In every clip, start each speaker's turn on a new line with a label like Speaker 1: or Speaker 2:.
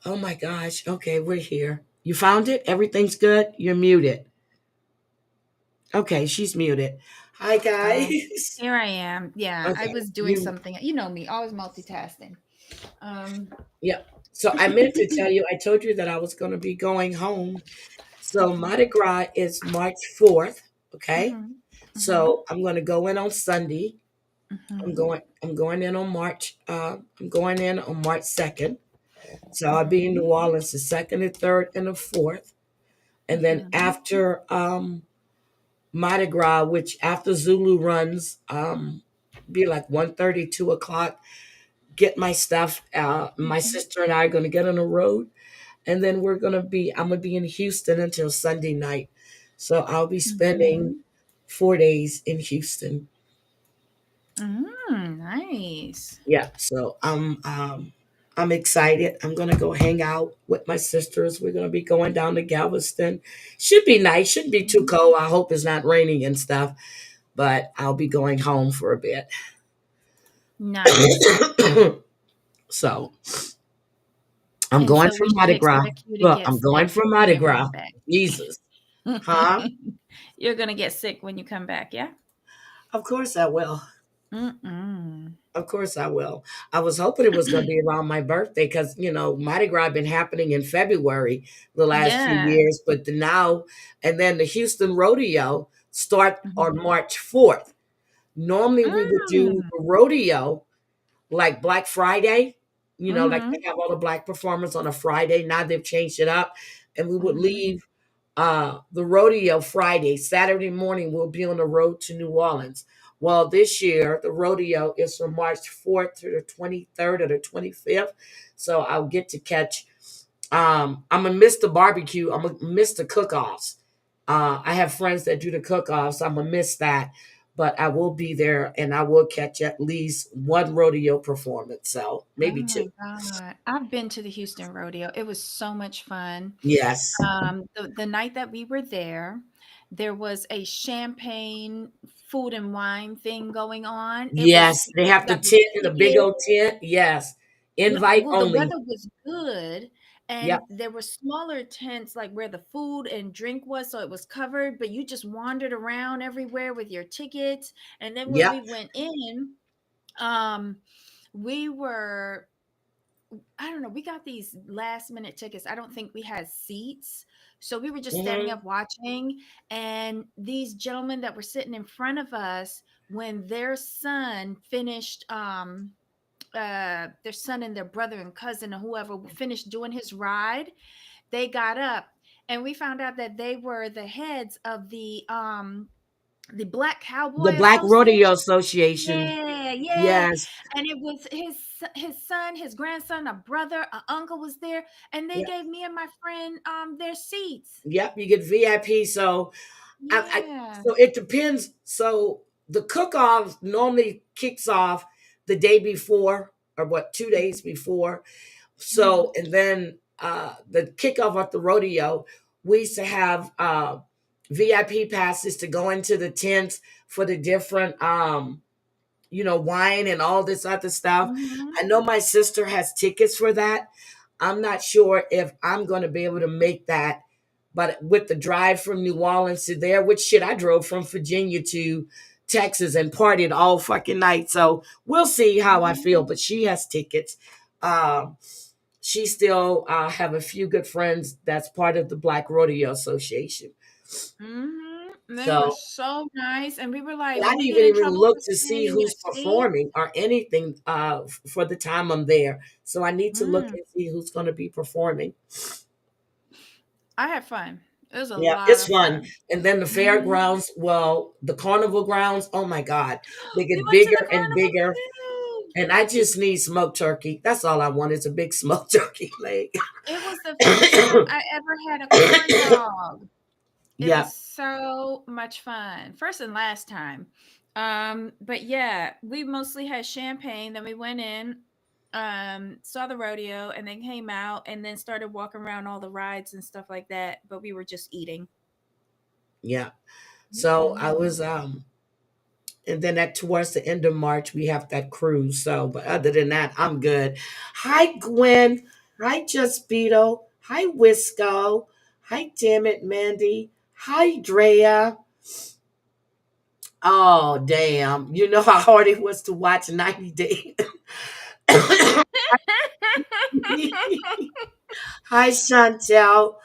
Speaker 1: Oh my gosh. Okay, we're here. You found it? Everything's good? You're muted. Okay, she's muted. Hi
Speaker 2: Oh,
Speaker 1: guys.
Speaker 2: here I am. Yeah, I
Speaker 1: Okay.
Speaker 2: was doing
Speaker 1: You
Speaker 2: something. You know me, always multitasking. Um,
Speaker 1: yeah. So I meant to tell you, I told you that I was gonna be going home. So
Speaker 2: okay.
Speaker 1: Mardi Gras is March 4th. Okay.
Speaker 2: Mhm. Mhm.
Speaker 1: So I'm gonna go in on Sunday.
Speaker 2: Mhm.
Speaker 1: I'm going in on I'm going in on March 2nd. So I'll be in New
Speaker 2: Mhm.
Speaker 1: Orleans the second, the third, and the fourth. And then
Speaker 2: Mhm.
Speaker 1: after Mardi Gras, which after Zulu runs, be like 1:30, 2 o'clock, get my stuff. My
Speaker 2: Mhm.
Speaker 1: sister and I are gonna get on the road. And then I'm gonna be in Houston until Sunday night. So I'll be spending
Speaker 2: Mhm.
Speaker 1: 4 days in Houston.
Speaker 2: Nice.
Speaker 1: Yeah, so I'm excited. I'm gonna go hang out with my sisters. We're gonna be going down to Galveston. Should be nice. Shouldn't be too
Speaker 2: Mhm.
Speaker 1: cold. I hope it's not raining and stuff. But I'll be going home for a bit.
Speaker 2: Nice.
Speaker 1: So I'm
Speaker 2: And
Speaker 1: going
Speaker 2: so
Speaker 1: for
Speaker 2: we should
Speaker 1: Mardi Gras.
Speaker 2: expect you to
Speaker 1: Look,
Speaker 2: get
Speaker 1: I'm going
Speaker 2: sick
Speaker 1: for
Speaker 2: when
Speaker 1: Mardi
Speaker 2: you're
Speaker 1: Gras.
Speaker 2: coming back.
Speaker 1: Jesus, huh?
Speaker 2: You're gonna get sick when you come back, yeah?
Speaker 1: Of course I will.
Speaker 2: Mm-mm.
Speaker 1: Of course I will. I was hoping it was going to be around my birthday because, Mardi Gras been happening in February the last few
Speaker 2: Yeah.
Speaker 1: years, but now, and then the Houston Rodeo start on
Speaker 2: Mhm.
Speaker 1: March 4th. Normally we would do
Speaker 2: Mm.
Speaker 1: the rodeo like Black Friday, like
Speaker 2: Mhm.
Speaker 1: they have all the black performers on a Friday. Now they've changed it up and we would
Speaker 2: Mhm.
Speaker 1: leave the rodeo Friday. Saturday morning, we'll be on the road to New Orleans. Well, this year, the rodeo is from March 4th to the 23rd or the 25th. So I'll get to catch, I'm going to miss the barbecue. I'm going to miss the cook offs. I have friends that do the cook offs. I'm going to miss that. But I will be there and I will catch at least one rodeo performance. So
Speaker 2: Oh
Speaker 1: maybe two.
Speaker 2: my God. I've been to the Houston rodeo. It was so much fun.
Speaker 1: Yes.
Speaker 2: The night that we were there, there was a champagne food and wine thing going on. It was
Speaker 1: Yes. They have
Speaker 2: you
Speaker 1: the
Speaker 2: got the
Speaker 1: tent, the big
Speaker 2: ticket.
Speaker 1: old tent. Yes.
Speaker 2: No,
Speaker 1: Invite
Speaker 2: well, the
Speaker 1: only.
Speaker 2: weather was good,
Speaker 1: Yep.
Speaker 2: and there were smaller tents, like, where the food and drink was, so it was covered, but you just wandered around everywhere with your tickets, and then when
Speaker 1: Yep.
Speaker 2: we went in, um, we were I don't know, we got these last minute tickets. I don't think we had seats. So we were just standing
Speaker 1: Hmm.
Speaker 2: up watching. And these gentlemen that were sitting in front of us, when their son and their brother and cousin or whoever finished doing his ride, they got up and we found out that they were the heads of the Black
Speaker 1: The
Speaker 2: Cowboy
Speaker 1: Black Rodeo
Speaker 2: Association.
Speaker 1: Association.
Speaker 2: Yeah, yeah.
Speaker 1: Yes.
Speaker 2: And it was his son, his grandson, a brother, a uncle was there, and they
Speaker 1: Yep.
Speaker 2: gave me and my friend their seats.
Speaker 1: Yep. You get VIP. So
Speaker 2: Yeah.
Speaker 1: so it depends. So the cook off normally kicks off the day before or what, 2 days before. So,
Speaker 2: Mhm.
Speaker 1: and then the kickoff at the rodeo, we used to have VIP passes to go into the tents for the different, wine and all this other stuff.
Speaker 2: Mhm.
Speaker 1: I know my sister has tickets for that. I'm not sure if I'm going to be able to make that, but with the drive from New Orleans to there, which shit, I drove from Virginia to Texas and partied all fucking night. So we'll see how I
Speaker 2: Mhm.
Speaker 1: feel. But she has tickets. Um, she still have a few good friends that's part of the Black Rodeo Association.
Speaker 2: Mhm. They were
Speaker 1: So
Speaker 2: so nice, and we were like,
Speaker 1: and I
Speaker 2: "Will
Speaker 1: didn't
Speaker 2: we get in
Speaker 1: even
Speaker 2: trouble
Speaker 1: look
Speaker 2: for
Speaker 1: to
Speaker 2: staying
Speaker 1: see
Speaker 2: in your
Speaker 1: who's
Speaker 2: seat?"
Speaker 1: performing or anything for the time I'm there. So I need to look
Speaker 2: Mm.
Speaker 1: and see who's going to be performing.
Speaker 2: I had fun. It was a
Speaker 1: Yeah,
Speaker 2: lot
Speaker 1: it's
Speaker 2: of
Speaker 1: fun.
Speaker 2: fun.
Speaker 1: And then the
Speaker 2: Mhm.
Speaker 1: fairgrounds, well, the carnival grounds, oh my God, they
Speaker 2: We
Speaker 1: get
Speaker 2: went to
Speaker 1: bigger
Speaker 2: the
Speaker 1: and
Speaker 2: carnival
Speaker 1: bigger.
Speaker 2: too.
Speaker 1: And I just need smoked turkey. That's all I want is a big smoked turkey leg.
Speaker 2: It was the first time I ever had a corn dog. It
Speaker 1: Yeah,
Speaker 2: was so much fun. First and last time. But yeah, we mostly had champagne. Then we went in, saw the rodeo, and then came out and then started walking around all the rides and stuff like that. But we were just eating.
Speaker 1: yeah. So I
Speaker 2: Mhm.
Speaker 1: was and then at towards the end of March we have that cruise. So but other than that, I'm good. Hi Gwen. Hi, Just Beetle. Hi, Wisco. Hi, damn it, Mandy. Hi, Drea. Oh, damn. You know how hard it was to watch 90 Days. Hi, Chantel.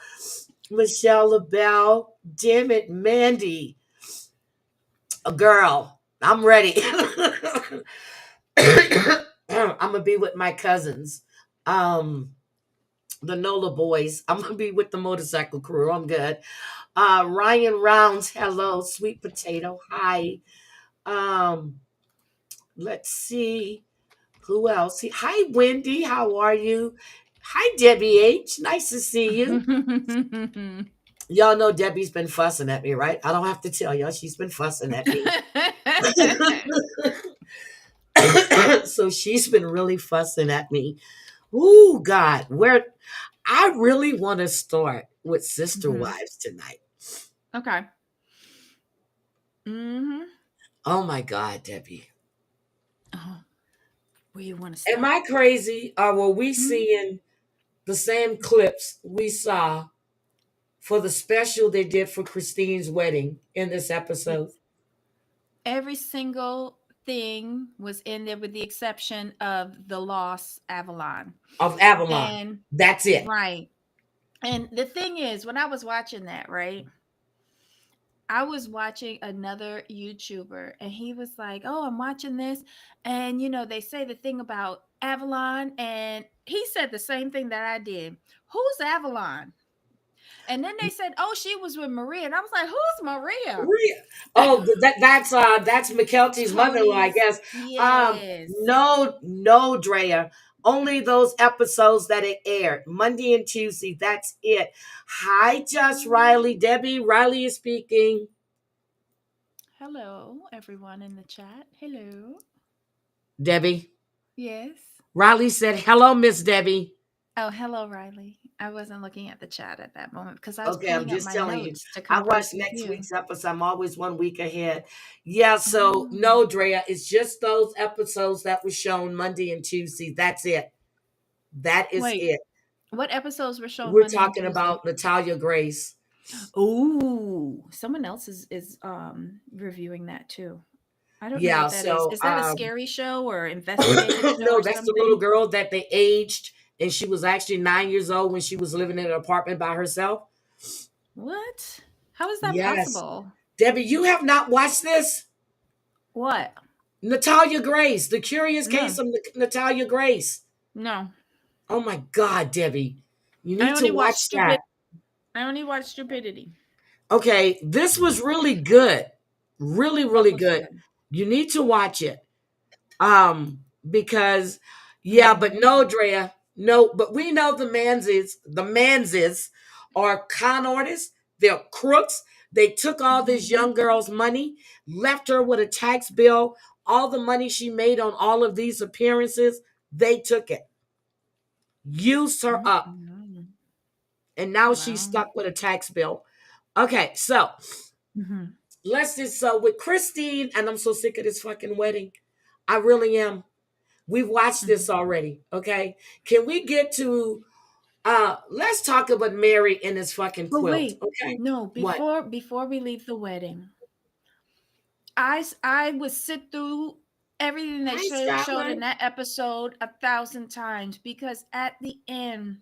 Speaker 1: Michelle LaBelle. Damn it, Mandy. A girl. I'm ready. I'm gonna be with my cousins. Um, the Nola boys. I'm gonna be with the motorcycle crew. I'm good. Ryan Rounds, hello. Sweet potato, hi. Um, let's see who else. Hi, Wendy. How are you? Hi, Debbie H. Nice to see you. Y'all know Debbie's been fussing at me, right? I don't have to tell y'all. She's been fussing at me. So she's been really fussing at me. Ooh, God, where I really want to start with Sister
Speaker 2: Mhm.
Speaker 1: Wives tonight.
Speaker 2: Okay. Mhm.
Speaker 1: Oh my God, Debbie.
Speaker 2: Oh, where you want to
Speaker 1: Am
Speaker 2: start?
Speaker 1: I crazy? Or were we
Speaker 2: Mhm.
Speaker 1: seeing the same clips we saw for the special they did for Christine's wedding in this
Speaker 2: Yes.
Speaker 1: episode
Speaker 2: Every single thing was in there with the exception of the lost Avalon.
Speaker 1: of Avalon?
Speaker 2: And
Speaker 1: That's it.
Speaker 2: right. And the thing is, when I was watching that, right? I was watching another YouTuber and he was like, "Oh, I'm watching this." And they say the thing about Avalon and he said the same thing that I did. Who's Avalon? And then they said, "Oh, she was with Maria." And I was like, "Who's Maria?"
Speaker 1: Oh, that's McKelty's mother-in-law, I
Speaker 2: Tony's.
Speaker 1: guess.
Speaker 2: Yes.
Speaker 1: No, no, Drea. Only those episodes that it aired Monday and Tuesday. That's it. Hi, just Riley.
Speaker 2: Mm.
Speaker 1: Debbie Riley is speaking.
Speaker 2: Hello, everyone in the chat. Hello.
Speaker 1: Debbie.
Speaker 2: Yes.
Speaker 1: Riley said, "Hello, Miss Debbie."
Speaker 2: Oh, hello, Riley. I wasn't looking at the chat at that moment because I was
Speaker 1: Okay, I'm
Speaker 2: pulling up
Speaker 1: just
Speaker 2: my
Speaker 1: telling you.
Speaker 2: notes to
Speaker 1: I watched
Speaker 2: converse with
Speaker 1: next
Speaker 2: you.
Speaker 1: week's episode. I'm always 1 week ahead. Yeah, so
Speaker 2: Oh.
Speaker 1: no, Drea, it's just those episodes that were shown Monday and Tuesday. That's it. That is
Speaker 2: Wait,
Speaker 1: it.
Speaker 2: what episodes were shown
Speaker 1: We're
Speaker 2: Monday and
Speaker 1: talking
Speaker 2: Tuesday?
Speaker 1: about Natalia Grace.
Speaker 2: Oh, someone else is reviewing that too. I don't know
Speaker 1: Yeah,
Speaker 2: what that is.
Speaker 1: so
Speaker 2: Is that a scary show or investigative show
Speaker 1: no,
Speaker 2: or
Speaker 1: that's the little
Speaker 2: something?
Speaker 1: girl that they aged, and she was actually 9 years old when she was living in an apartment by herself.
Speaker 2: What? How is that
Speaker 1: Yes.
Speaker 2: possible?
Speaker 1: Debbie, you have not watched this?
Speaker 2: What?
Speaker 1: Natalia Grace, the curious case
Speaker 2: No.
Speaker 1: of Natalia Grace.
Speaker 2: No.
Speaker 1: Oh my God, Debbie. You
Speaker 2: I
Speaker 1: need to
Speaker 2: only watch
Speaker 1: watch that.
Speaker 2: stupid I only watch stupidity.
Speaker 1: Okay, this was really good. Really,
Speaker 2: What
Speaker 1: really
Speaker 2: was
Speaker 1: good.
Speaker 2: good?
Speaker 1: You need to watch it. Because yeah, but
Speaker 2: Mhm.
Speaker 1: no, Drea, no, but we know the Manses are con artists, they're crooks. They took all this
Speaker 2: Mhm.
Speaker 1: young girl's money, left her with a tax bill, all the money she made on all of these appearances, they took it, used her up,
Speaker 2: Mhm.
Speaker 1: and now she's
Speaker 2: Wow.
Speaker 1: stuck with a tax bill. Okay, so
Speaker 2: Mhm.
Speaker 1: let's just so with Christine, and I'm so sick of this fucking wedding. I really am. We've watched
Speaker 2: Mhm.
Speaker 1: this already. Okay. Can we get to let's talk about Mary and his fucking
Speaker 2: But
Speaker 1: quilt.
Speaker 2: wait,
Speaker 1: Okay.
Speaker 2: no,
Speaker 1: What?
Speaker 2: before we leave the wedding, I would sit through everything they
Speaker 1: Hi,
Speaker 2: showed in
Speaker 1: Scotland.
Speaker 2: that episode 1,000 times because at the end,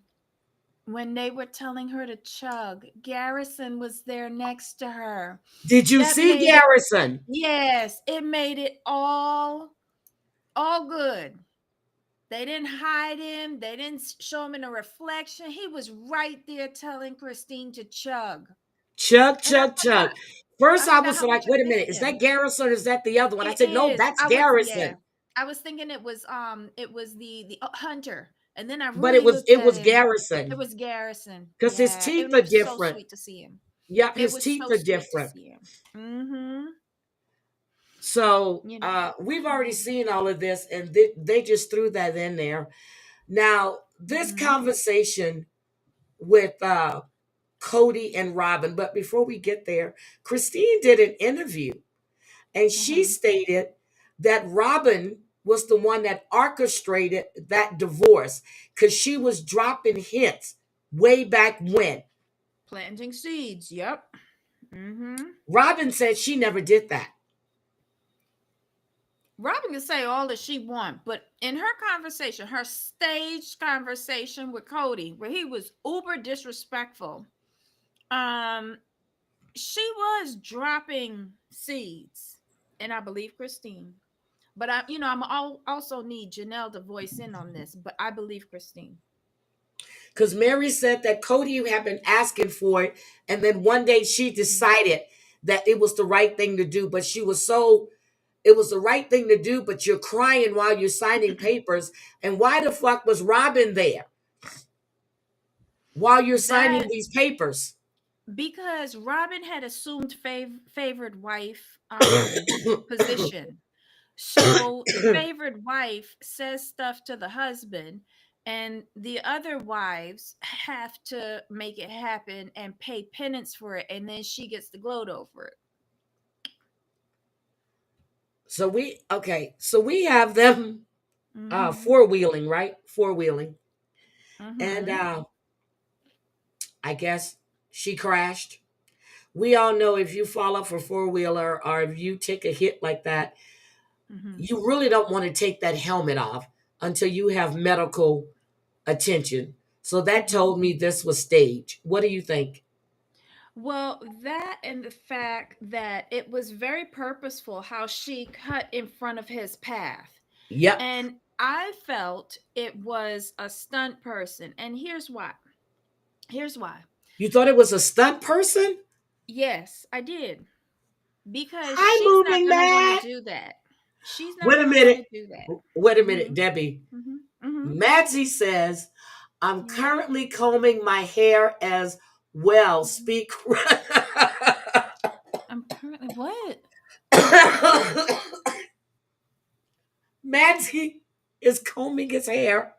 Speaker 2: when they were telling her to chug, Garrison was there next to her.
Speaker 1: Did you
Speaker 2: That
Speaker 1: see
Speaker 2: made it,
Speaker 1: Garrison?
Speaker 2: yes, it made it all good. They didn't hide him. They didn't show him in a reflection. He was right there telling Christine to chug.
Speaker 1: Chug,
Speaker 2: And
Speaker 1: chug, chug. First,
Speaker 2: I
Speaker 1: I
Speaker 2: forgot
Speaker 1: was
Speaker 2: how much
Speaker 1: like,
Speaker 2: I
Speaker 1: wait a
Speaker 2: missed
Speaker 1: minute, is that
Speaker 2: him.
Speaker 1: Garrison or is that the other one? I
Speaker 2: It
Speaker 1: said, no,
Speaker 2: is.
Speaker 1: that's Garrison.
Speaker 2: I was thinking it was the hunter. And then I
Speaker 1: But it
Speaker 2: really
Speaker 1: was
Speaker 2: looked
Speaker 1: it
Speaker 2: at
Speaker 1: was
Speaker 2: him. It
Speaker 1: Garrison.
Speaker 2: was Garrison.
Speaker 1: Because his
Speaker 2: Yeah.
Speaker 1: teeth
Speaker 2: And
Speaker 1: are
Speaker 2: it was so
Speaker 1: different.
Speaker 2: sweet to see him.
Speaker 1: Yep,
Speaker 2: It
Speaker 1: his
Speaker 2: was
Speaker 1: teeth
Speaker 2: so
Speaker 1: are
Speaker 2: sweet to
Speaker 1: different.
Speaker 2: see him. Mhm.
Speaker 1: So
Speaker 2: You know.
Speaker 1: we've already seen all of this, and they just threw that in there. Now, this
Speaker 2: Mhm.
Speaker 1: conversation with Cody and Robin. But before we get there, Christine did an interview and she
Speaker 2: Mhm.
Speaker 1: stated that Robin was the one that orchestrated that divorce because she was dropping hints way back when.
Speaker 2: Planting seeds. Yep. Mm-hmm.
Speaker 1: Robin said she never did that.
Speaker 2: Robin can say all that she wants, but in her conversation, her staged conversation with Cody, where he was uber disrespectful, um, she was dropping seeds, and I believe Christine. But also need Janelle to voice in on this. But I believe Christine.
Speaker 1: Because Mary said that Cody had been asking for it, and then one day she decided that it was the right thing to do, but she was so it was the right thing to do, but you're crying while you're signing papers. And why the fuck was Robin there while you're signing
Speaker 2: That
Speaker 1: these papers?
Speaker 2: because Robin had assumed favored wife position. So the favored wife says stuff to the husband, and the other wives have to make it happen and pay penance for it, and then she gets the gloat over it.
Speaker 1: So we have them
Speaker 2: Mm-hmm.
Speaker 1: four wheeling, right? Four wheeling. And
Speaker 2: Mm-hmm.
Speaker 1: I guess she crashed. We all know if you fall off a four wheeler or if you take a hit like that,
Speaker 2: Mm-hmm.
Speaker 1: you really don't want to take that helmet off until you have medical attention. So that
Speaker 2: Mm-hmm.
Speaker 1: told me this was staged. What do you think?
Speaker 2: Well, that and the fact that it was very purposeful how she cut in front of his path.
Speaker 1: Yep.
Speaker 2: And I felt it was a stunt person. And here's why. Here's why.
Speaker 1: You thought it was a stunt person?
Speaker 2: Yes, I did. Because
Speaker 1: Hi,
Speaker 2: she's not
Speaker 1: moving
Speaker 2: going to want to
Speaker 1: Matt.
Speaker 2: do that. She's not
Speaker 1: Wait a
Speaker 2: going to want to
Speaker 1: minute.
Speaker 2: do that.
Speaker 1: Wait a minute,
Speaker 2: Mm-hmm.
Speaker 1: Debbie.
Speaker 2: Mm-hmm. Mm-hmm.
Speaker 1: Madsy says, I'm
Speaker 2: Yeah.
Speaker 1: currently combing my hair as well.
Speaker 2: Mm-hmm.
Speaker 1: Speak.
Speaker 2: I'm currently what?
Speaker 1: Madsy is combing his hair.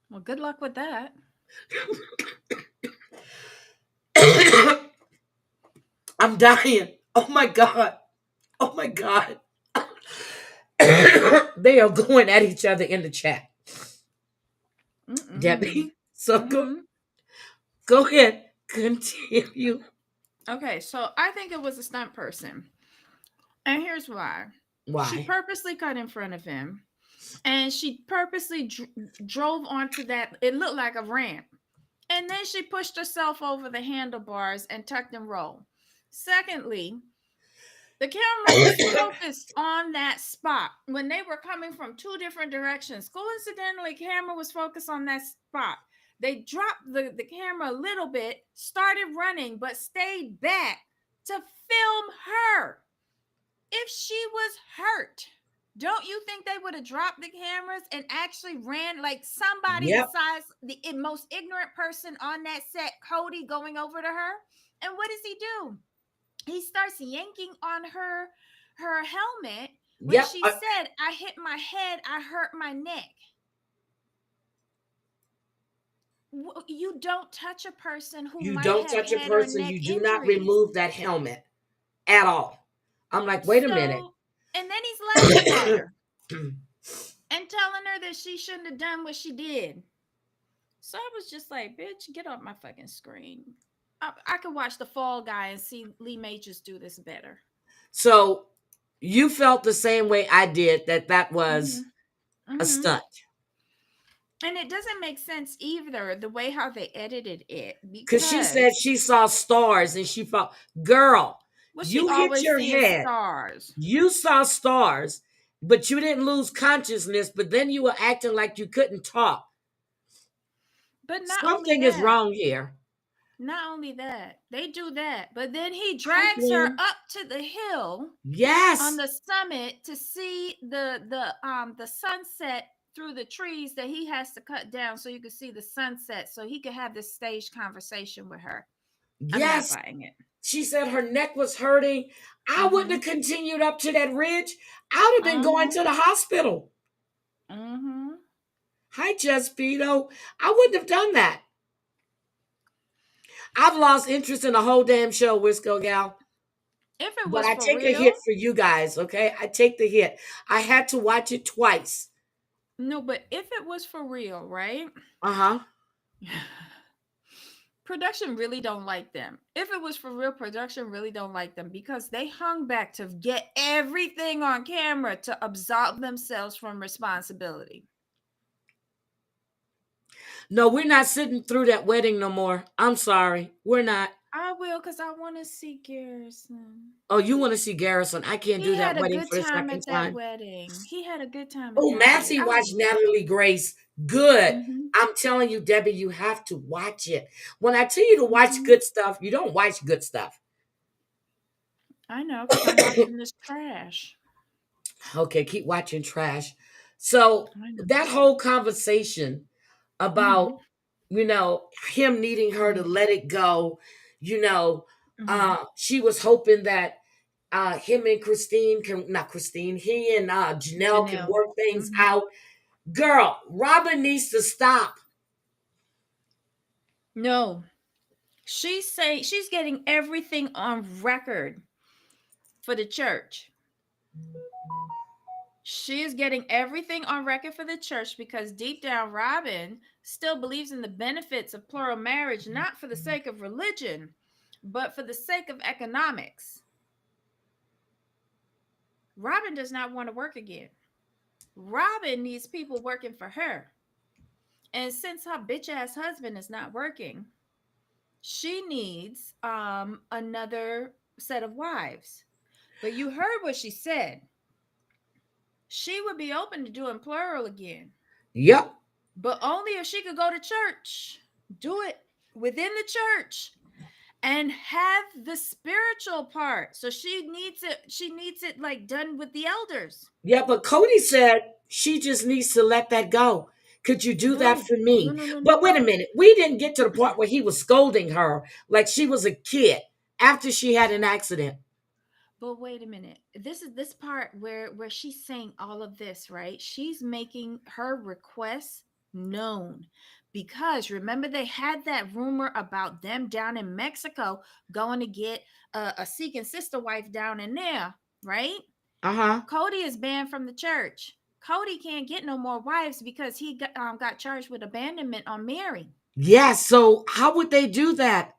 Speaker 2: Well, good luck with that.
Speaker 1: I'm dying. Oh my God. Oh my God. They are going at each other in the chat.
Speaker 2: Mm-mm.
Speaker 1: Debbie. So
Speaker 2: Mm-hmm.
Speaker 1: go ahead. Continue.
Speaker 2: Okay, so I think it was a stunt person. And here's why. She
Speaker 1: Why?
Speaker 2: purposely cut in front of him, and she purposely drove onto that. It looked like a ramp. And then she pushed herself over the handlebars and tucked and rolled. Secondly, the camera was focused on that spot when they were coming from two different directions. Coincidentally, camera was focused on that spot. They dropped the camera a little bit, started running, but stayed back to film her. If she was hurt, don't you think they would have dropped the cameras and actually ran like somebody
Speaker 1: Yep.
Speaker 2: besides the most ignorant person on that set, Cody, going over to her? And what does he do? He starts yanking on her helmet when
Speaker 1: Yep.
Speaker 2: she said, I hit my head, I hurt my neck. You don't touch a person who
Speaker 1: You
Speaker 2: might
Speaker 1: don't
Speaker 2: have
Speaker 1: touch a
Speaker 2: head or
Speaker 1: person.
Speaker 2: neck
Speaker 1: You do not
Speaker 2: injuries.
Speaker 1: remove that helmet at all. I'm like, wait a minute.
Speaker 2: So, and then he's laughing at her and telling her that she shouldn't have done what she did. So I was just like, bitch, get off my fucking screen. I could watch The Fall Guy and see Lee Majors do this better.
Speaker 1: So you felt the same way I did that was
Speaker 2: Mm-hmm.
Speaker 1: a
Speaker 2: Mm-hmm.
Speaker 1: stunt.
Speaker 2: And it doesn't make sense either, the way how they edited it,
Speaker 1: Because she said
Speaker 2: because
Speaker 1: she saw stars and she felt, girl,
Speaker 2: well, she
Speaker 1: you hit
Speaker 2: always
Speaker 1: your
Speaker 2: seeing
Speaker 1: head.
Speaker 2: stars.
Speaker 1: You saw stars, but you didn't lose consciousness, but then you were acting like you couldn't talk.
Speaker 2: But not only
Speaker 1: Something is
Speaker 2: that,
Speaker 1: wrong here.
Speaker 2: not only that, they do that, but then he
Speaker 1: Hi,
Speaker 2: drags her
Speaker 1: Glenn.
Speaker 2: up to the hill on
Speaker 1: Yes.
Speaker 2: the summit to see the sunset through the trees that he has to cut down so you can see the sunset so he could have this staged conversation with her. I'm not
Speaker 1: Yes.
Speaker 2: buying it.
Speaker 1: She said her neck was hurting. I wouldn't have
Speaker 2: Mm-hmm.
Speaker 1: continued up to that ridge. I would have been going
Speaker 2: Mm-hmm.
Speaker 1: to the hospital.
Speaker 2: Mm-hmm.
Speaker 1: Hi, Jespito. I wouldn't have done that. I've lost interest in the whole damn show, Wisco Gal.
Speaker 2: If it
Speaker 1: But
Speaker 2: was
Speaker 1: I
Speaker 2: for
Speaker 1: take a
Speaker 2: real,
Speaker 1: hit for you guys, okay? I take the hit. I had to watch it twice.
Speaker 2: no, but if it was for real, right?
Speaker 1: Uh-huh.
Speaker 2: Production really don't like them. If it was for real, production really don't like them because they hung back to get everything on camera to absolve themselves from responsibility.
Speaker 1: No, we're not sitting through that wedding no more. I'm sorry. We're not.
Speaker 2: I will because I want to see Garrison.
Speaker 1: Oh, you want to see Garrison? I can't
Speaker 2: He
Speaker 1: do that
Speaker 2: had a
Speaker 1: wedding
Speaker 2: good
Speaker 1: for the
Speaker 2: time
Speaker 1: second
Speaker 2: at that
Speaker 1: time.
Speaker 2: wedding. He had a good time at
Speaker 1: Oh,
Speaker 2: that wedding.
Speaker 1: Massey watched Natalie Grace. Good.
Speaker 2: Mm-hmm,
Speaker 1: I'm telling you, Debbie, you have to watch it. When I tell you to watch
Speaker 2: mm-hmm.
Speaker 1: good stuff, you don't watch good stuff.
Speaker 2: I know because I'm watching this trash.
Speaker 1: Okay, keep watching trash. So
Speaker 2: I know.
Speaker 1: that whole conversation
Speaker 2: Mm-hmm,
Speaker 1: about, him needing her to
Speaker 2: mm-hmm,
Speaker 1: let it go, you know,
Speaker 2: mm-hmm.
Speaker 1: she was hoping that him and Christine can not Christine, he and Janelle can
Speaker 2: Janelle.
Speaker 1: work things
Speaker 2: Mm-hmm.
Speaker 1: out. Girl, Robin needs to stop.
Speaker 2: No, she's saying she's getting everything on record for the church. She is getting everything on record for the church because deep down, Robin still believes in the benefits of plural marriage, not for the sake of religion, but for the sake of economics. Robin does not want to work again. Robin needs people working for her. And since her bitch ass husband is not working, she needs another set of wives. But you heard what she said. She would be open to doing plural again,
Speaker 1: Yep.
Speaker 2: but only if she could go to church. Do it within the church and have the spiritual part. So she needs it like done with the elders.
Speaker 1: Yeah, but Cody said she just needs to let that go. Could you do that
Speaker 2: No.
Speaker 1: for
Speaker 2: No,
Speaker 1: me?
Speaker 2: no, no, no,
Speaker 1: But wait a
Speaker 2: no.
Speaker 1: minute. We didn't get to the part where he was scolding her like she was a kid after she had an accident.
Speaker 2: But wait a minute. This is this part where she's saying all of this, right? She's making her requests known because remember they had that rumor about them down in Mexico going to get a seeking sister wife down in there, right?
Speaker 1: Uh-huh.
Speaker 2: Cody is banned from the church. Cody can't get no more wives because he got charged with abandonment on Mary.
Speaker 1: Yeah, so how would they do that?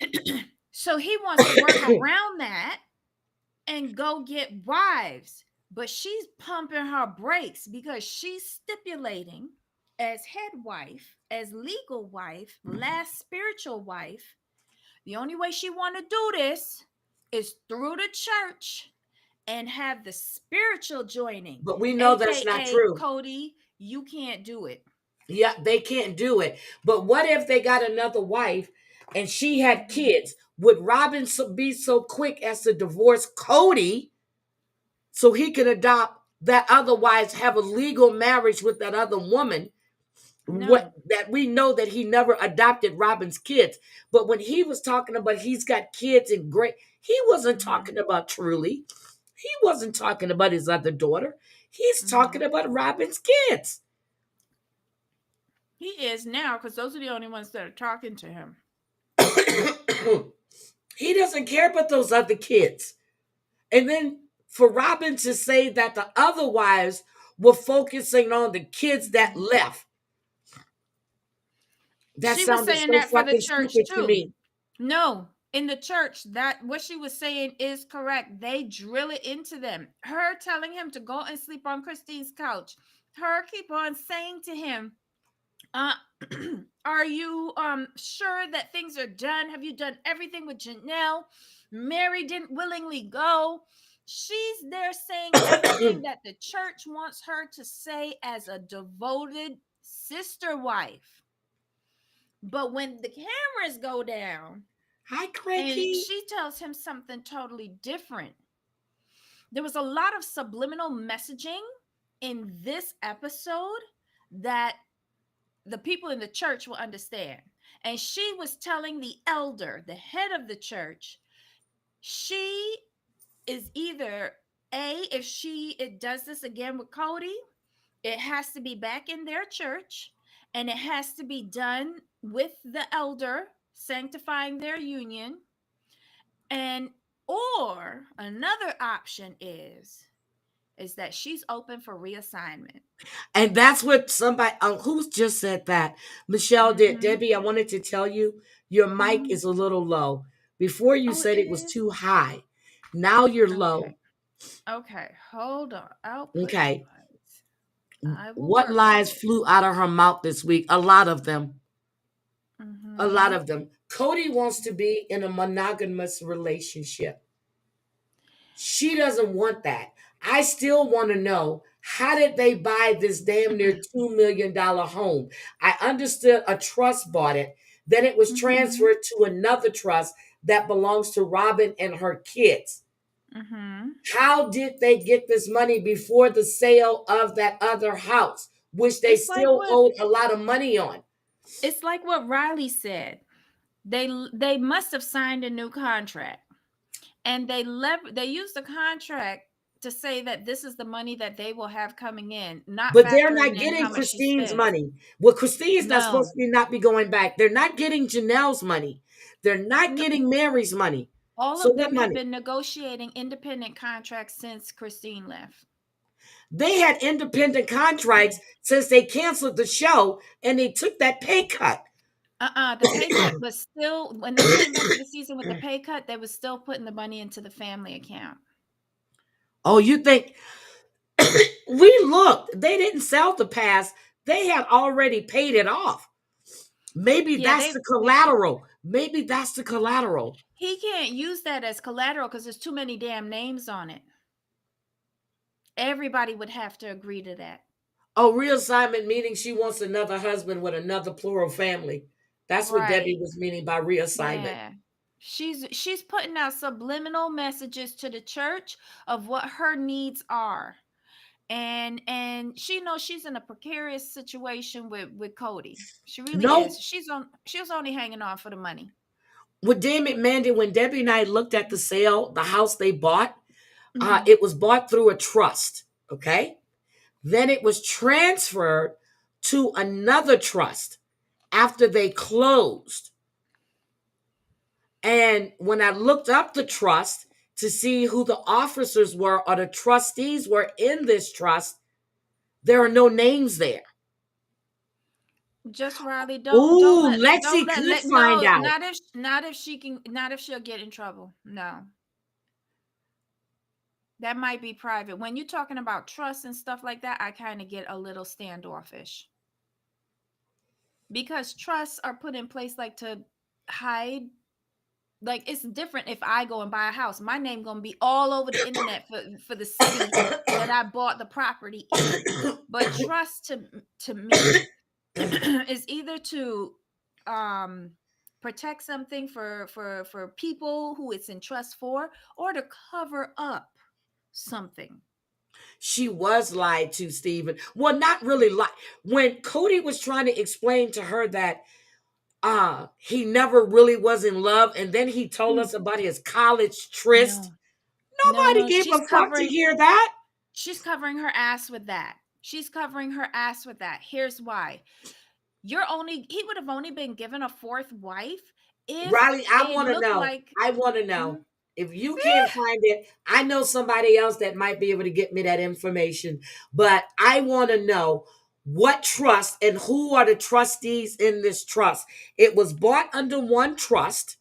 Speaker 2: So he wants to work around that and go get wives. But she's pumping her brakes because she's stipulating as head wife, as legal wife, last spiritual wife, the only way she want to do this is through the church and have the spiritual joining.
Speaker 1: But we know that's not
Speaker 2: AKA
Speaker 1: true.
Speaker 2: Cody, you can't do it.
Speaker 1: Yeah, they can't do it. But what if they got another wife and she had
Speaker 2: Mhm.
Speaker 1: kids? Would Robin be so quick as to divorce Cody so he could adopt that, otherwise have a legal marriage with that other woman? What
Speaker 2: No.
Speaker 1: that we know that he never adopted Robin's kids. But when he was talking about he's got kids and great, he wasn't
Speaker 2: Hmm.
Speaker 1: talking about Truly. He wasn't talking about his other daughter. He's talking
Speaker 2: Hmm.
Speaker 1: about Robin's kids.
Speaker 2: He is now because those are the only ones that are talking to him.
Speaker 1: He doesn't care about those other kids. And then for Robin to say that the other wives were focusing on the kids that
Speaker 2: Mhm.
Speaker 1: left, that
Speaker 2: She was
Speaker 1: sounded
Speaker 2: saying
Speaker 1: so
Speaker 2: that for the
Speaker 1: fucking
Speaker 2: church
Speaker 1: stupid to
Speaker 2: too.
Speaker 1: me.
Speaker 2: No, in the church, that what she was saying is correct. They drill it into them. Her telling him to go and sleep on Christine's couch. Her keep on saying to him, uh, are you sure that things are done? Have you done everything with Janelle? Mary didn't willingly go. She's there saying everything that the church wants her to say as a devoted sister wife. But when the cameras go down
Speaker 1: Hi,
Speaker 2: and
Speaker 1: Cranky.
Speaker 2: she tells him something totally different, there was a lot of subliminal messaging in this episode that the people in the church will understand. And she was telling the elder, the head of the church, she is either A, if she it does this again with Cody, it has to be back in their church and it has to be done with the elder sanctifying their union, and Or another option is that she's open for reassignment.
Speaker 1: And that's what somebody, who's just said that? Michelle did.
Speaker 2: Mm-hmm.
Speaker 1: Debbie, I wanted to tell you, your mic
Speaker 2: Mm-hmm.
Speaker 1: is a little low. Before you
Speaker 2: Oh, it
Speaker 1: said it was
Speaker 2: is?
Speaker 1: too high. Now you're low.
Speaker 2: Okay. Okay. Hold on. Output
Speaker 1: Okay.
Speaker 2: device. I will
Speaker 1: What
Speaker 2: work on
Speaker 1: lies
Speaker 2: it.
Speaker 1: flew out of her mouth this week? A lot of them. A lot
Speaker 2: Mm-hmm.
Speaker 1: of them. Cody wants to be in a monogamous relationship. She doesn't want that. I still want to know, how did they buy this damn near $2 million home? I understood a trust bought it. Then it was
Speaker 2: Mm-hmm.
Speaker 1: transferred to another trust that belongs to Robin and her kids.
Speaker 2: Mm-hmm.
Speaker 1: How did they get this money before the sale of that other house, which they
Speaker 2: It's like
Speaker 1: still
Speaker 2: what
Speaker 1: owed a lot of money on?
Speaker 2: it's like what Riley said. They must have signed a new contract, and they used the contract to say that this is the money that they will have coming in, not
Speaker 1: But they're
Speaker 2: factoring
Speaker 1: not
Speaker 2: in
Speaker 1: getting
Speaker 2: how much she
Speaker 1: Christine's
Speaker 2: spends.
Speaker 1: money. Well, Christine's not supposed
Speaker 2: No,
Speaker 1: to be not be going back. They're not getting Janelle's money. They're not
Speaker 2: no,
Speaker 1: getting Mary's money.
Speaker 2: all
Speaker 1: So
Speaker 2: of
Speaker 1: what
Speaker 2: them have
Speaker 1: money?
Speaker 2: been negotiating independent contracts since Christine left.
Speaker 1: They had independent contracts since they canceled the show and they took that pay cut.
Speaker 2: The pay cut was still, when they came back for the season with the pay cut, they was still putting the money into the family account.
Speaker 1: Oh, you think we looked? They didn't sell the pass. They had already paid it off. Maybe
Speaker 2: Yeah,
Speaker 1: that's the collateral. Maybe that's the collateral.
Speaker 2: he can't use that as collateral because there's too many damn names on it. Everybody would have to agree to that.
Speaker 1: Oh, reassignment meaning she wants another husband with another plural family. That's what Debbie
Speaker 2: Right.
Speaker 1: was meaning by reassignment.
Speaker 2: Yeah. She's putting out subliminal messages to the church of what her needs are. And she knows she's in a precarious situation with Cody. She really is.
Speaker 1: No,
Speaker 2: She's only hanging on for the money.
Speaker 1: with Dan McMahon, when Debbie and I looked at the sale, the house they bought,
Speaker 2: Hmm.
Speaker 1: it was bought through a trust. Okay. Then it was transferred to another trust after they closed. And when I looked up the trust to see who the officers were or the trustees were in this trust, there are no names there.
Speaker 2: Just Riley,
Speaker 1: Ooh, Lexi could find
Speaker 2: no,
Speaker 1: out.
Speaker 2: not if she can, not if she'll get in trouble. No. That might be private. When you're talking about trust and stuff like that, I kind of get a little standoffish because trusts are put in place like to hide. Like it's different if I go and buy a house. My name gonna be all over the internet for the city that I bought the property in. But trust to me is either to um protect something for people who it's in trust for, or to cover up something.
Speaker 1: She was lied to, Stephen. Well, not really lied. When Cody was trying to explain to her that he never really was in love, and then he told
Speaker 2: Mm,
Speaker 1: us about his college tryst.
Speaker 2: no,
Speaker 1: Nobody
Speaker 2: no,
Speaker 1: gave a fuck to hear that.
Speaker 2: she's covering her ass with that. She's covering her ass with that. Here's why. He would have only been given a fourth wife if
Speaker 1: Riley, I
Speaker 2: it
Speaker 1: want to
Speaker 2: looked
Speaker 1: know.
Speaker 2: like.
Speaker 1: I want to
Speaker 2: Mhm.
Speaker 1: know. If you can't find it, I know somebody else that might be able to get me that information. But I want to know what trust and who are the trustees in this trust. It was bought under one trust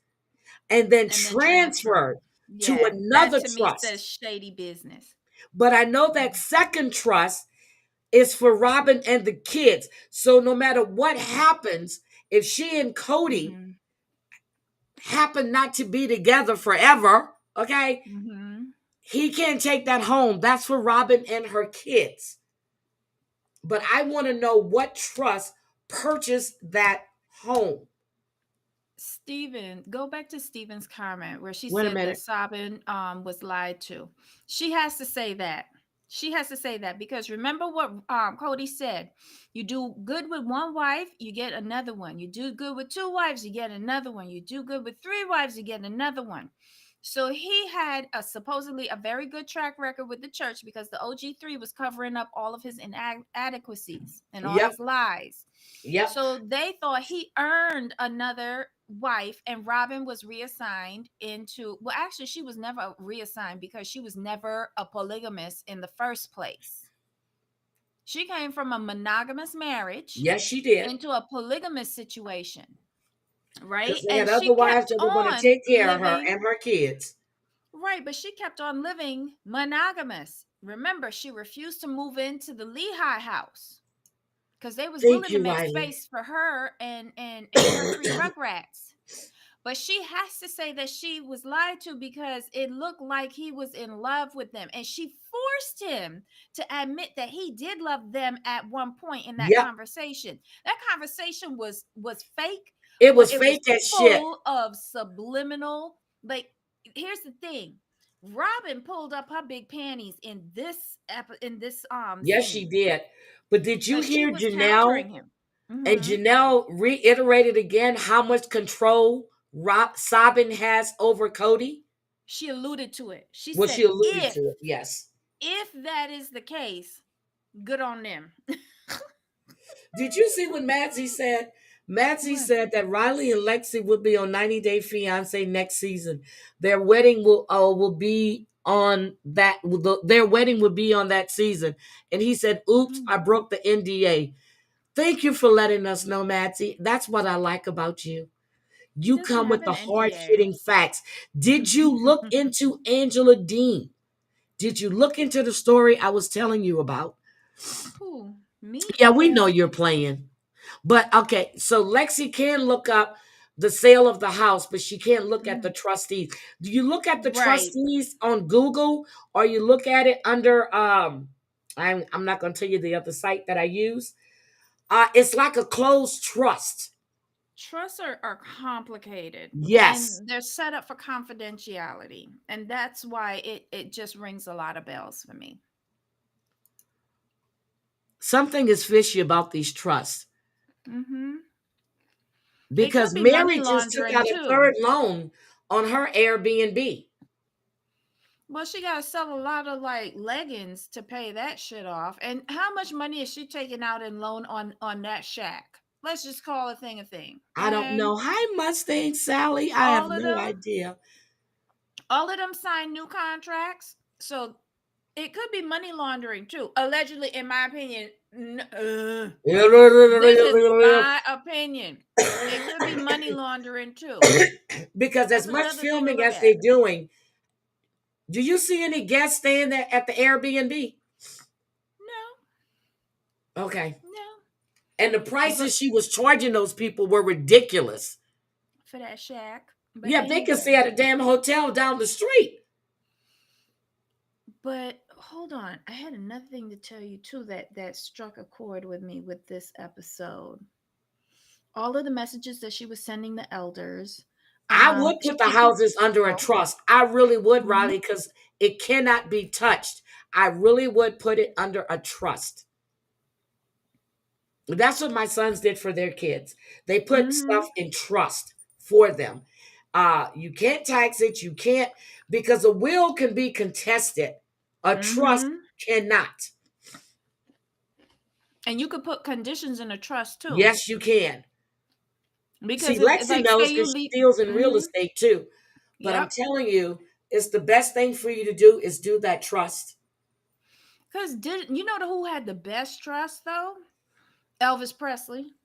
Speaker 1: and then
Speaker 2: And then transferred.
Speaker 1: transferred to
Speaker 2: Yeah, that
Speaker 1: another
Speaker 2: to me says
Speaker 1: trust.
Speaker 2: shady business.
Speaker 1: But I know that second trust is for Robin and the kids. So no matter what happens, if she and Cody
Speaker 2: Mm-hmm.
Speaker 1: happen not to be together forever, okay,
Speaker 2: Mm-hmm.
Speaker 1: he can't take that home. That's for Robin and her kids. But I want to know what trust purchased that home.
Speaker 2: Stephen, go back to Stephen's comment where she
Speaker 1: Wait a
Speaker 2: said that
Speaker 1: minute.
Speaker 2: Sabin was lied to. She has to say that. She has to say that because remember what Cody said. You do good with one wife, you get another one. You do good with two wives, you get another one. You do good with three wives, you get another one. So he had supposedly a very good track record with the church because the OG3 was covering up all of his inadequacies and all
Speaker 1: Yep.
Speaker 2: his lies.
Speaker 1: Yep.
Speaker 2: So they thought he earned another wife, and Robin was reassigned into, well, actually, she was never reassigned because she was never a polygamist in the first place. She came from a monogamous marriage
Speaker 1: Yes, she did.
Speaker 2: into a polygamous situation, right?
Speaker 1: Because they had
Speaker 2: And
Speaker 1: other
Speaker 2: she
Speaker 1: wives
Speaker 2: kept
Speaker 1: that were going to
Speaker 2: on
Speaker 1: take care of her
Speaker 2: living,
Speaker 1: and her kids.
Speaker 2: right, but she kept on living monogamous. Remember, she refused to move into the Lehigh house because they was
Speaker 1: Thank
Speaker 2: willing to
Speaker 1: you,
Speaker 2: make
Speaker 1: Riley.
Speaker 2: space for her and her three rugrats. But she has to say that she was lied to because it looked like he was in love with them. And she forced him to admit that he did love them at one point in that
Speaker 1: Yep.
Speaker 2: conversation. That conversation was fake,
Speaker 1: It
Speaker 2: but
Speaker 1: was
Speaker 2: it was
Speaker 1: fake as shit.
Speaker 2: full of subliminal. Like, here's the thing. Robin pulled up her big panties in this
Speaker 1: Yes, she
Speaker 2: scene
Speaker 1: did. But did you
Speaker 2: because she
Speaker 1: hear
Speaker 2: was
Speaker 1: Janelle?
Speaker 2: countering him.
Speaker 1: And
Speaker 2: Hmm.
Speaker 1: Janelle reiterated again how much control Sabin has over Cody.
Speaker 2: She alluded to it. She
Speaker 1: Well, she
Speaker 2: said,
Speaker 1: alluded to it. Yes.
Speaker 2: if that is the case, good on them.
Speaker 1: Did you see what Madsy said? Madsy
Speaker 2: What?
Speaker 1: said that Riley and Lexi will be on 90 Day Fiance next season. Their wedding will be on that. Their wedding will be on that season. And he said, "Oops,
Speaker 2: Mm.
Speaker 1: I broke the NDA." Thank you for letting us know, Madsy. That's what I like about you.
Speaker 2: He
Speaker 1: You
Speaker 2: doesn't
Speaker 1: come
Speaker 2: have
Speaker 1: with
Speaker 2: an
Speaker 1: the hard
Speaker 2: NDA.
Speaker 1: hitting facts. Did you look into Angela Dean? Did you look into the story I was telling you about?
Speaker 2: Who? Me
Speaker 1: Yeah,
Speaker 2: or
Speaker 1: we know you're
Speaker 2: Madsy?
Speaker 1: playing. But okay, so Lexi can look up the sale of the house, but she can't look at the
Speaker 2: Mm.
Speaker 1: trustees. Do you look at the
Speaker 2: Right.
Speaker 1: trustees on Google or you look at it under I'm not gonna tell you the other site that I use. It's like a closed trust.
Speaker 2: Trusts are complicated
Speaker 1: Yes.
Speaker 2: and they're set up for confidentiality. And that's why it just rings a lot of bells for me.
Speaker 1: Something is fishy about these trusts.
Speaker 2: Hmm. It
Speaker 1: Because
Speaker 2: could be money
Speaker 1: Mary just took
Speaker 2: laundering
Speaker 1: out a
Speaker 2: too.
Speaker 1: third loan on her Airbnb.
Speaker 2: Well, she got to sell a lot of like leggings to pay that shit off. And how much money is she taking out in loan on that shack? Let's just call a thing a thing.
Speaker 1: I don't
Speaker 2: Okay.
Speaker 1: know. Hi, Mustang Sally. I have
Speaker 2: All of
Speaker 1: no
Speaker 2: them,
Speaker 1: idea.
Speaker 2: all of them signed new contracts. So it could be money laundering too. Allegedly, in my opinion. This is my opinion. It could be money laundering too.
Speaker 1: Because as
Speaker 2: That's
Speaker 1: much
Speaker 2: another thing to
Speaker 1: filming
Speaker 2: look
Speaker 1: as
Speaker 2: at.
Speaker 1: they're doing, do you see any guests staying there at the Airbnb?
Speaker 2: No,
Speaker 1: Okay.
Speaker 2: no.
Speaker 1: And the
Speaker 2: But
Speaker 1: prices she was charging those people were ridiculous.
Speaker 2: for that shack. But
Speaker 1: Yeah, they can stay
Speaker 2: anyway.
Speaker 1: at a damn hotel down the street.
Speaker 2: But hold on, I had another thing to tell you too that struck a chord with me with this episode. All of the messages that she was sending the elders,
Speaker 1: I would put the
Speaker 2: she could.
Speaker 1: houses under a
Speaker 2: Oh,
Speaker 1: trust. I really would,
Speaker 2: mhm,
Speaker 1: Riley, because it cannot be touched. I really would put it under a trust. That's what my sons did for their kids. They put stuff
Speaker 2: mhm,
Speaker 1: in trust for them. You can't tax it. You can't because a will can be contested. A trust
Speaker 2: mhm.
Speaker 1: cannot.
Speaker 2: And you could put conditions in a trust too,
Speaker 1: Yes, you can. See,
Speaker 2: because if
Speaker 1: Lexi
Speaker 2: like
Speaker 1: knows
Speaker 2: say you
Speaker 1: because she
Speaker 2: leave.
Speaker 1: deals in real
Speaker 2: Mhm.
Speaker 1: estate too. But I'm
Speaker 2: Yep.
Speaker 1: telling you, it's the best thing for you to do is do that trust.
Speaker 2: Because did you know who had the best trust though? Elvis Presley.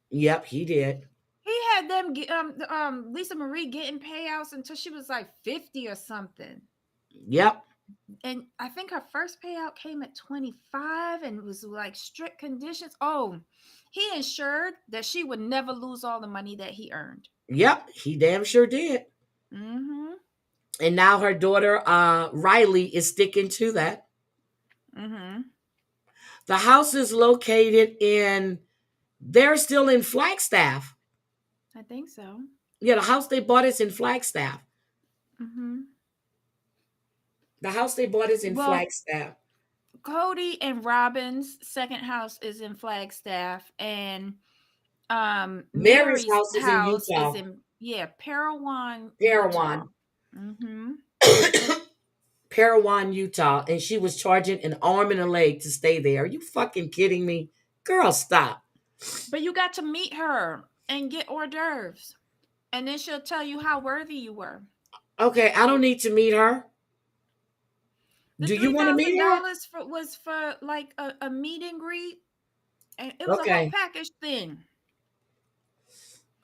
Speaker 1: Yep, he did.
Speaker 2: He had them Lisa Marie getting payouts until she was like 50 or something.
Speaker 1: Yep,
Speaker 2: And I think her first payout came at 25 and it was like strict conditions. Oh, he ensured that she would never lose all the money that he earned.
Speaker 1: yep, he damn sure did.
Speaker 2: Mm-hmm.
Speaker 1: And now her daughter, Riley, is sticking to that.
Speaker 2: Mm-hmm.
Speaker 1: The house is located in, they're still in Flagstaff.
Speaker 2: I think so.
Speaker 1: Yeah, the house they bought is in Flagstaff.
Speaker 2: Mm-hmm.
Speaker 1: The house they bought is in
Speaker 2: Well,
Speaker 1: Flagstaff.
Speaker 2: Cody and Robin's second house is in Flagstaff, and
Speaker 1: Mary's
Speaker 2: Mary's
Speaker 1: house is in
Speaker 2: house is
Speaker 1: Utah,
Speaker 2: in, yeah, Parowan, Utah.
Speaker 1: Parowan.
Speaker 2: Mm-hmm.
Speaker 1: Parowan, Utah. And she was charging an arm and a leg to stay there. Are you fucking kidding me? Girl, stop.
Speaker 2: But you got to meet her and get hors d'oeuvres and then she'll tell you how worthy you were.
Speaker 1: Okay, I don't need to meet her.
Speaker 2: The
Speaker 1: Do
Speaker 2: three
Speaker 1: you want to
Speaker 2: thousand
Speaker 1: meet her?
Speaker 2: dollars for was for like a meet and greet, and it was a whole
Speaker 1: Okay.
Speaker 2: package thing,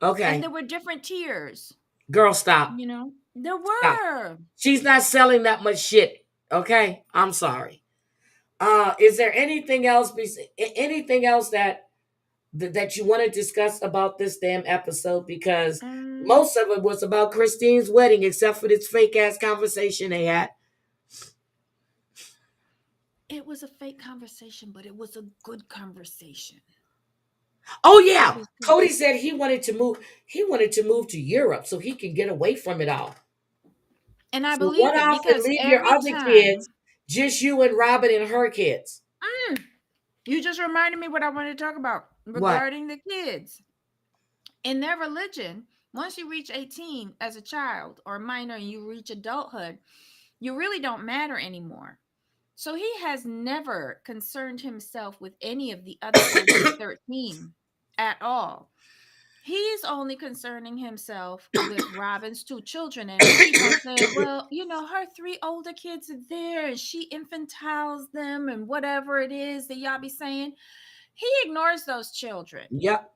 Speaker 2: and
Speaker 1: Okay.
Speaker 2: there were different tiers.
Speaker 1: Girl, stop.
Speaker 2: There
Speaker 1: Stop.
Speaker 2: were.
Speaker 1: She's not selling that much shit. Okay? I'm sorry. Is there anything else anything else that you want to discuss about this damn episode? Because
Speaker 2: Um,
Speaker 1: most of it was about Christine's wedding, except for this fake ass conversation they had.
Speaker 2: it was a fake conversation, but it was a good conversation.
Speaker 1: Oh
Speaker 2: It
Speaker 1: yeah.
Speaker 2: was good.
Speaker 1: Cody said he wanted to move. He wanted to move to Europe so he can get away from it all.
Speaker 2: And I
Speaker 1: So run
Speaker 2: believe it
Speaker 1: off and
Speaker 2: because
Speaker 1: leave your
Speaker 2: every
Speaker 1: other kids,
Speaker 2: time,
Speaker 1: just you and Robin and her kids.
Speaker 2: mm, you just reminded me what I wanted to talk about
Speaker 1: What?
Speaker 2: regarding the kids. In their religion, once you reach 18 as a child or a minor and you reach adulthood, you really don't matter anymore. So he has never concerned himself with any of the other older 13 at all. He's only concerning himself with Robin's two children. And we keep on saying, well, her three older kids are there and she infantiles them and whatever it is that y'all be saying. He ignores those children.
Speaker 1: Yep.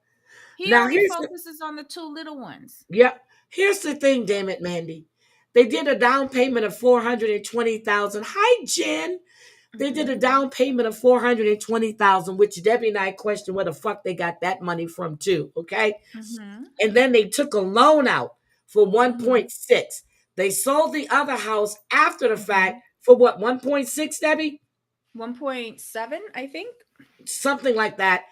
Speaker 2: He
Speaker 1: Now
Speaker 2: only
Speaker 1: here's the
Speaker 2: focuses on the two little ones.
Speaker 1: yep. Here's the thing, damn it, Mandy. They did a down payment of 420,000. Hi, Jen. They did a
Speaker 2: Mm-hmm.
Speaker 1: down payment of 420,000, which Debbie and I questioned where the fuck they got that money from too. Okay.
Speaker 2: Mm-hmm.
Speaker 1: And then they took a loan out for
Speaker 2: Mm-hmm.
Speaker 1: 1.6. They sold the other house after the
Speaker 2: Mm-hmm.
Speaker 1: fact for what, 1.6, Debbie?
Speaker 2: 1.7, I think.
Speaker 1: Something like that.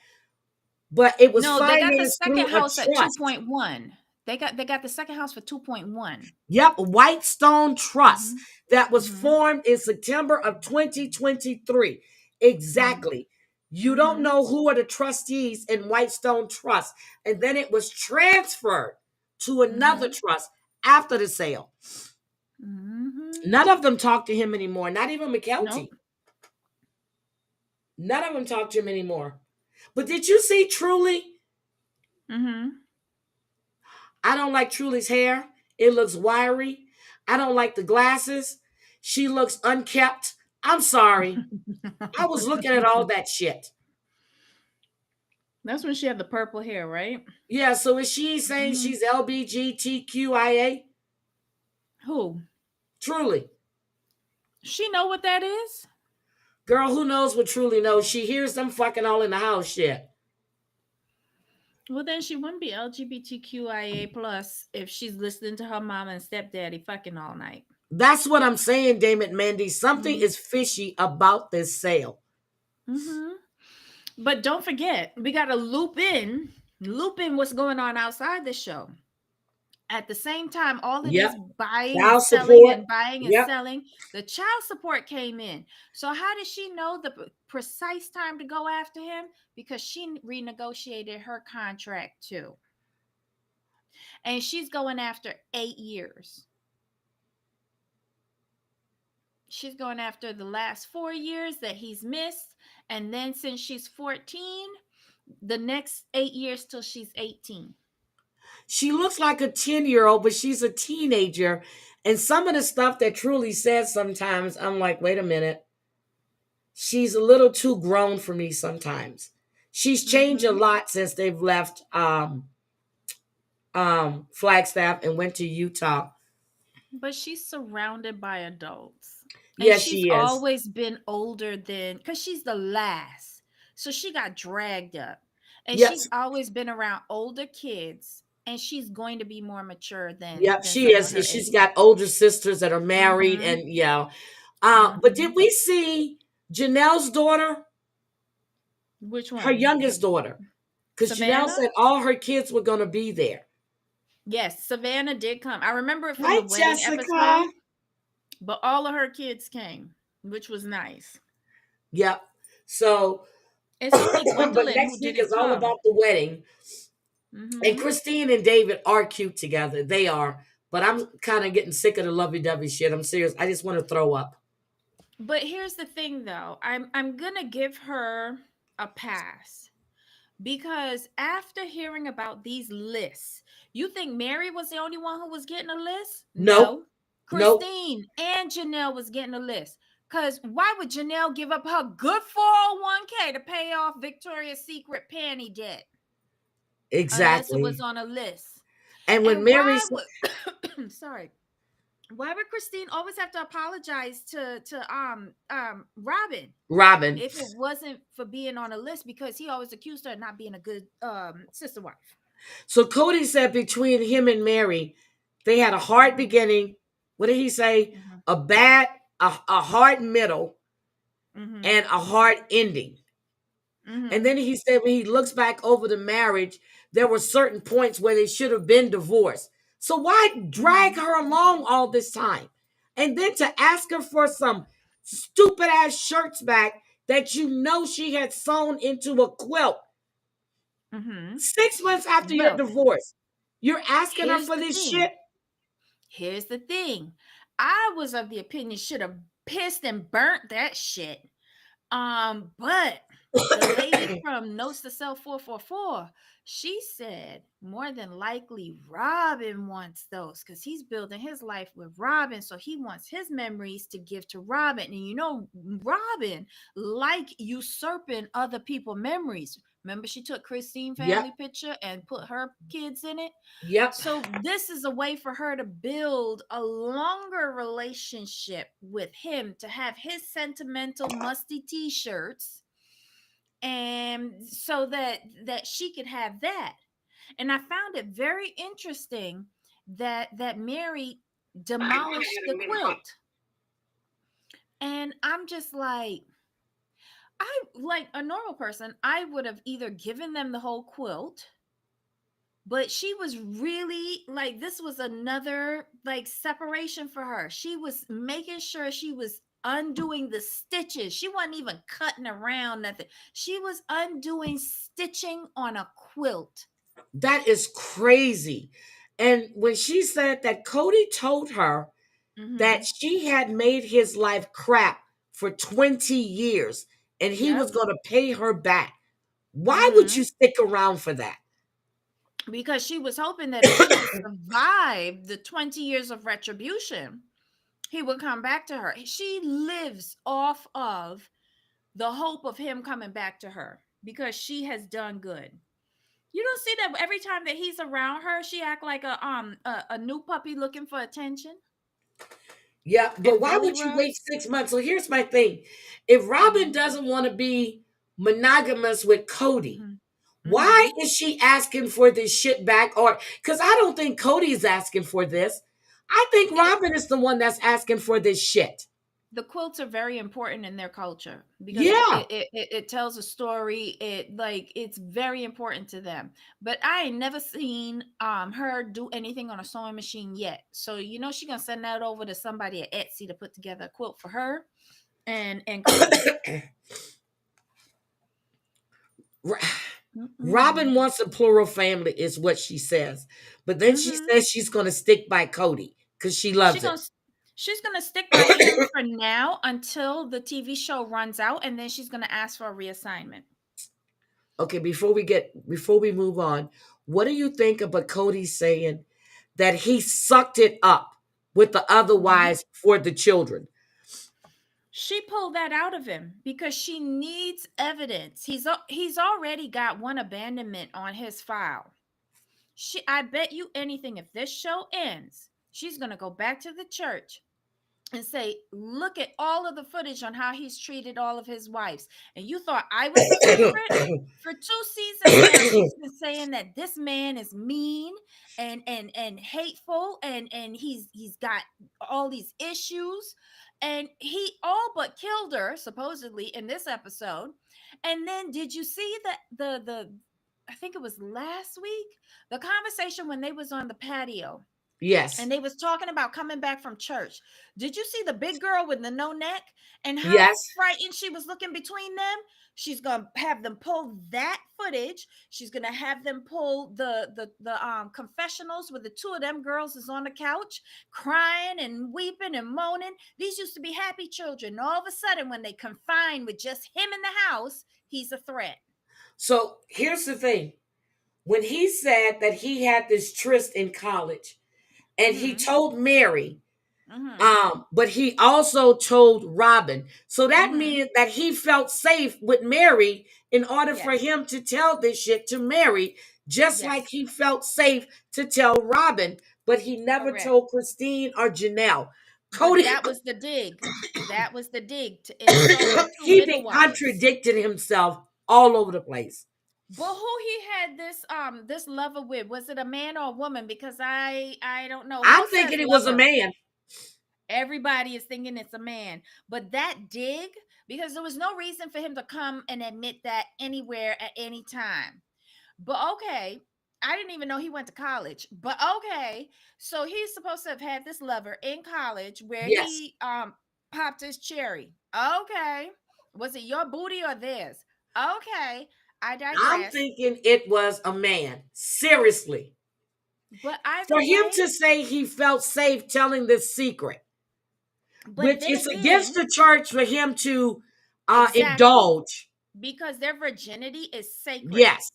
Speaker 1: But it was
Speaker 2: No, they got the
Speaker 1: financed
Speaker 2: second
Speaker 1: through a
Speaker 2: house at
Speaker 1: trust.
Speaker 2: 2.1. They got the second house for 2.1.
Speaker 1: Yep, Whitestone Trust
Speaker 2: Mm-hmm.
Speaker 1: that was
Speaker 2: Mm-hmm.
Speaker 1: formed in September of 2023.
Speaker 2: Mm-hmm.
Speaker 1: Exactly. You don't
Speaker 2: Mm-hmm.
Speaker 1: know who are the trustees in Whitestone Trust. And then it was transferred to another
Speaker 2: Mm-hmm.
Speaker 1: trust after the sale.
Speaker 2: Mm-hmm.
Speaker 1: None of them talk to him anymore, not even McKelty.
Speaker 2: Nope.
Speaker 1: None of them talk to him anymore. But did you see Truly?
Speaker 2: Mm-hmm.
Speaker 1: I don't like Truly's hair. It looks wiry. I don't like the glasses. She looks unkept. I'm sorry. I was looking at all that shit.
Speaker 2: That's when she had the purple hair, right?
Speaker 1: Yeah, so is she saying
Speaker 2: Mm-hmm.
Speaker 1: she's LBGTQIA?
Speaker 2: Who?
Speaker 1: Truly.
Speaker 2: She know what that is?
Speaker 1: Girl, who knows what Truly knows? She hears them fucking all in the house shit.
Speaker 2: Well, then she wouldn't be LGBTQIA plus if she's listening to her mom and stepdaddy fucking all night.
Speaker 1: That's what I'm saying, Damon Mandy. Something
Speaker 2: Mm-hmm.
Speaker 1: is fishy about this sale.
Speaker 2: Mm-hmm. But don't forget, we got to loop in what's going on outside the show. At the same time, all of this
Speaker 1: Yep.
Speaker 2: buying and
Speaker 1: Child
Speaker 2: selling
Speaker 1: support.
Speaker 2: and buying and
Speaker 1: Yep.
Speaker 2: selling, the child support came in. So how did she know the precise time to go after him? Because she renegotiated her contract too. And she's going after 8 years. She's going after the last 4 years that he's missed. And then since she's 14, the next 8 years till she's 18.
Speaker 1: She looks like a 10-year-old, but she's a teenager. And some of the stuff that Truly says sometimes, I'm like, wait a minute. She's a little too grown for me sometimes. She's changed a
Speaker 2: Mm-hmm.
Speaker 1: lot since they've left Flagstaff and went to Utah.
Speaker 2: But she's surrounded by adults. And
Speaker 1: Yes,
Speaker 2: she's
Speaker 1: she is.
Speaker 2: always been older than, because she's the last. So she got dragged up. And she's
Speaker 1: Yes.
Speaker 2: always been around older kids. And she's going to be more mature than
Speaker 1: Yep, she
Speaker 2: some of
Speaker 1: is.
Speaker 2: her
Speaker 1: She's
Speaker 2: age.
Speaker 1: got older sisters that are married,
Speaker 2: Mm-hmm.
Speaker 1: and yeah. But did
Speaker 2: Mm-hmm.
Speaker 1: we see Janelle's daughter,
Speaker 2: Which
Speaker 1: her
Speaker 2: one?
Speaker 1: youngest daughter? Because Janelle
Speaker 2: Savannah?
Speaker 1: said all her kids were going to be there.
Speaker 2: Yes, Savannah did come. I remember it from
Speaker 1: Hi,
Speaker 2: the wedding
Speaker 1: Jessica.
Speaker 2: episode, but all of her kids came, which was nice.
Speaker 1: Yep. So,
Speaker 2: It's only
Speaker 1: but
Speaker 2: Gwendolyn who
Speaker 1: next week
Speaker 2: didn't
Speaker 1: is all
Speaker 2: come.
Speaker 1: about the wedding. And
Speaker 2: Mm-hmm.
Speaker 1: Christine and David are cute together. They are. But I'm kind of getting sick of the lovey-dovey shit. I'm serious. I just want to throw up.
Speaker 2: But here's the thing though. I'm gonna give her a pass Because after hearing about these lists, you think Mary was the only one who was getting a list?
Speaker 1: Nope.
Speaker 2: No.
Speaker 1: Nope.
Speaker 2: Christine and Janelle was getting a list. Because why would Janelle give up her good 401k to pay off Victoria's Secret panty debt unless it was
Speaker 1: Exactly.
Speaker 2: on a list?
Speaker 1: And when
Speaker 2: And
Speaker 1: Mary
Speaker 2: why
Speaker 1: said,
Speaker 2: would sorry, why would Christine always have to apologize to Robin
Speaker 1: Robin,
Speaker 2: if it wasn't for being on a list, because he always accused her of not being a good sister wife.
Speaker 1: so Cody said between him and Mary, they had a hard
Speaker 2: Mm-hmm.
Speaker 1: beginning. What did he say?
Speaker 2: Mm-hmm.
Speaker 1: A bad, a hard middle,
Speaker 2: Mm-hmm.
Speaker 1: and a hard ending. And
Speaker 2: Mm-hmm.
Speaker 1: then he said when he looks back over the marriage, there were certain points where they should have been divorced. So why drag
Speaker 2: Mm-hmm.
Speaker 1: her along all this time? And then to ask her for some stupid ass shirts back that you know she had sewn into a quilt
Speaker 2: Mm-hmm.
Speaker 1: 6 months after your
Speaker 2: Well,
Speaker 1: divorce. You're asking her
Speaker 2: here's
Speaker 1: for
Speaker 2: the
Speaker 1: this
Speaker 2: thing.
Speaker 1: shit?
Speaker 2: Here's the thing. I was of the opinion should have pissed and burnt that shit. But the lady from Notes to Self 444, she said more than likely Robin wants those because he's building his life with Robin. So he wants his memories to give to Robin. And you know, Robin like usurping other people's memories. Remember, she took Christine
Speaker 1: Yep.
Speaker 2: family picture and put her kids in it.
Speaker 1: Yep.
Speaker 2: So this is a way for her to build a longer relationship with him, to have his sentimental musty t-shirts, and so that she could have that. And I found it very interesting that Mary demolished the quilt. And I'm just like, I like a normal person, I would have either given them the whole quilt, but she was really like, this was another like separation for her. She was making sure she was undoing the stitches. She wasn't even cutting around nothing. She was undoing stitching on a quilt.
Speaker 1: That is crazy. And when she said that Cody told her that
Speaker 2: Mm-hmm.
Speaker 1: she had made his life crap for 20 years and he was
Speaker 2: Yep.
Speaker 1: going to pay her back. Why would you
Speaker 2: Mm-hmm.
Speaker 1: stick around for that?
Speaker 2: Because she was hoping that if he would survive the 20 years of retribution, he would come back to her. She lives off of the hope of him coming back to her because she has done good. You don't see that every time that he's around her, she act like a new puppy looking for attention
Speaker 1: Yeah, but
Speaker 2: and
Speaker 1: why
Speaker 2: belly
Speaker 1: would you wait
Speaker 2: rubs.
Speaker 1: 6 months? So here's my thing. If Robin
Speaker 2: Mm-hmm.
Speaker 1: doesn't want to be monogamous with Cody,
Speaker 2: Mm-hmm.
Speaker 1: why
Speaker 2: Mm-hmm.
Speaker 1: is she asking for this shit back? Or because I don't think Cody's asking for this. I think
Speaker 2: It,
Speaker 1: Robin is the one that's asking for this shit.
Speaker 2: the quilts are very important in their culture because
Speaker 1: Yeah.
Speaker 2: it tells a story. It like it's very important to them. But I ain't never seen her do anything on a sewing machine yet. So you know she gonna send that over to somebody at Etsy to put together a quilt for her and Cody.
Speaker 1: Robin
Speaker 2: Mm-mm.
Speaker 1: wants a plural family, is what she says. But then she
Speaker 2: Mm-hmm.
Speaker 1: says she's going to stick by Cody because she
Speaker 2: She
Speaker 1: loves him.
Speaker 2: gonna she's gonna stick by him for now until the TV show runs out, and then she's gonna ask for a reassignment.
Speaker 1: Okay, before we move on, what do you think about Cody saying that he sucked it up with the other
Speaker 2: Mhm.
Speaker 1: wives for the children?
Speaker 2: She pulled that out of him because she needs evidence. He's already got one abandonment on his file. I bet you anything, if this show ends, she's gonna go back to the church and say, look at all of the footage on how he's treated all of his wives. And you thought I was the favorite? For 2 seasons now, she's been saying that this man is mean and hateful, and he's got all these issues. And he all but killed her, supposedly, in this episode. And then did you see that the I think it was last week, the conversation when they was on the patio
Speaker 1: Yes.
Speaker 2: and they was talking about coming back from church. Did you see the big girl with the no neck and how
Speaker 1: Yes.
Speaker 2: frightened she was looking between them? She's gonna have them pull that footage. She's gonna have them pull the confessionals where the two of them girls is on the couch crying and weeping and moaning. These used to be happy children. All of a sudden, when they confine with just him in the house, he's a threat.
Speaker 1: So here's the thing. When he said that he had this tryst in college and he
Speaker 2: Mhm.
Speaker 1: told Mary,
Speaker 2: Mhm.
Speaker 1: but he also told Robin. So that
Speaker 2: Mhm.
Speaker 1: means that he felt safe with Mary in order for
Speaker 2: Yes.
Speaker 1: him to tell this shit to Mary, just like
Speaker 2: Yes.
Speaker 1: he felt safe to tell Robin, but he never
Speaker 2: Correct.
Speaker 1: told Christine or Janelle.
Speaker 2: But
Speaker 1: Cody,
Speaker 2: that was the dig. That was the dig to insult the two
Speaker 1: he
Speaker 2: middle
Speaker 1: be
Speaker 2: wives.
Speaker 1: contradicted himself all over the place.
Speaker 2: But who he had this lover with? Was it a man or a woman? Because I don't know.
Speaker 1: I'm
Speaker 2: Who says
Speaker 1: thinking it was a
Speaker 2: lover?
Speaker 1: man.
Speaker 2: Everybody is thinking it's a man. But that dig, because there was no reason for him to come and admit that anywhere at any time. But okay, I didn't even know he went to college. But okay, so he's supposed to have had this lover in college where
Speaker 1: Yes.
Speaker 2: he popped his cherry. Okay. Was it your booty or theirs? Okay, I
Speaker 1: I'm
Speaker 2: digress.
Speaker 1: thinking it was a man. Seriously.
Speaker 2: But either
Speaker 1: For him
Speaker 2: way,
Speaker 1: to say he felt safe telling this secret,
Speaker 2: but
Speaker 1: which
Speaker 2: then
Speaker 1: is against
Speaker 2: again,
Speaker 1: the church for him to
Speaker 2: exactly,
Speaker 1: indulge.
Speaker 2: because their virginity is sacred.
Speaker 1: Yes.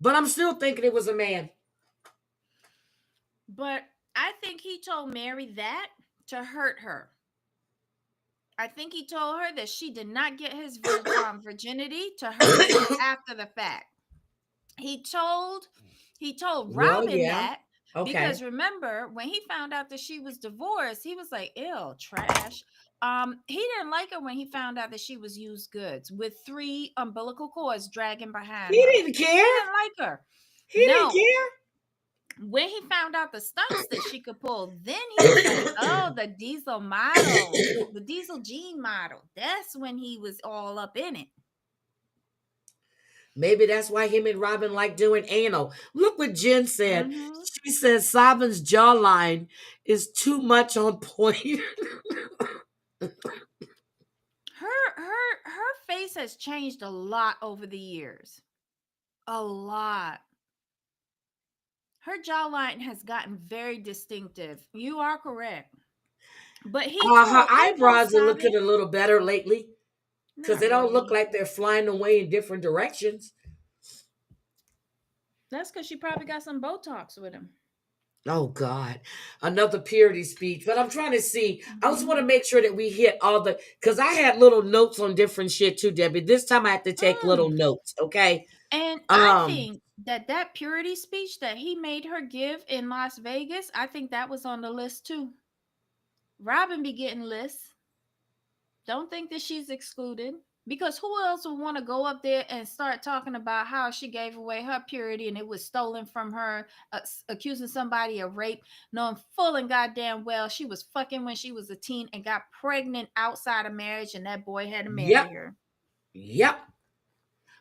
Speaker 1: But I'm still thinking it was a man.
Speaker 2: But I think he told Mary that to hurt her. I think he told her that she did not get his virginity to hurt him after the fact. He told he told
Speaker 1: Well,
Speaker 2: Robin
Speaker 1: yeah.
Speaker 2: that
Speaker 1: Okay.
Speaker 2: because remember when he found out that she was divorced, he was like, "Ew, trash." He didn't like her when he found out that she was used goods with three umbilical cords dragging behind
Speaker 1: He
Speaker 2: her.
Speaker 1: didn't
Speaker 2: He
Speaker 1: care.
Speaker 2: didn't like her.
Speaker 1: He didn't
Speaker 2: No,
Speaker 1: care.
Speaker 2: when he found out the stunts that she could pull, then he was like, "Oh, the diesel model, the diesel gene model." That's when he was all up in it.
Speaker 1: Maybe that's why him and Robin like doing anal. Look what Jen said.
Speaker 2: Hmm.
Speaker 1: She says Sabin's jawline is too much on point.
Speaker 2: Her face has changed a lot over the years. A lot. Her jawline has gotten very distinctive. You are correct. But
Speaker 1: Her
Speaker 2: he told
Speaker 1: eyebrows are looking
Speaker 2: Sabin,
Speaker 1: a little better lately because
Speaker 2: not
Speaker 1: they don't look
Speaker 2: really.
Speaker 1: like they're flying away in different directions.
Speaker 2: That's because she probably got some Botox with him.
Speaker 1: Oh God, another purity speech. But I'm trying to see. I just want
Speaker 2: Mhm.
Speaker 1: to make sure that we hit all the because I had little notes on different shit too, Debbie. This time I have to take little
Speaker 2: Mm.
Speaker 1: notes. Okay.
Speaker 2: And I
Speaker 1: Um.
Speaker 2: think that that purity speech that he made her give in Las Vegas, I think that was on the list too. Robin be getting lists. Don't think that she's excluded. Because who else would want to go up there and start talking about how she gave away her purity and it was stolen from her, accusing somebody of rape, knowing full and goddamn well she was fucking when she was a teen and got pregnant outside of marriage and that boy had to marry
Speaker 1: Yep.
Speaker 2: her.
Speaker 1: Yep.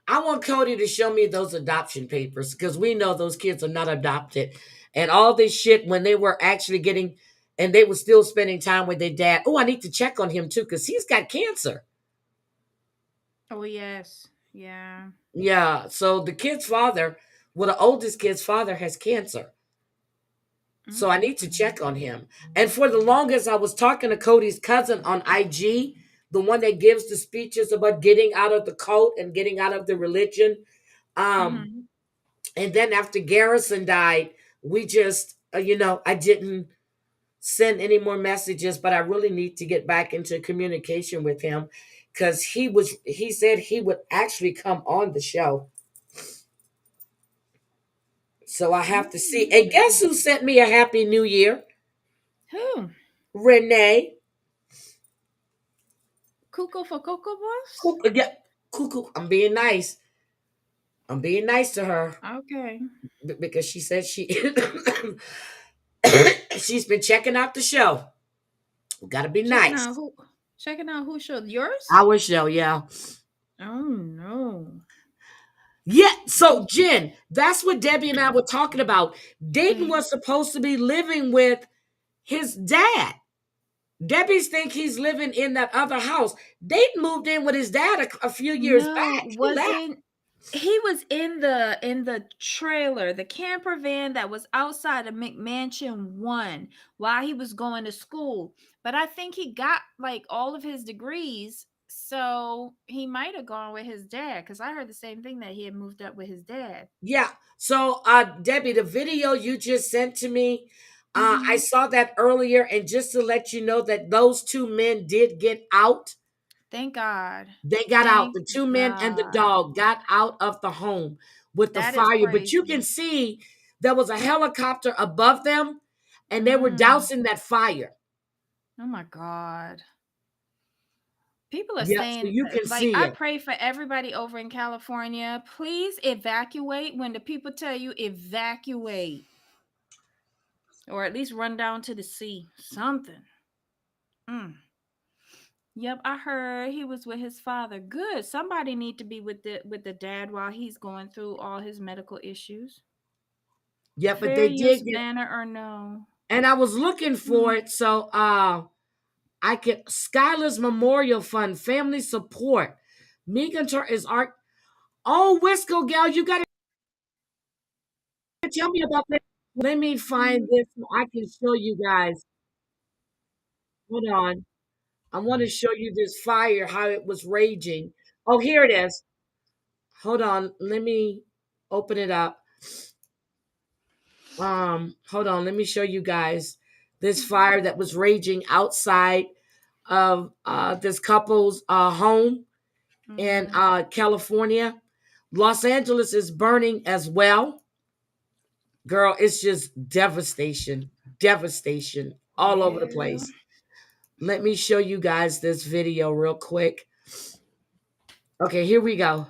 Speaker 1: I want Cody to show me those adoption papers because we know those kids are not adopted, and all this shit when they were actually getting, and they were still spending time with their dad. Oh, I need to check on him too because he's got cancer.
Speaker 2: Oh, yes. Yeah.
Speaker 1: Yeah. So the kid's father, well, the oldest kid's father has cancer. So I need to
Speaker 2: Mm-mm-mm.
Speaker 1: check on him. And for the longest, I was talking to Cody's cousin on IG, the one that gives the speeches about getting out of the cult and getting out of the religion. Um,
Speaker 2: Mm-hmm.
Speaker 1: and then after Garrison died, we just, I didn't send any more messages, but I really need to get back into communication with him because he said he would actually come on the show. So I have to see. And guess who sent me a happy new year?
Speaker 2: Who?
Speaker 1: Renee.
Speaker 2: Cuckoo for Cocoa Puffs?
Speaker 1: Cuckoo, yeah, cuckoo. I'm being nice. I'm being nice to her
Speaker 2: Okay.
Speaker 1: because she said she's been checking out the show. We gotta be
Speaker 2: Checking
Speaker 1: nice.
Speaker 2: out who? Checking out who showed yours?
Speaker 1: Our show, yeah.
Speaker 2: Oh no.
Speaker 1: Yeah, so Jen, that's what Debbie and I were talking about. Dayton
Speaker 2: Mm.
Speaker 1: was supposed to be living with his dad. Debbie's think he's living in that other house. Dayton moved in with his dad a few years
Speaker 2: No,
Speaker 1: back. He left.
Speaker 2: wasn't he was in the trailer, the camper van that was outside of McMansion 1 while he was going to school. But I think he got like all of his degrees So he might have gone with his dad because I heard the same thing that he had moved up with his dad.
Speaker 1: Yeah. So, Debbie, the video you just sent to me, I
Speaker 2: Mm-hmm.
Speaker 1: saw that earlier, and just to let you know that those two men did get out.
Speaker 2: Thank God.
Speaker 1: They got out.
Speaker 2: Thank
Speaker 1: The two men and the
Speaker 2: God.
Speaker 1: dog got out of the home with the
Speaker 2: That is
Speaker 1: fire. But you can
Speaker 2: crazy.
Speaker 1: see there was a helicopter above them, and they were
Speaker 2: Mm.
Speaker 1: dousing that fire.
Speaker 2: Oh my God. People are
Speaker 1: Yeah, so
Speaker 2: saying,
Speaker 1: you can
Speaker 2: like,
Speaker 1: see
Speaker 2: I
Speaker 1: it.
Speaker 2: pray for everybody over in California. Please evacuate when the people tell you evacuate, or at least run down to the sea. Something. Mm. Yep, I heard he was with his father. Good. Somebody need to be with the dad while he's going through all his medical issues.
Speaker 1: Yeah, but
Speaker 2: Fair
Speaker 1: they
Speaker 2: use
Speaker 1: did get,
Speaker 2: banner or no?
Speaker 1: and I was looking for
Speaker 2: Mm.
Speaker 1: it. So I can Skylar's Memorial Fund, family support. Megan is art. Oh, Wisco gal, you gotta tell me about that. Let me find
Speaker 2: Mhm.
Speaker 1: this so I can show you guys. Hold on. I want to show you this fire, how it was raging. Oh, here it is. Hold on. Let me open it up. Hold on. Let me show you guys this fire that was raging outside of this couple's home in
Speaker 2: Mm.
Speaker 1: California. Los Angeles is burning as well. Girl, it's just devastation, devastation all over the
Speaker 2: Yeah.
Speaker 1: place. Let me show you guys this video real quick. Okay, here we go.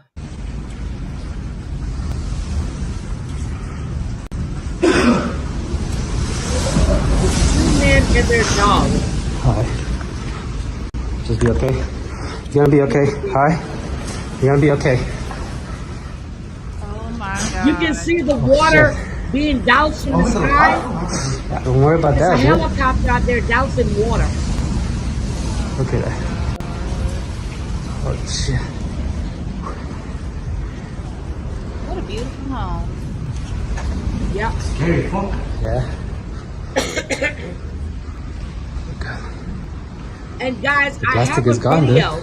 Speaker 1: It's two men and their dog.
Speaker 3: Hi. Just be okay. You're gonna be
Speaker 1: You
Speaker 3: okay.
Speaker 1: can see,
Speaker 3: Hi. You're gonna be okay.
Speaker 2: Oh my
Speaker 1: you can
Speaker 2: God.
Speaker 1: see the
Speaker 3: Oh shit.
Speaker 1: water being doused in the sky.
Speaker 3: Don't worry about
Speaker 1: It's a
Speaker 3: that, dude.
Speaker 1: helicopter out there dousing water.
Speaker 3: Look
Speaker 2: Oh
Speaker 3: at
Speaker 2: my
Speaker 3: that.
Speaker 2: God.
Speaker 3: Oh shit.
Speaker 2: What a beautiful home.
Speaker 1: Yep.
Speaker 3: Yeah.
Speaker 1: And guys,
Speaker 3: The
Speaker 1: I
Speaker 3: plastic
Speaker 1: have a
Speaker 3: is gone, dude.
Speaker 1: video.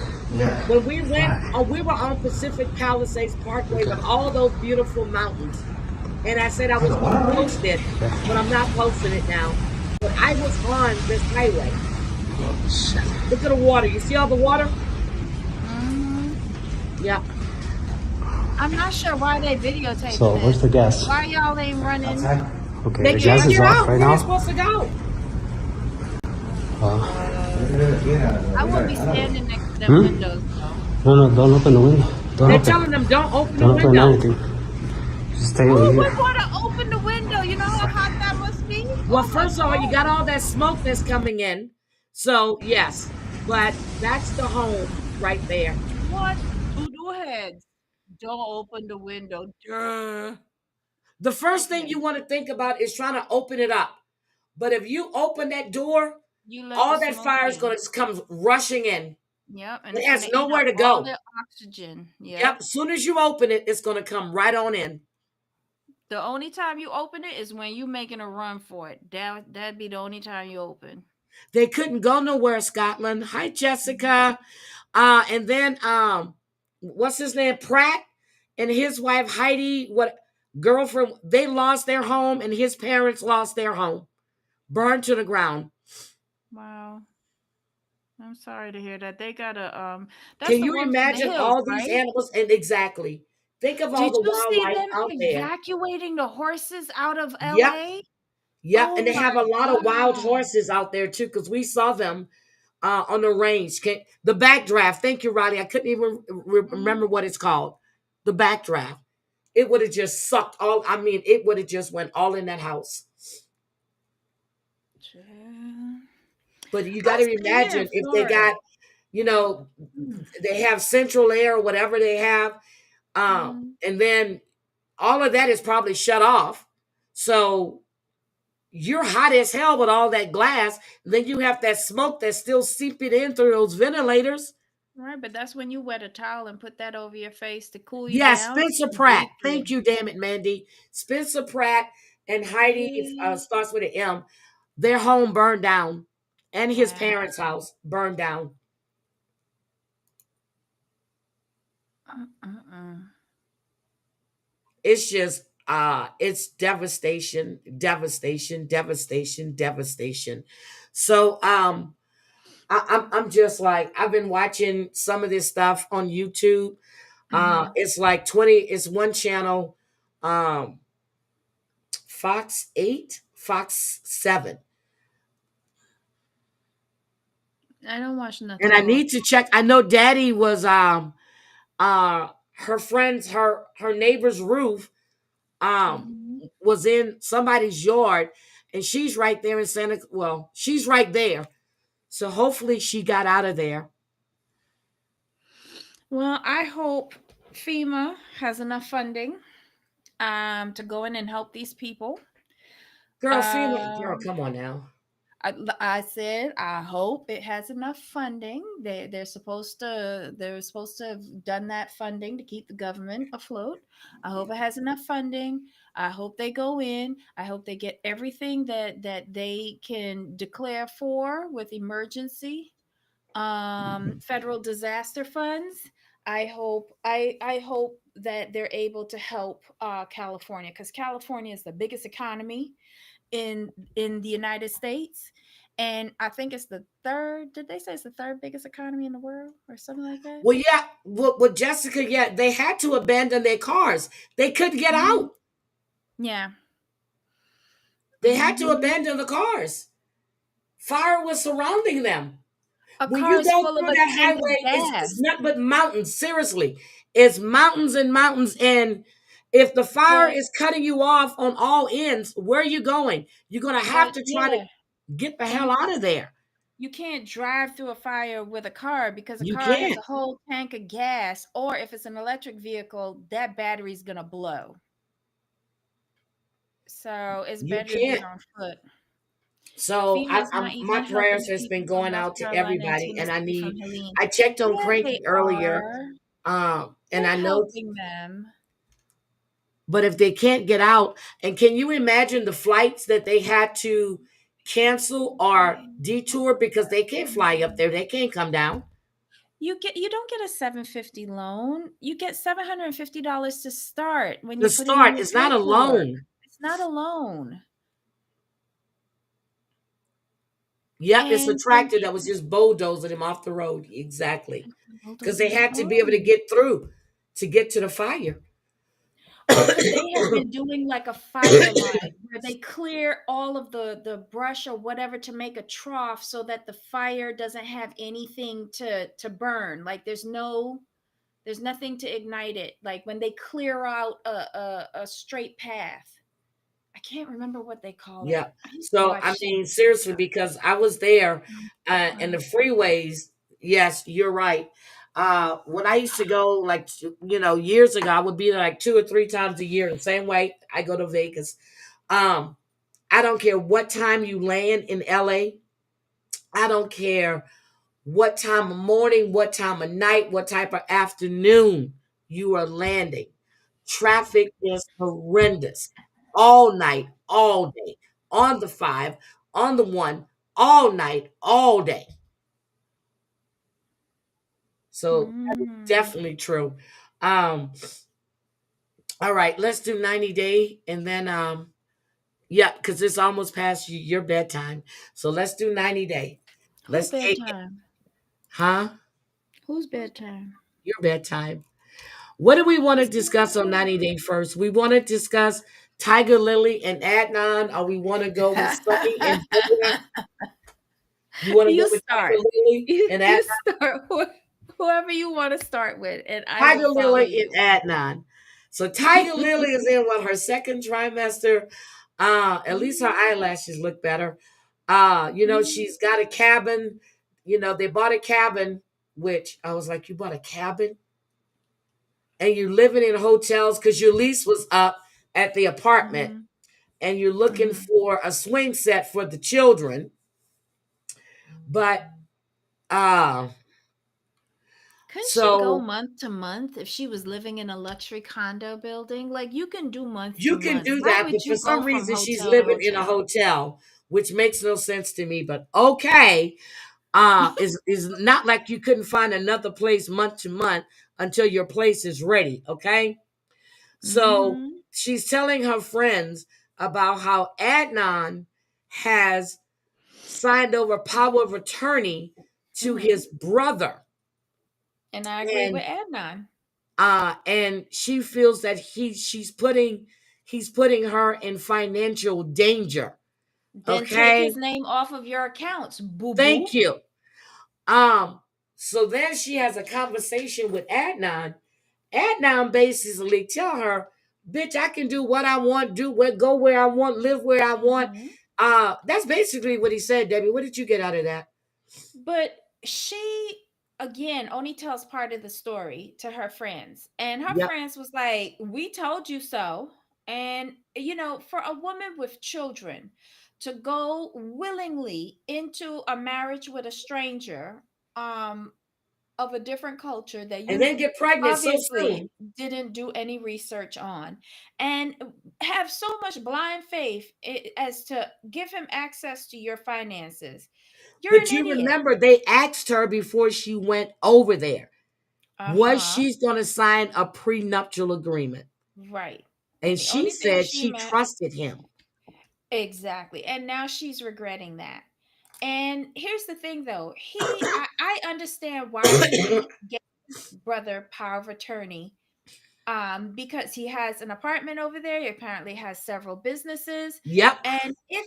Speaker 1: When we went, we were on Pacific Palisades Parkway
Speaker 3: Okay.
Speaker 1: with all those beautiful mountains. And I said I was going to post it, but I'm not posting it now. But I was on this highway.
Speaker 3: Shit.
Speaker 1: Look at the water. You see all the water?
Speaker 2: Hmm.
Speaker 1: Yeah.
Speaker 2: I'm not sure why they videotaping
Speaker 3: So where's the
Speaker 2: this.
Speaker 3: gas?
Speaker 2: Why y'all ain't running?
Speaker 3: Okay,
Speaker 1: They
Speaker 3: the gas
Speaker 1: can't
Speaker 3: is
Speaker 1: get
Speaker 3: off
Speaker 1: out.
Speaker 3: right
Speaker 1: Where they
Speaker 3: now.
Speaker 1: supposed to go?
Speaker 2: Oh
Speaker 3: Uh,
Speaker 2: God. I wouldn't be standing next to them
Speaker 3: hmm?
Speaker 2: windows though.
Speaker 3: No, no, don't open the window. Don't
Speaker 1: They're
Speaker 3: open.
Speaker 1: telling them don't open the
Speaker 3: Don't open
Speaker 1: window.
Speaker 3: anything. Just stay
Speaker 2: Who
Speaker 3: over
Speaker 2: would
Speaker 3: here.
Speaker 2: want to open the window? You know how hot that must be?
Speaker 1: Well,
Speaker 2: Oh my
Speaker 1: first of all, you got
Speaker 2: God.
Speaker 1: all that smoke that's coming in. So, yes, but that's the home right there.
Speaker 2: What? Two heads. Don't open the window. Duh.
Speaker 1: The first thing
Speaker 2: Okay.
Speaker 1: you want to think about is trying to open it up. But if you open that door,
Speaker 2: You let the
Speaker 1: all that
Speaker 2: smoke
Speaker 1: fire is
Speaker 2: in.
Speaker 1: going to come rushing in.
Speaker 2: Yep. And
Speaker 1: It
Speaker 2: it's going
Speaker 1: has
Speaker 2: to eat
Speaker 1: nowhere
Speaker 2: up
Speaker 1: to
Speaker 2: all
Speaker 1: go.
Speaker 2: the oxygen.
Speaker 1: Yep.
Speaker 2: Yep.
Speaker 1: As soon as you open it, it's going to come right on in.
Speaker 2: The only time you open it is when you making a run for it. That'd be the only time you open.
Speaker 1: They couldn't go nowhere, Scotland. Hi, Jessica. And then what's his name? Pratt and his wife Heidi, what girlfriend, they lost their home and his parents lost their home. Burned to the ground.
Speaker 2: Wow. I'm sorry to hear that. They gotta that's
Speaker 1: Can
Speaker 2: the
Speaker 1: you
Speaker 2: one from the
Speaker 1: imagine
Speaker 2: hills,
Speaker 1: all these
Speaker 2: right?
Speaker 1: animals? And exactly. Think of all
Speaker 2: Did
Speaker 1: the
Speaker 2: you see
Speaker 1: wildlife
Speaker 2: them
Speaker 1: out there.
Speaker 2: evacuating the horses out of
Speaker 1: Yep.
Speaker 2: LA?
Speaker 1: Yep.
Speaker 2: Oh
Speaker 1: And they
Speaker 2: my
Speaker 1: have a lot of wild
Speaker 2: God.
Speaker 1: horses out there too, because we saw them on the range. The backdraft. Thank you, Roddy. I couldn't even
Speaker 2: Mhm.
Speaker 1: remember what it's called. The backdraft. It would have just sucked all. I mean, it would have just went all in that house.
Speaker 2: Child.
Speaker 1: But you got
Speaker 2: I
Speaker 1: to
Speaker 2: stay here in
Speaker 1: imagine if they
Speaker 2: Florida.
Speaker 1: got, you know,
Speaker 2: Mm.
Speaker 1: they have central air or whatever they have,
Speaker 2: Mm.
Speaker 1: and then all of that is probably shut off. So you're hot as hell with all that glass. Then you have that smoke that's still seeping in through those ventilators.
Speaker 2: Right, but that's when you wet a towel and put that over your face to cool you
Speaker 1: Yes,
Speaker 2: down.
Speaker 1: Spencer
Speaker 2: You
Speaker 1: Pratt.
Speaker 2: breathe through.
Speaker 1: Thank you, damn it, Mandy. Spencer Pratt and Heidi,
Speaker 2: Yeah.
Speaker 1: starts with an M. Their home burned down, and his
Speaker 2: Wow.
Speaker 1: parents' house burned down.
Speaker 2: Uh-uh.
Speaker 1: It's just it's devastation, devastation, devastation, devastation. So I'm just like, I've been watching some of this stuff on YouTube.
Speaker 2: Mhm.
Speaker 1: It's like 20, it's one channel, um Fox 8, Fox 7.
Speaker 2: I don't watch
Speaker 1: And
Speaker 2: nothing
Speaker 1: I
Speaker 2: on.
Speaker 1: need to check. I know Daddy was her friend's her neighbor's roof
Speaker 2: Mhm.
Speaker 1: was in somebody's yard, and she's right there in she's right there. So hopefully she got out of there.
Speaker 2: Well, I hope FEMA has enough funding to go in and help these people.
Speaker 1: Girl, FEMA, girl,
Speaker 2: Um,
Speaker 1: come on now.
Speaker 2: I said I hope it has enough funding. They're supposed to have done that funding to keep the government afloat. I hope it has enough funding. I hope they go in. I hope they get everything that they can declare for with emergency federal disaster funds. I hope that they're able to help California, because California is the biggest economy in the United States, and I think it's the third. Did they say it's the third biggest economy in the world or something like that?
Speaker 1: Well, yeah, with Jessica, yeah, they had to abandon their cars. They couldn't get
Speaker 2: Hmm.
Speaker 1: out.
Speaker 2: Yeah.
Speaker 1: They had to
Speaker 2: Hmm.
Speaker 1: abandon the cars. Fire was surrounding them.
Speaker 2: A
Speaker 1: When
Speaker 2: car
Speaker 1: you
Speaker 2: is
Speaker 1: go
Speaker 2: full of
Speaker 1: through
Speaker 2: a
Speaker 1: that
Speaker 2: tank of
Speaker 1: highway, it's
Speaker 2: gas.
Speaker 1: nothing but mountains. Seriously, it's mountains and mountains. And if the fire
Speaker 2: But
Speaker 1: is cutting you off on all ends, where are you going? You're gonna have
Speaker 2: but
Speaker 1: to try to
Speaker 2: yeah,
Speaker 1: get the hell
Speaker 2: you
Speaker 1: out of there.
Speaker 2: you can't drive through a fire with a car, because a
Speaker 1: You
Speaker 2: car has
Speaker 1: can't.
Speaker 2: a whole tank of gas, or if it's an electric vehicle, that battery's gonna blow. So it's
Speaker 1: You
Speaker 2: better to be
Speaker 1: can't.
Speaker 2: on foot.
Speaker 1: So
Speaker 2: FEMA's
Speaker 1: I'm
Speaker 2: not
Speaker 1: my
Speaker 2: even helping
Speaker 1: prayers
Speaker 2: the
Speaker 1: has been
Speaker 2: people from
Speaker 1: going
Speaker 2: North
Speaker 1: out to
Speaker 2: Carolina and
Speaker 1: everybody, and I
Speaker 2: Tennessee from
Speaker 1: need.
Speaker 2: Helene.
Speaker 1: I checked on
Speaker 2: Yeah,
Speaker 1: Cranky
Speaker 2: they
Speaker 1: earlier,
Speaker 2: are.
Speaker 1: and
Speaker 2: They're
Speaker 1: I know.
Speaker 2: helping them.
Speaker 1: But if they can't get out, and can you imagine the flights that they had to cancel or detour because they can't fly up there, they can't come down.
Speaker 2: You don't get a 750 loan. You get $750 to start when
Speaker 1: The
Speaker 2: you put in
Speaker 1: start
Speaker 2: your
Speaker 1: is not a
Speaker 2: paperwork.
Speaker 1: loan.
Speaker 2: It's not a loan.
Speaker 1: Yep, it's a
Speaker 2: And when
Speaker 1: tractor that was just bulldozing them off the road. Exactly. Because they
Speaker 2: bulldozers.
Speaker 1: had to be able to
Speaker 2: Oh.
Speaker 1: get through to get to the fire.
Speaker 2: Oh, because they have been doing like a fire line where they clear all of the brush or whatever to make a trough so that the fire doesn't have anything to burn. Like there's nothing to ignite it. Like when they clear out a straight path. I can't remember what they call
Speaker 1: Yeah.
Speaker 2: it. I used to
Speaker 1: So
Speaker 2: watch
Speaker 1: I
Speaker 2: so
Speaker 1: mean,
Speaker 2: much
Speaker 1: seriously, because I was there, and the
Speaker 2: stuff.
Speaker 1: freeways. Yes, you're right. When I used to go, like years ago, I would be there like 2 or 3 times a year. The same way I go to Vegas. Um, I don't care what time you land in LA. I don't care what time of morning, what time of night, what type of afternoon you are landing. Traffic is horrendous all night, all day, on the 5, on the 1, all night, all day. So that is
Speaker 2: Mm.
Speaker 1: definitely true. Um, all right, let's do 90 day and then yeah, because it's almost past your bedtime. So let's do 90 day.
Speaker 2: Who
Speaker 1: Let's take it.
Speaker 2: bedtime?
Speaker 1: Huh?
Speaker 2: Who's bedtime?
Speaker 1: Your bedtime. What do we want to
Speaker 2: It's
Speaker 1: discuss on
Speaker 2: not
Speaker 1: 90 Day first? We want to discuss Tiger Lily and Adnan, or we want to go with Sunny and Jada? You want to go
Speaker 2: You
Speaker 1: with
Speaker 2: start.
Speaker 1: Tiger Lily and
Speaker 2: You
Speaker 1: Adnan?
Speaker 2: start whoever you want to start with, and I will
Speaker 1: Tiger
Speaker 2: follow
Speaker 1: Lily
Speaker 2: you.
Speaker 1: and Adnan. So Tiger Lily is in her second trimester. At least her eyelashes look better. She's got a cabin. They bought a cabin, which I was like, you bought a cabin? And you're living in hotels because your lease was up at the apartment,
Speaker 2: Mhm,
Speaker 1: and you're looking
Speaker 2: mhm.
Speaker 1: for a swing set for the children. But uh
Speaker 2: Couldn't she go
Speaker 1: so
Speaker 2: month to month if she was living in a luxury condo building? Like you can do month to
Speaker 1: you can
Speaker 2: month.
Speaker 1: do
Speaker 2: Why
Speaker 1: that, but
Speaker 2: would
Speaker 1: for
Speaker 2: you
Speaker 1: some
Speaker 2: go from
Speaker 1: reason she's
Speaker 2: hotel to
Speaker 1: living in a
Speaker 2: hotel?
Speaker 1: hotel, which makes no sense to me. But okay. Is not like you couldn't find another place month to month until your place is ready. Okay, so
Speaker 2: Mm-hmm.
Speaker 1: she's telling her friends about how Adnan has signed over power of attorney to
Speaker 2: Mm-hmm.
Speaker 1: his brother,
Speaker 2: And I agree with
Speaker 1: and
Speaker 2: Adnan.
Speaker 1: she feels that he's putting her in financial danger.
Speaker 2: Then take
Speaker 1: Okay,
Speaker 2: his name off of your accounts, boo
Speaker 1: thank
Speaker 2: boo.
Speaker 1: you. Um, so then she has a conversation with Adnan. Adnan basically tell her, "Bitch, I can do what I want, go where I want, live where I want."
Speaker 2: Mm-hmm.
Speaker 1: That's basically what he said. Debbie, what did you get out of that?
Speaker 2: But she, again, only tells part of the story to her friends. And her
Speaker 1: Yep.
Speaker 2: friends was like, "We told you so." And, for a woman with children to go willingly into a marriage with a stranger, um, of a different culture that
Speaker 1: And then
Speaker 2: you
Speaker 1: get pregnant so
Speaker 2: obviously
Speaker 1: soon.
Speaker 2: didn't do any research on, and have so much blind faith as to give him access to your finances, you're
Speaker 1: But
Speaker 2: an
Speaker 1: you
Speaker 2: idiot.
Speaker 1: remember they asked her before she went over there, was
Speaker 2: Uh-huh.
Speaker 1: she's going to sign a prenuptial agreement?
Speaker 2: Right.
Speaker 1: And
Speaker 2: And the
Speaker 1: she
Speaker 2: only thing
Speaker 1: said
Speaker 2: she
Speaker 1: she
Speaker 2: meant,
Speaker 1: trusted him.
Speaker 2: exactly. And now she's regretting that. And here's the thing though. I understand why he gave his brother power of attorney, because he has an apartment over there. He apparently has several businesses.
Speaker 1: Yep.
Speaker 2: And if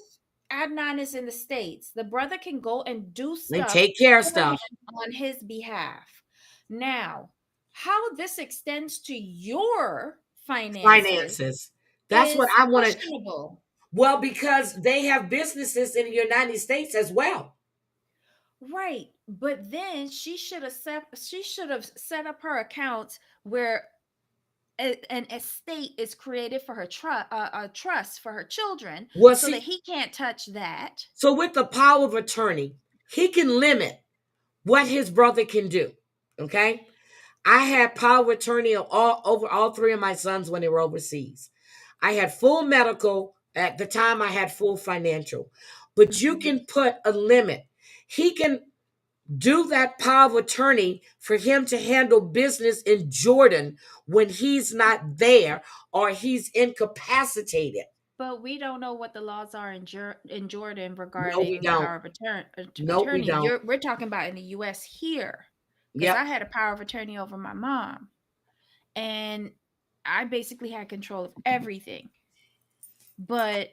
Speaker 2: Adnan is in the States, the brother can go and do
Speaker 1: They
Speaker 2: stuff
Speaker 1: take care of
Speaker 2: for him
Speaker 1: stuff.
Speaker 2: on his behalf. Now, how this extends to your finances
Speaker 1: Finances. That's what
Speaker 2: is
Speaker 1: I wanted.
Speaker 2: questionable.
Speaker 1: Well, because they have businesses in the United States as well.
Speaker 2: Right. But then she should have set up her accounts where an estate is created for her a trust for her children,
Speaker 1: Well,
Speaker 2: so that
Speaker 1: see,
Speaker 2: he can't touch that.
Speaker 1: so with the power of attorney, he can limit what his brother can do. Okay. I had power of attorney over all three of my sons when they were overseas. I had full medical at the time. I had full financial, but you
Speaker 2: Mhm.
Speaker 1: can put a limit. He can do that power of attorney for him to handle business in Jordan when he's not there or he's incapacitated.
Speaker 2: But we don't know what the laws are in Jordan
Speaker 1: No, we
Speaker 2: regarding
Speaker 1: don't.
Speaker 2: power of
Speaker 1: No, we
Speaker 2: attorney.
Speaker 1: don't.
Speaker 2: We're talking about in the U.S. here, because
Speaker 1: Yep.
Speaker 2: I had a power of attorney over my mom, and I basically had control of everything. But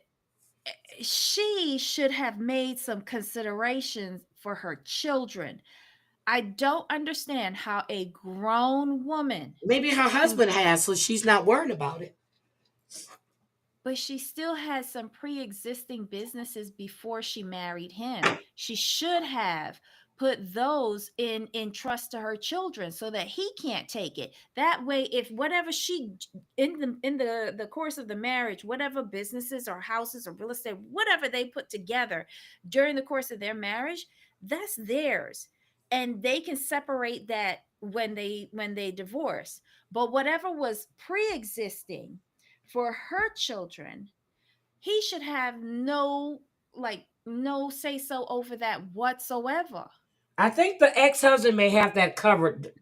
Speaker 2: she should have made some considerations for her children. I don't understand how a grown woman
Speaker 1: Maybe her
Speaker 2: can,
Speaker 1: husband has, so she's not worried about it.
Speaker 2: but she still has some pre-existing businesses before she married him. She should have put those in trust to her children so that he can't take it. That way, if whatever she in the course of the marriage, whatever businesses or houses or real estate, whatever they put together during the course of their marriage, that's theirs. And they can separate that when they divorce. But whatever was pre-existing for her children, he should have no say so over that whatsoever.
Speaker 1: I think the ex-husband may have that covered.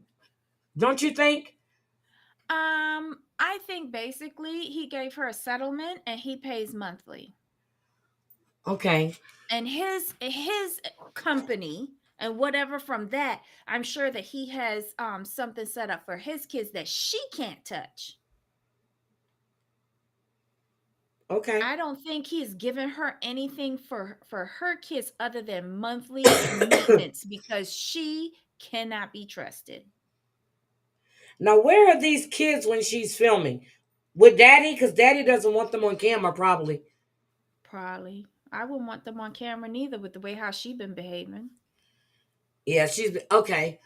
Speaker 1: Don't you think?
Speaker 2: I think basically he gave her a settlement and he pays monthly.
Speaker 1: Okay.
Speaker 2: And his company and whatever from that, I'm sure that he has something set up for his kids that she can't touch.
Speaker 1: Okay.
Speaker 2: I don't think he's given her anything for her kids other than monthly maintenance, because she cannot be trusted.
Speaker 1: Now, where are these kids when she's filming? With daddy? Because daddy doesn't want them on camera, probably.
Speaker 2: Probably. I wouldn't want them on camera neither with the way how she been behaving.
Speaker 1: Yeah, she's okay.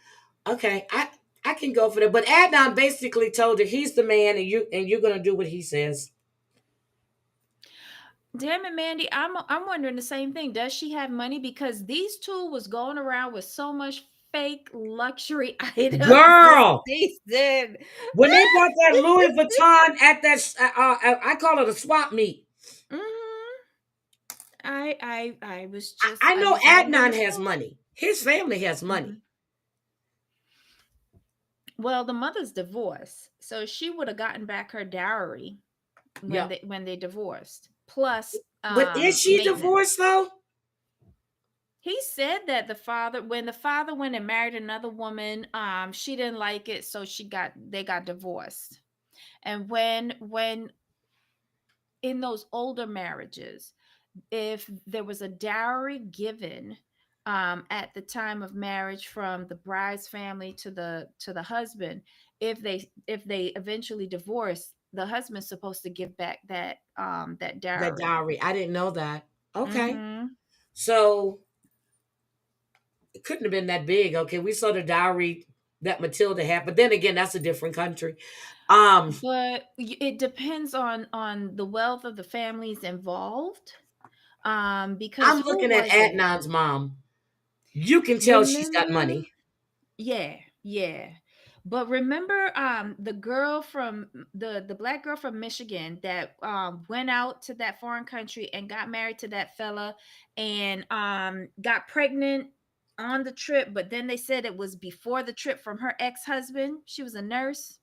Speaker 1: Okay. I can go for that. But Adnan basically told her he's the man and you're gonna do what he says.
Speaker 2: Damn it, Mandy. I'm wondering the same thing. Does she have money? Because these two was going around with so much fake luxury items this
Speaker 1: Girl,
Speaker 2: season.
Speaker 1: when they bought that Louis Vuitton at that I call it a swap meet.
Speaker 2: hmm I was
Speaker 1: I
Speaker 2: just I
Speaker 1: know
Speaker 2: was wondering
Speaker 1: Adnan
Speaker 2: the
Speaker 1: has
Speaker 2: same.
Speaker 1: money. His family has money.
Speaker 2: Mhm. Well, the mother's divorced, so she would have gotten back her dowry
Speaker 1: Yep.
Speaker 2: when they divorced, plus
Speaker 1: But is she
Speaker 2: maintenance.
Speaker 1: divorced though?
Speaker 2: He said that when the father went and married another woman, she didn't like it, so they got divorced. And when in those older marriages, if there was a dowry given at the time of marriage from the bride's family to the husband, if they eventually divorce, the husband's supposed to give back that
Speaker 1: That
Speaker 2: dowry.
Speaker 1: dowry. I didn't know that. Okay.
Speaker 2: Mm-hmm.
Speaker 1: So it couldn't have been that big. Okay, we saw the dowry that Matilda had, but then again, that's a different country. Um,
Speaker 2: But it depends on the wealth of the families involved. Because
Speaker 1: I'm
Speaker 2: who
Speaker 1: looking at
Speaker 2: was it?
Speaker 1: Adnan's mom. You can tell she's got
Speaker 2: Remember?
Speaker 1: money.
Speaker 2: Yeah, yeah. But remember the girl from the black girl from Michigan that went out to that foreign country and got married to that fella and got pregnant on the trip, but then they said it was before the trip from her ex-husband. She was a nurse.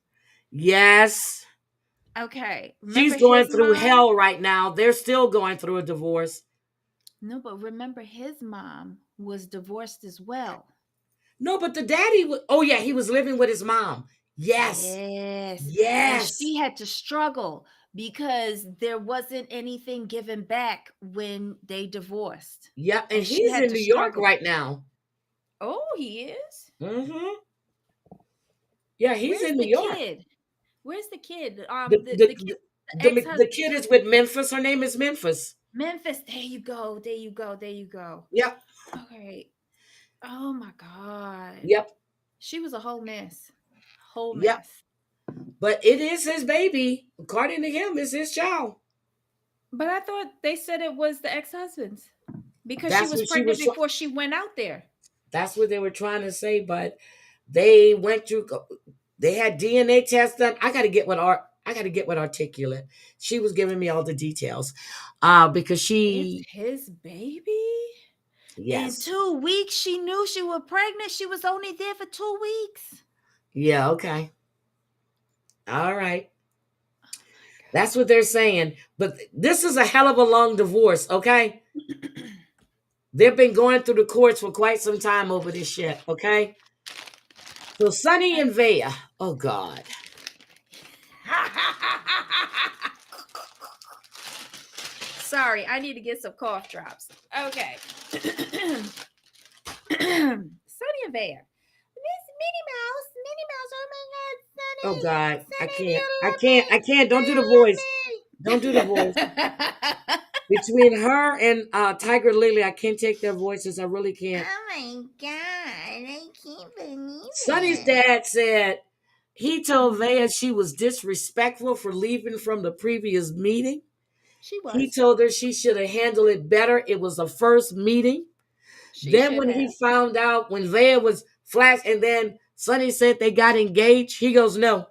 Speaker 1: Yes.
Speaker 2: Okay.
Speaker 1: She's
Speaker 2: Remember
Speaker 1: going
Speaker 2: his
Speaker 1: through
Speaker 2: mom?
Speaker 1: hell right now. They're still going through a divorce.
Speaker 2: No, but remember his mom was divorced as well.
Speaker 1: No, but the daddy was, oh yeah, he was living with his mom. Yes.
Speaker 2: Yes. And
Speaker 1: Yes.
Speaker 2: she had to struggle because there wasn't anything given back when they divorced.
Speaker 1: Yep. And
Speaker 2: And she
Speaker 1: he's
Speaker 2: had
Speaker 1: in
Speaker 2: to
Speaker 1: New York
Speaker 2: struggle.
Speaker 1: right now.
Speaker 2: Oh, he is?
Speaker 1: Mm-hmm. Yeah, he's
Speaker 2: Where's
Speaker 1: in New
Speaker 2: the
Speaker 1: York.
Speaker 2: kid? Where's the kid?
Speaker 1: The
Speaker 2: The kid,
Speaker 1: the
Speaker 2: the
Speaker 1: the
Speaker 2: ex-husband
Speaker 1: kid is
Speaker 2: too.
Speaker 1: with Memphis. Her name is Memphis.
Speaker 2: Memphis. There you go. There you go. There you go.
Speaker 1: Yep.
Speaker 2: Okay. Oh my God.
Speaker 1: Yep.
Speaker 2: She was a whole mess. Whole
Speaker 1: Yep.
Speaker 2: mess.
Speaker 1: But it is his baby. According to him, it's his child.
Speaker 2: But I thought they said it was the ex-husband's because she
Speaker 1: That's
Speaker 2: was
Speaker 1: what she
Speaker 2: pregnant
Speaker 1: was.
Speaker 2: before she went out there.
Speaker 1: That's what they were trying to say. But they went through. They had DNA tests done. I got to get with Articulate. She was giving me all the details, because
Speaker 2: It's
Speaker 1: she.
Speaker 2: his baby? In
Speaker 1: Yes.
Speaker 2: 2 weeks, she knew she was pregnant. She was only there for 2 weeks.
Speaker 1: Yeah. Okay. All right. That's what they're saying. But this is a hell of a long divorce. Okay. They've been going through the courts for quite some time over this shit. Okay. So Sonny and Vea. Oh God.
Speaker 2: Sorry, I need to get some cough drops. Okay. Sunny and Bear. Miss Minnie Mouse. Minnie Mouse. Oh my God,
Speaker 1: Oh
Speaker 2: Sunny.
Speaker 1: God. I
Speaker 2: Sunny, do
Speaker 1: can't.
Speaker 2: you
Speaker 1: I
Speaker 2: love
Speaker 1: can't.
Speaker 2: me?
Speaker 1: I can't.
Speaker 2: Do
Speaker 1: Don't do the
Speaker 2: you
Speaker 1: voice. Don't do the voice.
Speaker 2: love me?
Speaker 1: Between her and Tiger Lily, I can't take their voices. I really can't.
Speaker 2: Oh my God, I can't believe
Speaker 1: Sonny's
Speaker 2: it.
Speaker 1: dad said he told
Speaker 2: Mhm.
Speaker 1: Vea she was disrespectful for leaving from the previous meeting.
Speaker 2: She
Speaker 1: He
Speaker 2: was.
Speaker 1: told her she should have handled it better. It was the first meeting.
Speaker 2: She
Speaker 1: Then
Speaker 2: should
Speaker 1: when he
Speaker 2: have.
Speaker 1: found out, when Vea was flash, and then Sonny said they got engaged, he goes, no,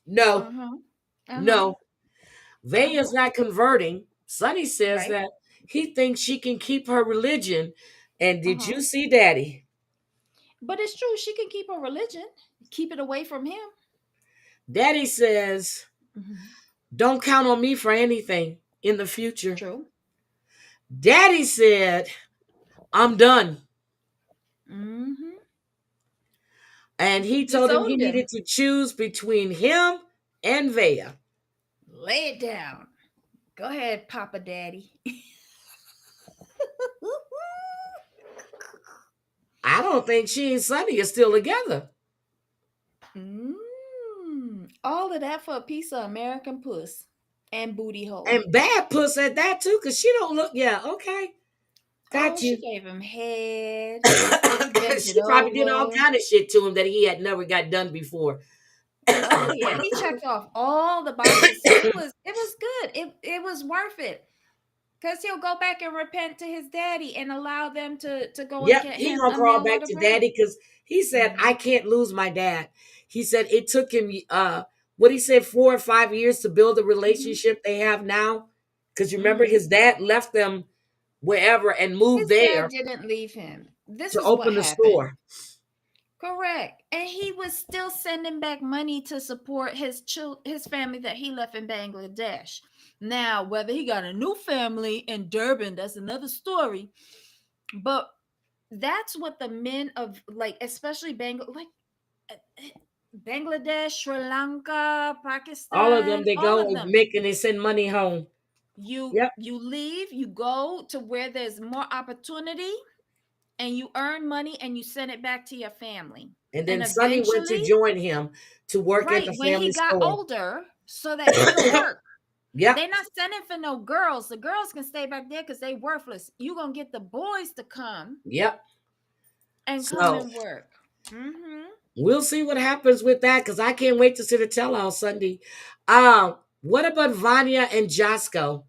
Speaker 1: no,
Speaker 2: Uh-huh. Uh-huh.
Speaker 1: no. Vea's
Speaker 2: Uh-huh.
Speaker 1: not converting. Sonny says
Speaker 2: Right.
Speaker 1: that he thinks she can keep her religion. And did
Speaker 2: Uh-huh.
Speaker 1: you see Daddy?
Speaker 2: But it's true, she can keep her religion, keep it away from him.
Speaker 1: Daddy says,
Speaker 2: Mhm.
Speaker 1: don't count on me for anything in the future.
Speaker 2: True.
Speaker 1: Daddy said, I'm done.
Speaker 2: Mm-hmm.
Speaker 1: And he
Speaker 2: He
Speaker 1: told him he
Speaker 2: disowned him.
Speaker 1: needed to choose between him and Vea.
Speaker 2: Lay it down. Go ahead, Papa Daddy.
Speaker 1: I don't think she and Sonny are still together.
Speaker 2: All of that for a piece of American puss and booty hole.
Speaker 1: And bad puss at that too, because she don't look, yeah, okay.
Speaker 2: Oh,
Speaker 1: Got
Speaker 2: she
Speaker 1: you.
Speaker 2: gave him head. She bent it
Speaker 1: She probably did all
Speaker 2: over.
Speaker 1: kind of shit to him that he had never got done before.
Speaker 2: Oh yeah, he checked off all the boxes, so it was good. It was worth it because he'll go back and repent to his daddy and allow them to go and
Speaker 1: Yep,
Speaker 2: get
Speaker 1: he
Speaker 2: him
Speaker 1: gonna
Speaker 2: a
Speaker 1: crawl
Speaker 2: meal
Speaker 1: back
Speaker 2: with a
Speaker 1: to
Speaker 2: bride.
Speaker 1: daddy because he said, I
Speaker 2: Mhm.
Speaker 1: can't lose my dad. He said it took him what he said, 4 or 5 years to build the
Speaker 2: Mhm.
Speaker 1: relationship they have now. Because you remember
Speaker 2: Mhm.
Speaker 1: his dad left them wherever and moved
Speaker 2: His dad
Speaker 1: there.
Speaker 2: didn't leave him. this
Speaker 1: to
Speaker 2: is what
Speaker 1: open the
Speaker 2: happened.
Speaker 1: store.
Speaker 2: Correct. And he was still sending back money to support his family that he left in Bangladesh. Now, whether he got a new family in Durban, that's another story. But that's what the men of, like, especially Bangladesh, Sri Lanka,
Speaker 1: All of them,
Speaker 2: Pakistan,
Speaker 1: they
Speaker 2: all
Speaker 1: go
Speaker 2: of
Speaker 1: and
Speaker 2: them.
Speaker 1: make and they send money home. Yep.
Speaker 2: You leave, you go to where there's more opportunity, and you earn money and you send it back to your family.
Speaker 1: And
Speaker 2: And
Speaker 1: then Sonny went to
Speaker 2: eventually,
Speaker 1: join him to work at
Speaker 2: right,
Speaker 1: the
Speaker 2: when he
Speaker 1: family
Speaker 2: got
Speaker 1: store.
Speaker 2: older, so that he could work.
Speaker 1: Yep.
Speaker 2: They're not sending for no girls. The girls can stay back there because they worthless. You gonna get the boys to come
Speaker 1: Yep.
Speaker 2: and come
Speaker 1: So
Speaker 2: and work. Mm-hmm.
Speaker 1: we'll see what happens with that because I can't wait to see the tell all Sunday. What about Vanya and Josco?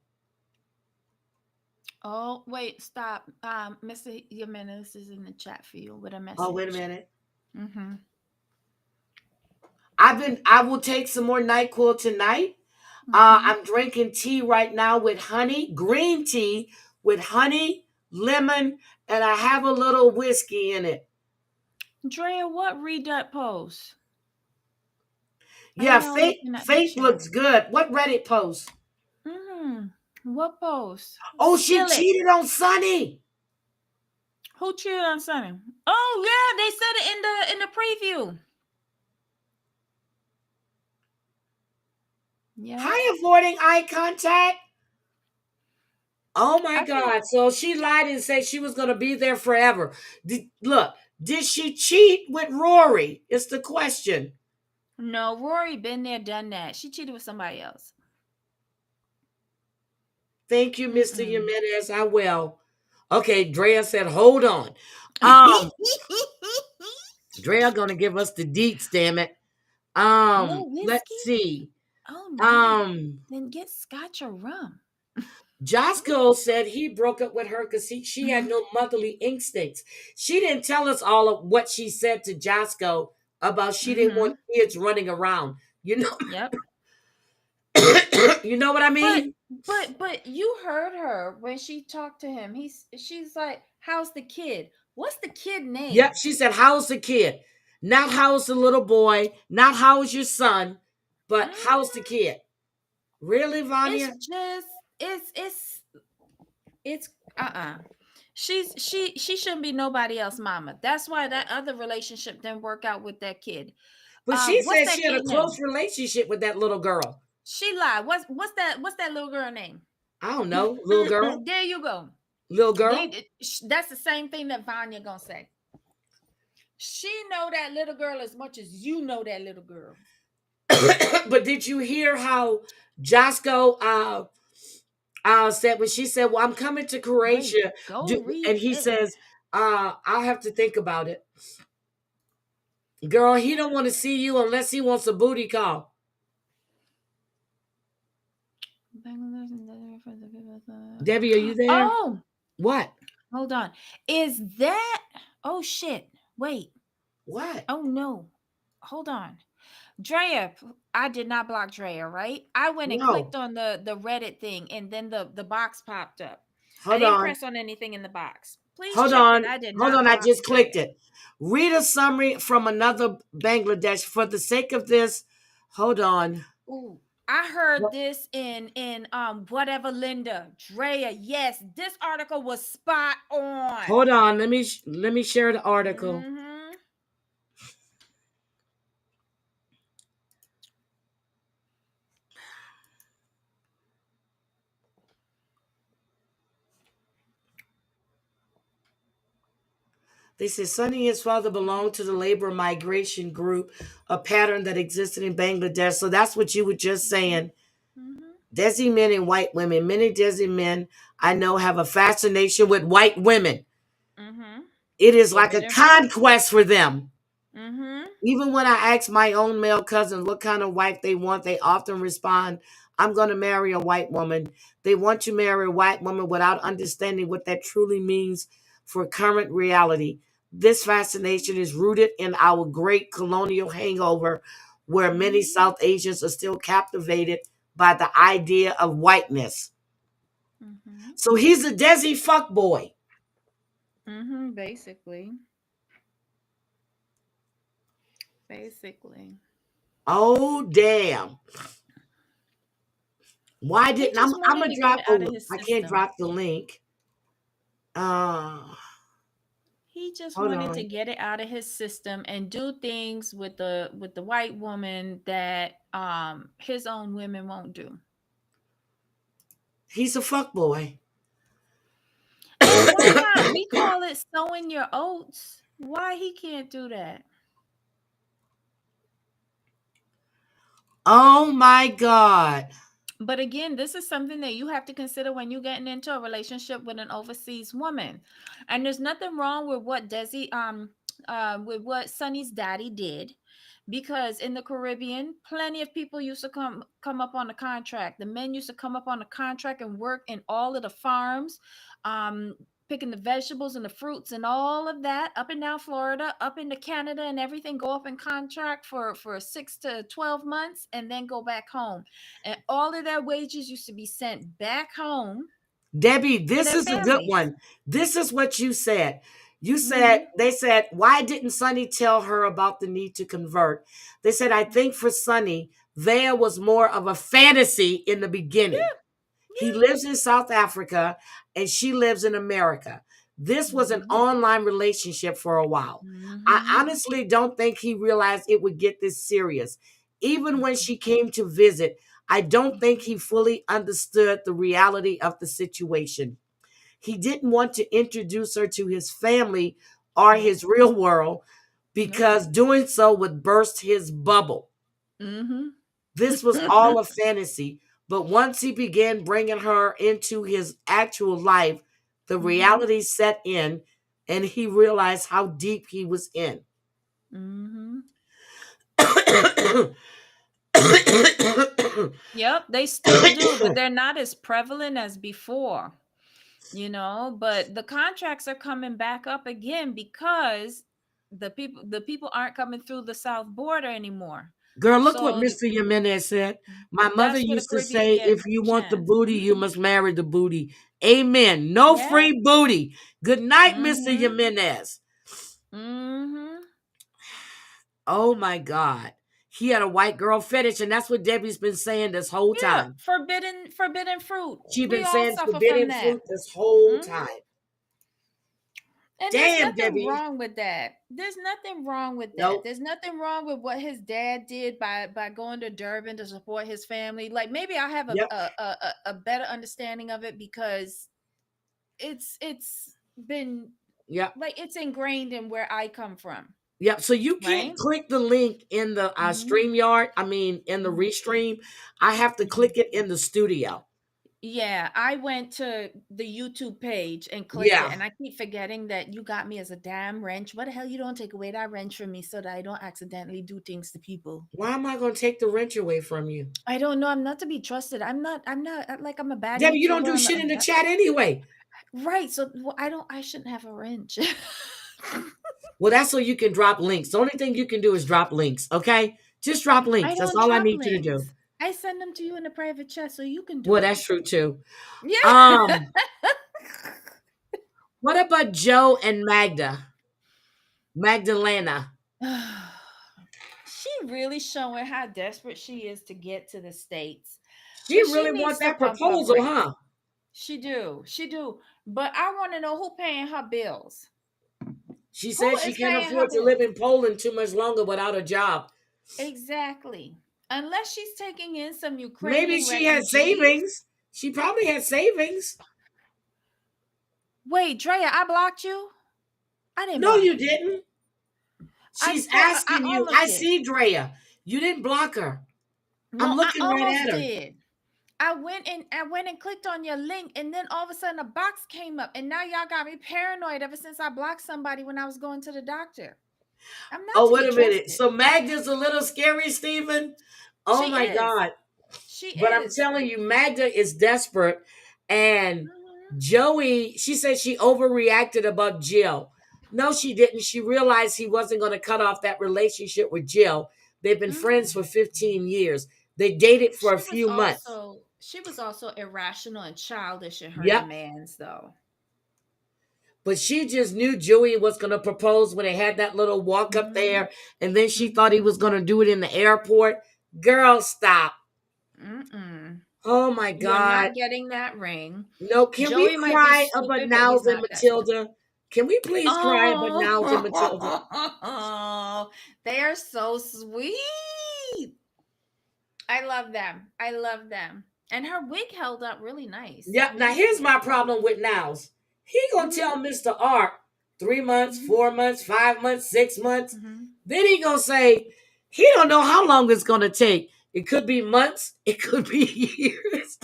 Speaker 2: Oh, wait, stop. Mr. Jimenez is in the chat for you with a
Speaker 1: Oh, wait a
Speaker 2: message.
Speaker 1: minute.
Speaker 2: Mm-hmm.
Speaker 1: I will take some more NyQuil tonight.
Speaker 2: Mm-hmm.
Speaker 1: I'm drinking tea right now with honey, green tea with honey, lemon, and I have a little whiskey in it.
Speaker 2: Drea, what read that post? I
Speaker 1: Yeah,
Speaker 2: know,
Speaker 1: Faith,
Speaker 2: looking at the
Speaker 1: Faith
Speaker 2: chat.
Speaker 1: looks good. What Reddit post?
Speaker 2: Mm-hmm. What post?
Speaker 1: Oh, she
Speaker 2: Spill it.
Speaker 1: cheated on Sonny.
Speaker 2: Who cheated on Sunny? Oh yeah, they said it in the preview. Yeah.
Speaker 1: Hi, avoiding eye contact. Oh my
Speaker 2: I think
Speaker 1: God. So she lied and said she was going to be there forever. Did she cheat with Rory? It's the question.
Speaker 2: no, Rory been there, done that. She cheated with somebody else.
Speaker 1: Thank you, Mr.
Speaker 2: Mm-mm.
Speaker 1: Jimenez. I will. Okay, Drea said, hold on. Um, Drea gonna give us the deets, damn it.
Speaker 2: No
Speaker 1: Let's
Speaker 2: whiskey?
Speaker 1: see.
Speaker 2: Oh no.
Speaker 1: Um,
Speaker 2: Then get scotch or rum.
Speaker 1: Josco said he broke up with her because she had no motherly instincts. She didn't tell us all of what she said to Josco about she didn't
Speaker 2: Mm-hmm.
Speaker 1: want kids running around. You know,
Speaker 2: Yep.
Speaker 1: you know what I
Speaker 2: But
Speaker 1: mean?
Speaker 2: but you heard her when she talked to him. She's like, "How's the kid? What's the kid
Speaker 1: Yep.
Speaker 2: name?"
Speaker 1: She said, "How's the kid? Not how's the little boy? Not how's your son? But how's the
Speaker 2: Mhm.
Speaker 1: kid?" Really,
Speaker 2: It's
Speaker 1: Vanya?
Speaker 2: just it's she shouldn't be nobody else mama. That's why that other relationship didn't work out with that kid.
Speaker 1: But she
Speaker 2: What's
Speaker 1: said
Speaker 2: that
Speaker 1: she had a
Speaker 2: kid
Speaker 1: close
Speaker 2: name?
Speaker 1: relationship with that little girl.
Speaker 2: She lied. What's that little girl name?
Speaker 1: I don't know, little girl,
Speaker 2: There you go.
Speaker 1: little girl.
Speaker 2: That's the same thing that Vanya gonna say. She know that little girl as much as you know that little girl.
Speaker 1: But did you hear how Josco said when she said, "Well, I'm coming to
Speaker 2: Wait,
Speaker 1: Croatia,"
Speaker 2: go
Speaker 1: and
Speaker 2: read
Speaker 1: he
Speaker 2: it.
Speaker 1: says, "I'll have to think about it." Girl, he don't want to see you unless he wants a booty call. Debbie, are you there?
Speaker 2: Oh,
Speaker 1: What?
Speaker 2: hold on. Is that? Oh shit! Wait.
Speaker 1: What?
Speaker 2: Oh no. Hold on. Drea, I did not block Drea, right? I went and
Speaker 1: No.
Speaker 2: clicked on the Reddit thing, and then the box popped up. I
Speaker 1: Hold
Speaker 2: didn't
Speaker 1: on.
Speaker 2: press on anything in the box. Please
Speaker 1: Hold
Speaker 2: check that
Speaker 1: on.
Speaker 2: I did
Speaker 1: Hold
Speaker 2: not
Speaker 1: on. I
Speaker 2: block
Speaker 1: just clicked
Speaker 2: Drea.
Speaker 1: it. Read a summary from another Bangladesh. For the sake of this, hold on.
Speaker 2: Ooh, I heard this in whatever Linda Drea. Yes, this article was spot on.
Speaker 1: Hold on. Let me share the article.
Speaker 2: Mm-hmm.
Speaker 1: They said Sonny and his father belonged to the labor migration group, a pattern that existed in Bangladesh. So that's what you were just saying.
Speaker 2: Mm-hmm.
Speaker 1: Desi men and white women. Many Desi men I know have a fascination with white women.
Speaker 2: Mm-hmm.
Speaker 1: It is like a
Speaker 2: Forbidden fruit.
Speaker 1: conquest for them.
Speaker 2: Mm-hmm.
Speaker 1: Even when I ask my own male cousins what kind of wife they want, they often respond, "I'm going to marry a white woman." They want to marry a white woman without understanding what that truly means for current reality. This fascination is rooted in our great colonial hangover, where many
Speaker 2: Mm-hmm.
Speaker 1: South Asians are still captivated by the idea of whiteness.
Speaker 2: Mm-hmm.
Speaker 1: So he's a Desi fuckboy.
Speaker 2: Basically. Basically.
Speaker 1: Oh damn! Why
Speaker 2: He
Speaker 1: didn't
Speaker 2: just
Speaker 1: I'm
Speaker 2: wanted
Speaker 1: gonna
Speaker 2: to get
Speaker 1: drop?
Speaker 2: it out of
Speaker 1: Oh,
Speaker 2: his
Speaker 1: I can't
Speaker 2: system.
Speaker 1: drop the link. Uh,
Speaker 2: He just
Speaker 1: Hold
Speaker 2: wanted to
Speaker 1: on.
Speaker 2: get it out of his system and do things with the white woman that his own women won't do.
Speaker 1: He's a fuck boy.
Speaker 2: And why not? We call it sowing your oats. Why he can't do that?
Speaker 1: Oh my god.
Speaker 2: But again, this is something that you have to consider when you're getting into a relationship with an overseas woman. And there's nothing wrong with what Desi with what Sonny's daddy did. Because in the Caribbean, plenty of people used to come up on the contract. The men used to come up on the contract and work in all of the farms, um, picking the vegetables and the fruits and all of that up and down Florida, up into Canada and everything, go up in contract for 6 to 12 months and then go back home. And all of their wages used to be sent back home
Speaker 1: Debbie,
Speaker 2: to
Speaker 1: this
Speaker 2: their
Speaker 1: is a good
Speaker 2: families.
Speaker 1: one. This is what you said. You said,
Speaker 2: Mm-hmm.
Speaker 1: they said, why didn't Sonny tell her about the need to convert? They said, I think for Sonny, there was more of a fantasy in the beginning.
Speaker 2: Yeah,
Speaker 1: He lives in South Africa and she lives in America. This was an
Speaker 2: yeah.
Speaker 1: online relationship for a while. I
Speaker 2: Mm-hmm.
Speaker 1: honestly don't think he realized it would get this serious. Even when
Speaker 2: Mm-hmm.
Speaker 1: she came to visit, I don't think he fully understood the reality of the situation. He didn't want to introduce her to his family or
Speaker 2: Nope.
Speaker 1: his real world
Speaker 2: Nope.
Speaker 1: because doing so would burst his bubble.
Speaker 2: Mm-hmm.
Speaker 1: This was all a fantasy, but once he began bringing her into his actual life, the
Speaker 2: Mm-hmm.
Speaker 1: reality set in and he realized how deep he was in.
Speaker 2: Mm-hmm. Yep, they still do, but they're not as prevalent as before, but the contracts are coming back up again because the people aren't coming through the south border anymore.
Speaker 1: Girl, look what
Speaker 2: So
Speaker 1: Mr. Jimenez said. My mother
Speaker 2: that's where the
Speaker 1: used to
Speaker 2: Caribbean
Speaker 1: say,
Speaker 2: get
Speaker 1: if you
Speaker 2: a
Speaker 1: want the
Speaker 2: chance.
Speaker 1: booty, you must marry the booty. Amen. No
Speaker 2: Yeah.
Speaker 1: free booty. Good night, Mr.
Speaker 2: Mm-hmm.
Speaker 1: Jimenez.
Speaker 2: Mm-hmm.
Speaker 1: Oh my God. He had a white girl fetish, and that's what Debbie's been saying this whole
Speaker 2: Yeah.
Speaker 1: time.
Speaker 2: Forbidden fruit.
Speaker 1: She's
Speaker 2: We
Speaker 1: been
Speaker 2: all
Speaker 1: saying
Speaker 2: suffer from
Speaker 1: forbidden
Speaker 2: that.
Speaker 1: fruit this whole
Speaker 2: Mm-hmm.
Speaker 1: time.
Speaker 2: And there's
Speaker 1: Damn,
Speaker 2: nothing
Speaker 1: Debbie.
Speaker 2: wrong with that. There's nothing wrong with that.
Speaker 1: Nope.
Speaker 2: There's nothing wrong with what his dad did by going to Durban to support his family. Like maybe I have a
Speaker 1: Yep.
Speaker 2: a, a, a better understanding of it because it's been
Speaker 1: Yep.
Speaker 2: like it's ingrained in where I come from,
Speaker 1: Yep. So you
Speaker 2: right?
Speaker 1: can't click the link in the
Speaker 2: Mm-hmm.
Speaker 1: StreamYard. I mean, in the restream. I have to
Speaker 2: Mm-hmm.
Speaker 1: click it in the studio.
Speaker 2: Yeah, I went to the YouTube page and clicked it,
Speaker 1: Yeah.
Speaker 2: and I keep forgetting that you got me as a damn wrench. What the hell? You don't take away that wrench from me so that I don't accidentally do things to people.
Speaker 1: Why am I going to take the wrench away from you?
Speaker 2: I don't know. I'm not to be trusted. I'm not like I'm a bad
Speaker 1: Debbie, you don't
Speaker 2: YouTuber.
Speaker 1: do shit in the chat anyway.
Speaker 2: Right. So I don't. I shouldn't have a wrench.
Speaker 1: Well, that's so you can drop links. The only thing you can do is drop links, okay? Just drop
Speaker 2: I
Speaker 1: links. That's
Speaker 2: don't
Speaker 1: all I
Speaker 2: drop
Speaker 1: need you to do.
Speaker 2: links. I send them to you in a private chat so you can
Speaker 1: Well,
Speaker 2: do it.
Speaker 1: that's true too.
Speaker 2: Yeah.
Speaker 1: Um, what about Joe and Magdalena?
Speaker 2: She really showing how desperate she is to get to the States.
Speaker 1: She
Speaker 2: But she
Speaker 1: really
Speaker 2: needs
Speaker 1: want
Speaker 2: to
Speaker 1: that
Speaker 2: pump her
Speaker 1: proposal,
Speaker 2: brakes.
Speaker 1: huh?
Speaker 2: She do. She do. But I want to know who paying her bills.
Speaker 1: She
Speaker 2: Who
Speaker 1: said she
Speaker 2: is
Speaker 1: can't
Speaker 2: paying her
Speaker 1: afford to live
Speaker 2: bills?
Speaker 1: in Poland too much longer without a job.
Speaker 2: Exactly. Unless she's taking in some
Speaker 1: Maybe
Speaker 2: Ukrainian
Speaker 1: she had
Speaker 2: refugees.
Speaker 1: savings. She probably had savings.
Speaker 2: Wait, Drea, I blocked you? I didn't
Speaker 1: No,
Speaker 2: block
Speaker 1: you
Speaker 2: you.
Speaker 1: didn't.
Speaker 2: I
Speaker 1: She's
Speaker 2: oh, I
Speaker 1: asking you.
Speaker 2: almost
Speaker 1: I
Speaker 2: did.
Speaker 1: see Drea. You didn't block her. I'm
Speaker 2: No, I
Speaker 1: looking right
Speaker 2: almost
Speaker 1: at her.
Speaker 2: did. I went and clicked on your link, and then all of a sudden a box came up, and now y'all got me paranoid ever since I blocked somebody when I was going to the doctor. I'm not
Speaker 1: Oh,
Speaker 2: to
Speaker 1: wait
Speaker 2: be
Speaker 1: a minute.
Speaker 2: trusted.
Speaker 1: So Magda's a little scary, Stephen. Oh
Speaker 2: She
Speaker 1: my
Speaker 2: is.
Speaker 1: God.
Speaker 2: She
Speaker 1: But I'm
Speaker 2: is.
Speaker 1: telling you, Magda is desperate. And
Speaker 2: Mhm.
Speaker 1: Joey, she said she overreacted about Jill. No, she didn't. She realized he wasn't going to cut off that relationship with Jill. They've been friends
Speaker 2: Mhm.
Speaker 1: for 15 years. They dated for a few months.
Speaker 2: She was also irrational and childish in her
Speaker 1: Yep.
Speaker 2: demands, though.
Speaker 1: But she just knew Joey was going to propose when they had that little walk up there. And then she thought he was going to do it in the airport. Girl, stop. Oh, my
Speaker 2: You're
Speaker 1: God.
Speaker 2: not getting that ring.
Speaker 1: No, can we
Speaker 2: Joey might be
Speaker 1: cry about
Speaker 2: stupid, but he's
Speaker 1: Niles and
Speaker 2: not that stupid.
Speaker 1: Matilda? Can we please cry about Niles and Matilda?
Speaker 2: Oh, they are so sweet. I love them. I love them. And her wig held up really nice.
Speaker 1: Yeah, now here's my problem with Niles. He gonna tell Mr. Art 3 months, 4 months, 5 months, 6 months. Then he gonna say he don't know how long it's gonna take. It could be months. It could be years.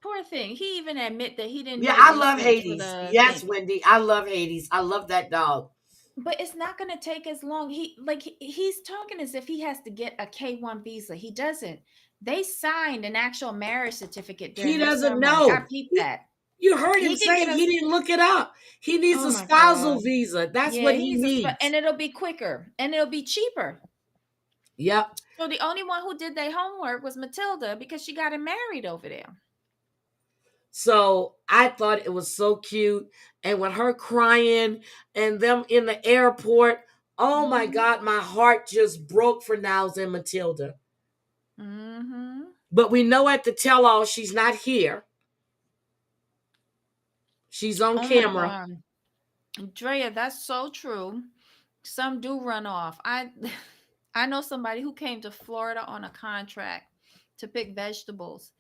Speaker 2: Poor thing. He even admit that he didn't.
Speaker 1: Yeah,
Speaker 2: know
Speaker 1: I
Speaker 2: the
Speaker 1: love
Speaker 2: distance for
Speaker 1: Hades.
Speaker 2: the
Speaker 1: Yes,
Speaker 2: thing.
Speaker 1: Wendy, I love Hades. I love that dog.
Speaker 2: But it's not going to take as long. He's talking as if he has to get a K-1 visa. He doesn't. They signed an actual marriage certificate during
Speaker 1: He
Speaker 2: their
Speaker 1: doesn't
Speaker 2: ceremony. I
Speaker 1: know.
Speaker 2: peeped that.
Speaker 1: You heard him
Speaker 2: He can
Speaker 1: say
Speaker 2: get
Speaker 1: he didn't look it up. He needs
Speaker 2: Oh
Speaker 1: a
Speaker 2: my
Speaker 1: spousal
Speaker 2: God.
Speaker 1: visa. That's
Speaker 2: Yeah,
Speaker 1: what
Speaker 2: he
Speaker 1: he
Speaker 2: needs
Speaker 1: needs.
Speaker 2: and it'll be quicker and it'll be cheaper.
Speaker 1: Yep.
Speaker 2: So the only one who did their homework was Matilda because she got him married over there.
Speaker 1: So I thought it was so cute. And with her crying and them in the airport, oh my God, my heart just broke for Niles and Matilda. But we know at the tell-all she's not here. She's on camera.
Speaker 2: Drea, that's so true. Some do run off. I know somebody who came to Florida on a contract to pick vegetables,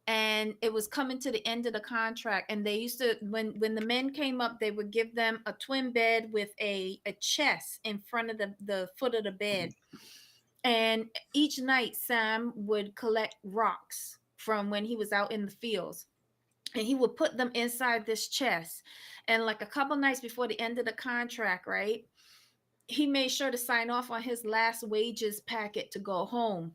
Speaker 2: and it was coming to the end of the contract, and they used to when the men came up, they would give them a twin bed with a chest in front of the foot of the bed, and each night Sam would collect rocks from when he was out in the fields, and he would put them inside this chest, and like a couple nights before the end of the contract, right, he made sure to sign off on his last wages packet to go home.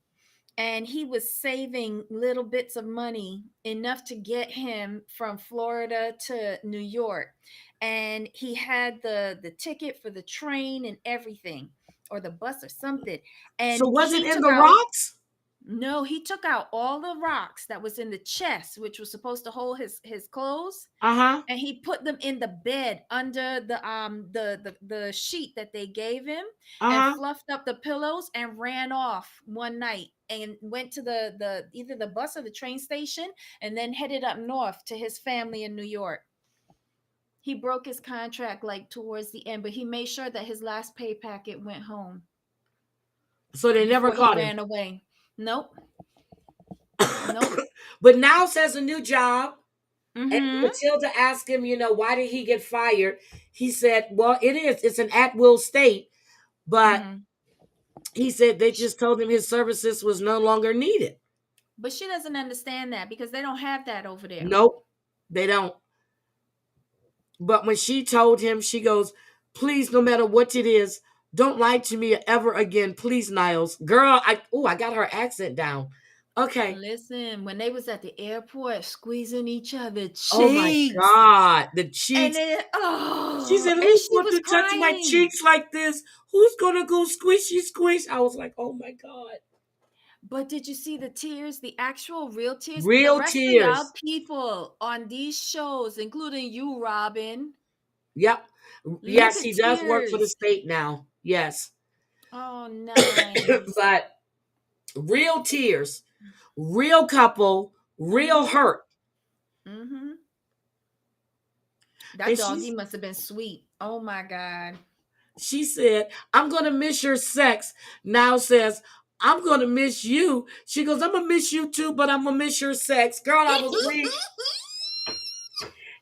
Speaker 2: And he was saving little bits of money enough to get him from Florida to New York. And he had the ticket for the train and everything, or the bus or something. And
Speaker 1: So was it
Speaker 2: he
Speaker 1: in
Speaker 2: took
Speaker 1: the
Speaker 2: out
Speaker 1: rocks?
Speaker 2: No, he took out all the rocks that was in the chest, which was supposed to hold his clothes, and he put them in the bed under the sheet that they gave him, and fluffed up the pillows and ran off one night and went to the either the bus or the train station, and then headed up north to his family in New York. He broke his contract like towards the end, but he made sure that his last pay packet went home.
Speaker 1: So they never caught him.
Speaker 2: Ran away. Nope. Nope.
Speaker 1: But now says a new job. And Matilda asked him, why did he get fired? He said, well, it's an at-will state. But he said they just told him his services was no longer needed.
Speaker 2: But she doesn't understand that because they don't have that over there.
Speaker 1: Nope, they don't. But when she told him, she goes, please, no matter what it is, don't lie to me ever again. Please, Niles. Girl, I got her accent down. Okay.
Speaker 2: Listen, when they was at the airport squeezing each other cheeks.
Speaker 1: Oh my God, the cheeks.
Speaker 2: And then,
Speaker 1: she said, who's going to touch my cheeks like this? Who's going to go squishy squish? I was like, oh my God.
Speaker 2: But did you see the tears, the actual real tears?
Speaker 1: Real
Speaker 2: the rest
Speaker 1: tears.
Speaker 2: Of y'all people on these shows, including you, Robin.
Speaker 1: Yep. Yes, he does work for the state now. Yes.
Speaker 2: Oh, nice.
Speaker 1: But real tears, real couple, real hurt.
Speaker 2: That doggy must have been sweet. Oh my God.
Speaker 1: She said, I'm going to miss your sex. Now says, I'm going to miss you. She goes, I'm going to miss you too, but I'm going to miss your sex. Girl, I was weak.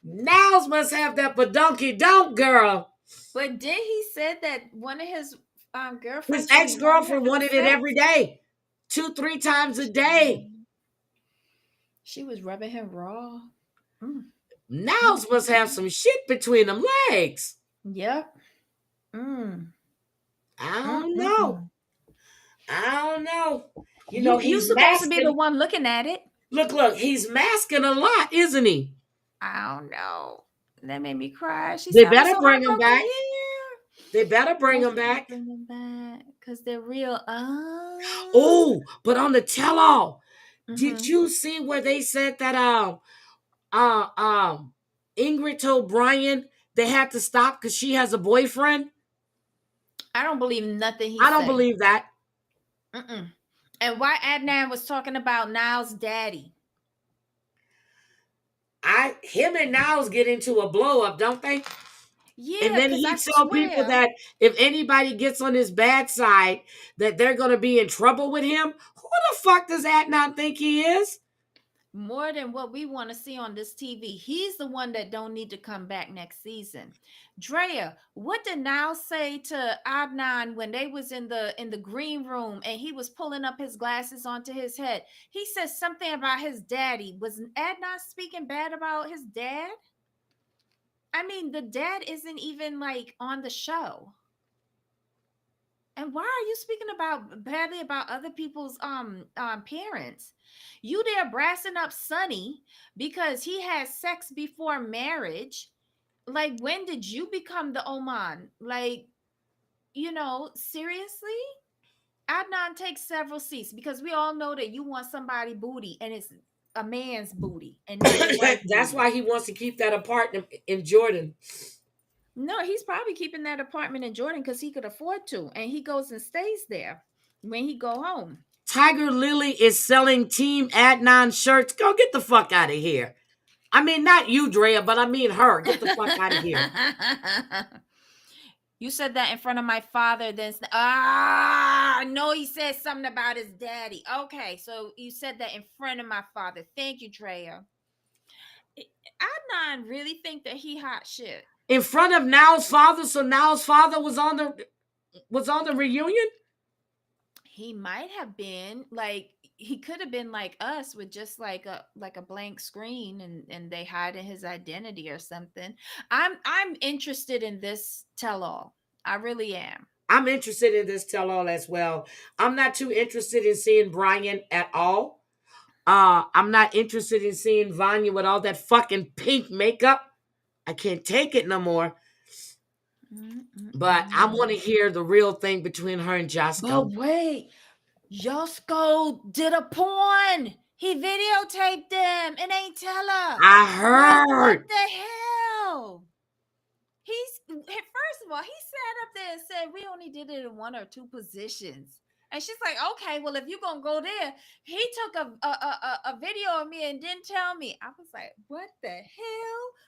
Speaker 1: Niles must have that badonky donk, girl.
Speaker 2: But did he said that one of his girlfriends,
Speaker 1: his ex-girlfriend wanted it every day, 2-3 times a day.
Speaker 2: She was rubbing him raw.
Speaker 1: Niles must have some shit between them legs.
Speaker 2: Yep.
Speaker 1: I don't know.
Speaker 2: He's supposed to be the one looking at it.
Speaker 1: Look, he's masking a lot, isn't he?
Speaker 2: I don't know. That made me cry.
Speaker 1: They better bring him back. They better bring him back.
Speaker 2: Because they're real.
Speaker 1: Oh, but on the tell-all, did you see where they said that Ingrid told Brian they had to stop because she has a boyfriend.
Speaker 2: I don't believe nothing he
Speaker 1: I don't
Speaker 2: said.
Speaker 1: believe that.
Speaker 2: And why Adnan was talking about Niall's daddy?
Speaker 1: Him and Niles get into a blow up, don't they?
Speaker 2: Yeah,
Speaker 1: And then
Speaker 2: because
Speaker 1: he
Speaker 2: I
Speaker 1: tell people
Speaker 2: swear,
Speaker 1: that if anybody gets on his bad side, that they're going to be in trouble with him. Who the fuck does Adnan think he is?
Speaker 2: more than what we want to see on this TV. He's the one that don't need to come back next season. Drea, what did Niall say to Adnan when they was in the green room and he was pulling up his glasses onto his head? He said something about his daddy. Was Adnan speaking bad about his dad? I mean, the dad isn't even like on the show. And why are you speaking about badly about other people's parents? You there brassing up Sonny because he had sex before marriage. Like, when did you become the Oman? Like, seriously? Adnan takes several seats because we all know that you want somebody booty and it's a man's booty and not a wife.
Speaker 1: That's why he wants to keep that apartment in Jordan.
Speaker 2: No, he's probably keeping that apartment in Jordan because he could afford to, and he goes and stays there when he go home.
Speaker 1: Tiger Lily is selling Team Adnan shirts. Go get the fuck out of here. I mean, not you, Drea, but I mean her. Get the fuck out of here.
Speaker 2: You said that in front of my father. Then I know he said something about his daddy. Okay, so you said that in front of my father. Thank you, Drea. Adnan really think that he hot shit
Speaker 1: in front of Niall's father. So Niall's father was on the reunion.
Speaker 2: He might have been like, he could have been like us with just like a blank screen and they hiding his identity or something. I'm interested in this tell-all. I really am.
Speaker 1: I'm interested in this tell-all as well. I'm not too interested in seeing Brian at all. I'm not interested in seeing Vanya with all that fucking pink makeup. I can't take it no more. But I want to hear the real thing between her and Josco.
Speaker 2: But wait, Josco did a porn. He videotaped them and ain't tell her.
Speaker 1: I heard.
Speaker 2: Like, what the hell? First of all, he sat up there and said we only did it in 1 or 2 positions. And she's like, okay, well, if you're going to go there, he took a video of me and didn't tell me. I was like, what the hell?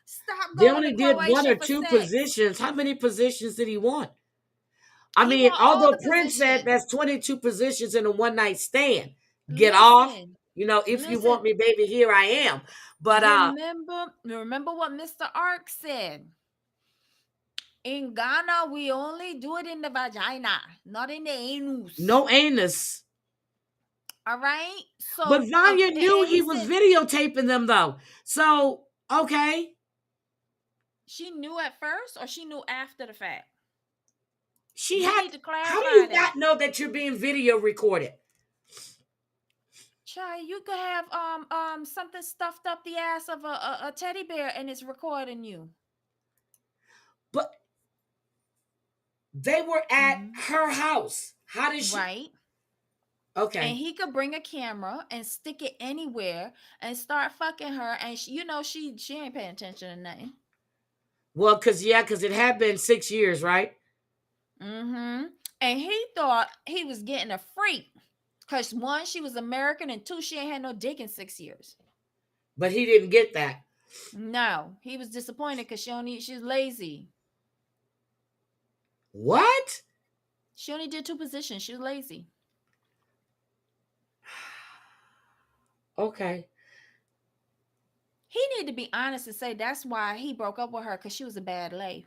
Speaker 2: Stop going.
Speaker 1: They only did 1 or 2 positions. How many positions did he want? I mean, although Prince said that's 22 positions in a one-night stand. Get off. If you want me, baby, here I am. But
Speaker 2: remember what Mr. Ark said. In Ghana, we only do it in the vagina, not in the anus.
Speaker 1: No anus.
Speaker 2: All right. So,
Speaker 1: but Vanya knew he was videotaping them, though. So, okay.
Speaker 2: She knew at first, or she knew after the fact?
Speaker 1: She had to clarify. How do you not know that you're being video recorded?
Speaker 2: Child, you could have something stuffed up the ass of a teddy bear and it's recording you.
Speaker 1: But they were at her house. How did she?
Speaker 2: Right.
Speaker 1: Okay.
Speaker 2: And he could bring a camera and stick it anywhere and start fucking her, and she ain't paying attention to nothing.
Speaker 1: Well, because it had been 6 years, right?
Speaker 2: And he thought he was getting a freak because 1, she was American, and 2, she ain't had no dick in 6 years.
Speaker 1: But he didn't get that.
Speaker 2: No, he was disappointed because she's lazy.
Speaker 1: What?
Speaker 2: She only did 2 positions. She was lazy.
Speaker 1: Okay.
Speaker 2: He needed to be honest and say that's why he broke up with her, because she was a bad lay.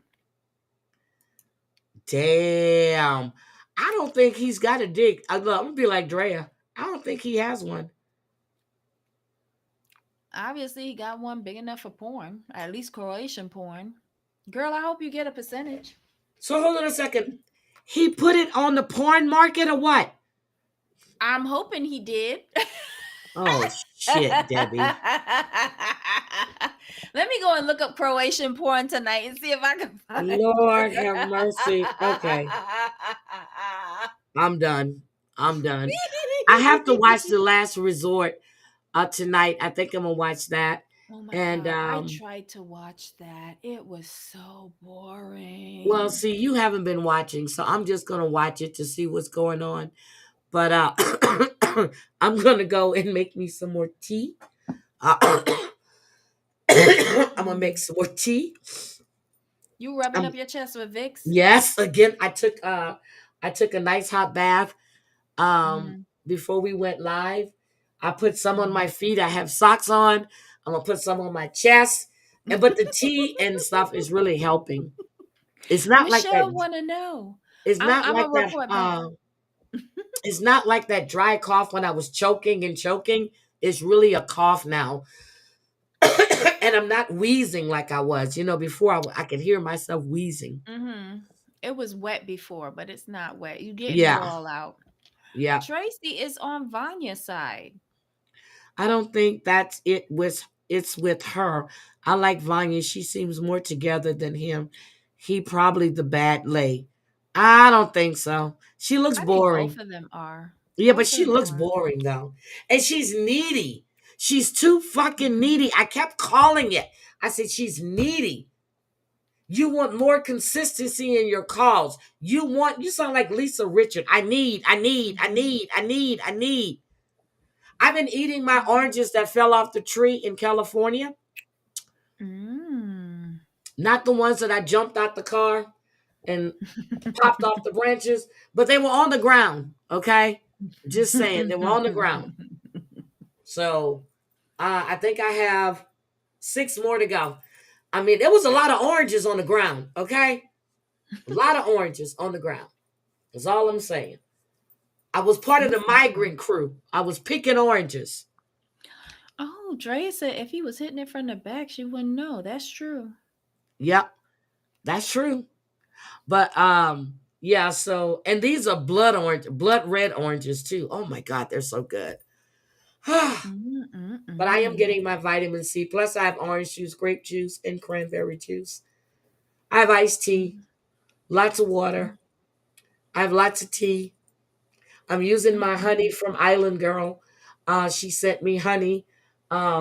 Speaker 1: Damn. I don't think he's got a dick. I'm going to be like Drea. I don't think he has one.
Speaker 2: Obviously, he got one big enough for porn, at least Croatian porn. Girl, I hope you get a percentage.
Speaker 1: So hold on a second. He put it on the porn market or what?
Speaker 2: I'm hoping he did.
Speaker 1: Oh, shit, Debbie.
Speaker 2: Let me go and look up Croatian porn tonight and see if I can find it.
Speaker 1: Lord have mercy. Okay. I'm done. I have to watch The Last Resort tonight. I think I'm going to watch that.
Speaker 2: Oh my
Speaker 1: And
Speaker 2: God. I tried to watch that. It was so
Speaker 1: well,
Speaker 2: boring.
Speaker 1: see, you haven't been watching, so I'm just gonna watch it to see what's going on. But I'm gonna go and make me some more tea. Uh, I'm gonna make
Speaker 2: Mm.
Speaker 1: some more tea.
Speaker 2: You rubbing
Speaker 1: Um,
Speaker 2: up your chest with Vicks?
Speaker 1: yes, again, I took a nice hot bath
Speaker 2: Mm-hmm.
Speaker 1: before we went live. I put some on my
Speaker 2: Mm-hmm.
Speaker 1: feet. I have socks on. I'm gonna put some on my chest. And but the tea and stuff is really helping. It's not like that.
Speaker 2: Michelle want to know.
Speaker 1: It's not
Speaker 2: I'm a
Speaker 1: like that.
Speaker 2: report back.
Speaker 1: It's not like that dry cough when I was choking and choking. It's really a cough now. And I'm not wheezing like I was. You know, before I could hear myself wheezing.
Speaker 2: Mm-hmm. It was wet before, but it's not wet. You getting it
Speaker 1: Yeah,
Speaker 2: all out.
Speaker 1: yeah.
Speaker 2: Tracy is on Vanya's side.
Speaker 1: I don't think that's it with it's with her. I like Vanya. She seems more together than him. He probably the bad lay. I don't think so. She looks
Speaker 2: I think both
Speaker 1: boring.
Speaker 2: of them are.
Speaker 1: Yeah, but
Speaker 2: Both of
Speaker 1: she
Speaker 2: them
Speaker 1: looks
Speaker 2: are.
Speaker 1: boring though. And she's needy. She's too fucking needy. I kept calling it. I said she's needy. You want more consistency in your calls. You sound like Lisa Richard.
Speaker 2: Mhm.
Speaker 1: I need. I've been eating my
Speaker 2: Mhm.
Speaker 1: oranges that fell off the tree in California,
Speaker 2: Mm.
Speaker 1: not the ones that I jumped out the car and popped off the branches, but they were on the ground. Okay, just saying they were on the ground. So I think I have 6 more to go. I mean, there was a lot of oranges on the ground. Okay, a lot of oranges on the ground. That's all I'm saying. I was part of the
Speaker 2: Mm-mm-mm.
Speaker 1: migrant crew. I was picking oranges.
Speaker 2: Oh, Drea said if he was hitting it from the back, she wouldn't know. That's true.
Speaker 1: Yep, that's true. But yeah, so and these are blood red oranges too. Oh my god, they're so good. But I am
Speaker 2: Mm-mm-mm.
Speaker 1: getting my vitamin C. Plus I have orange juice, grape juice, and cranberry juice. I have iced tea, lots of water. I have lots of tea. I'm using my honey
Speaker 2: Mm-mm.
Speaker 1: from Island Girl. She sent me honey,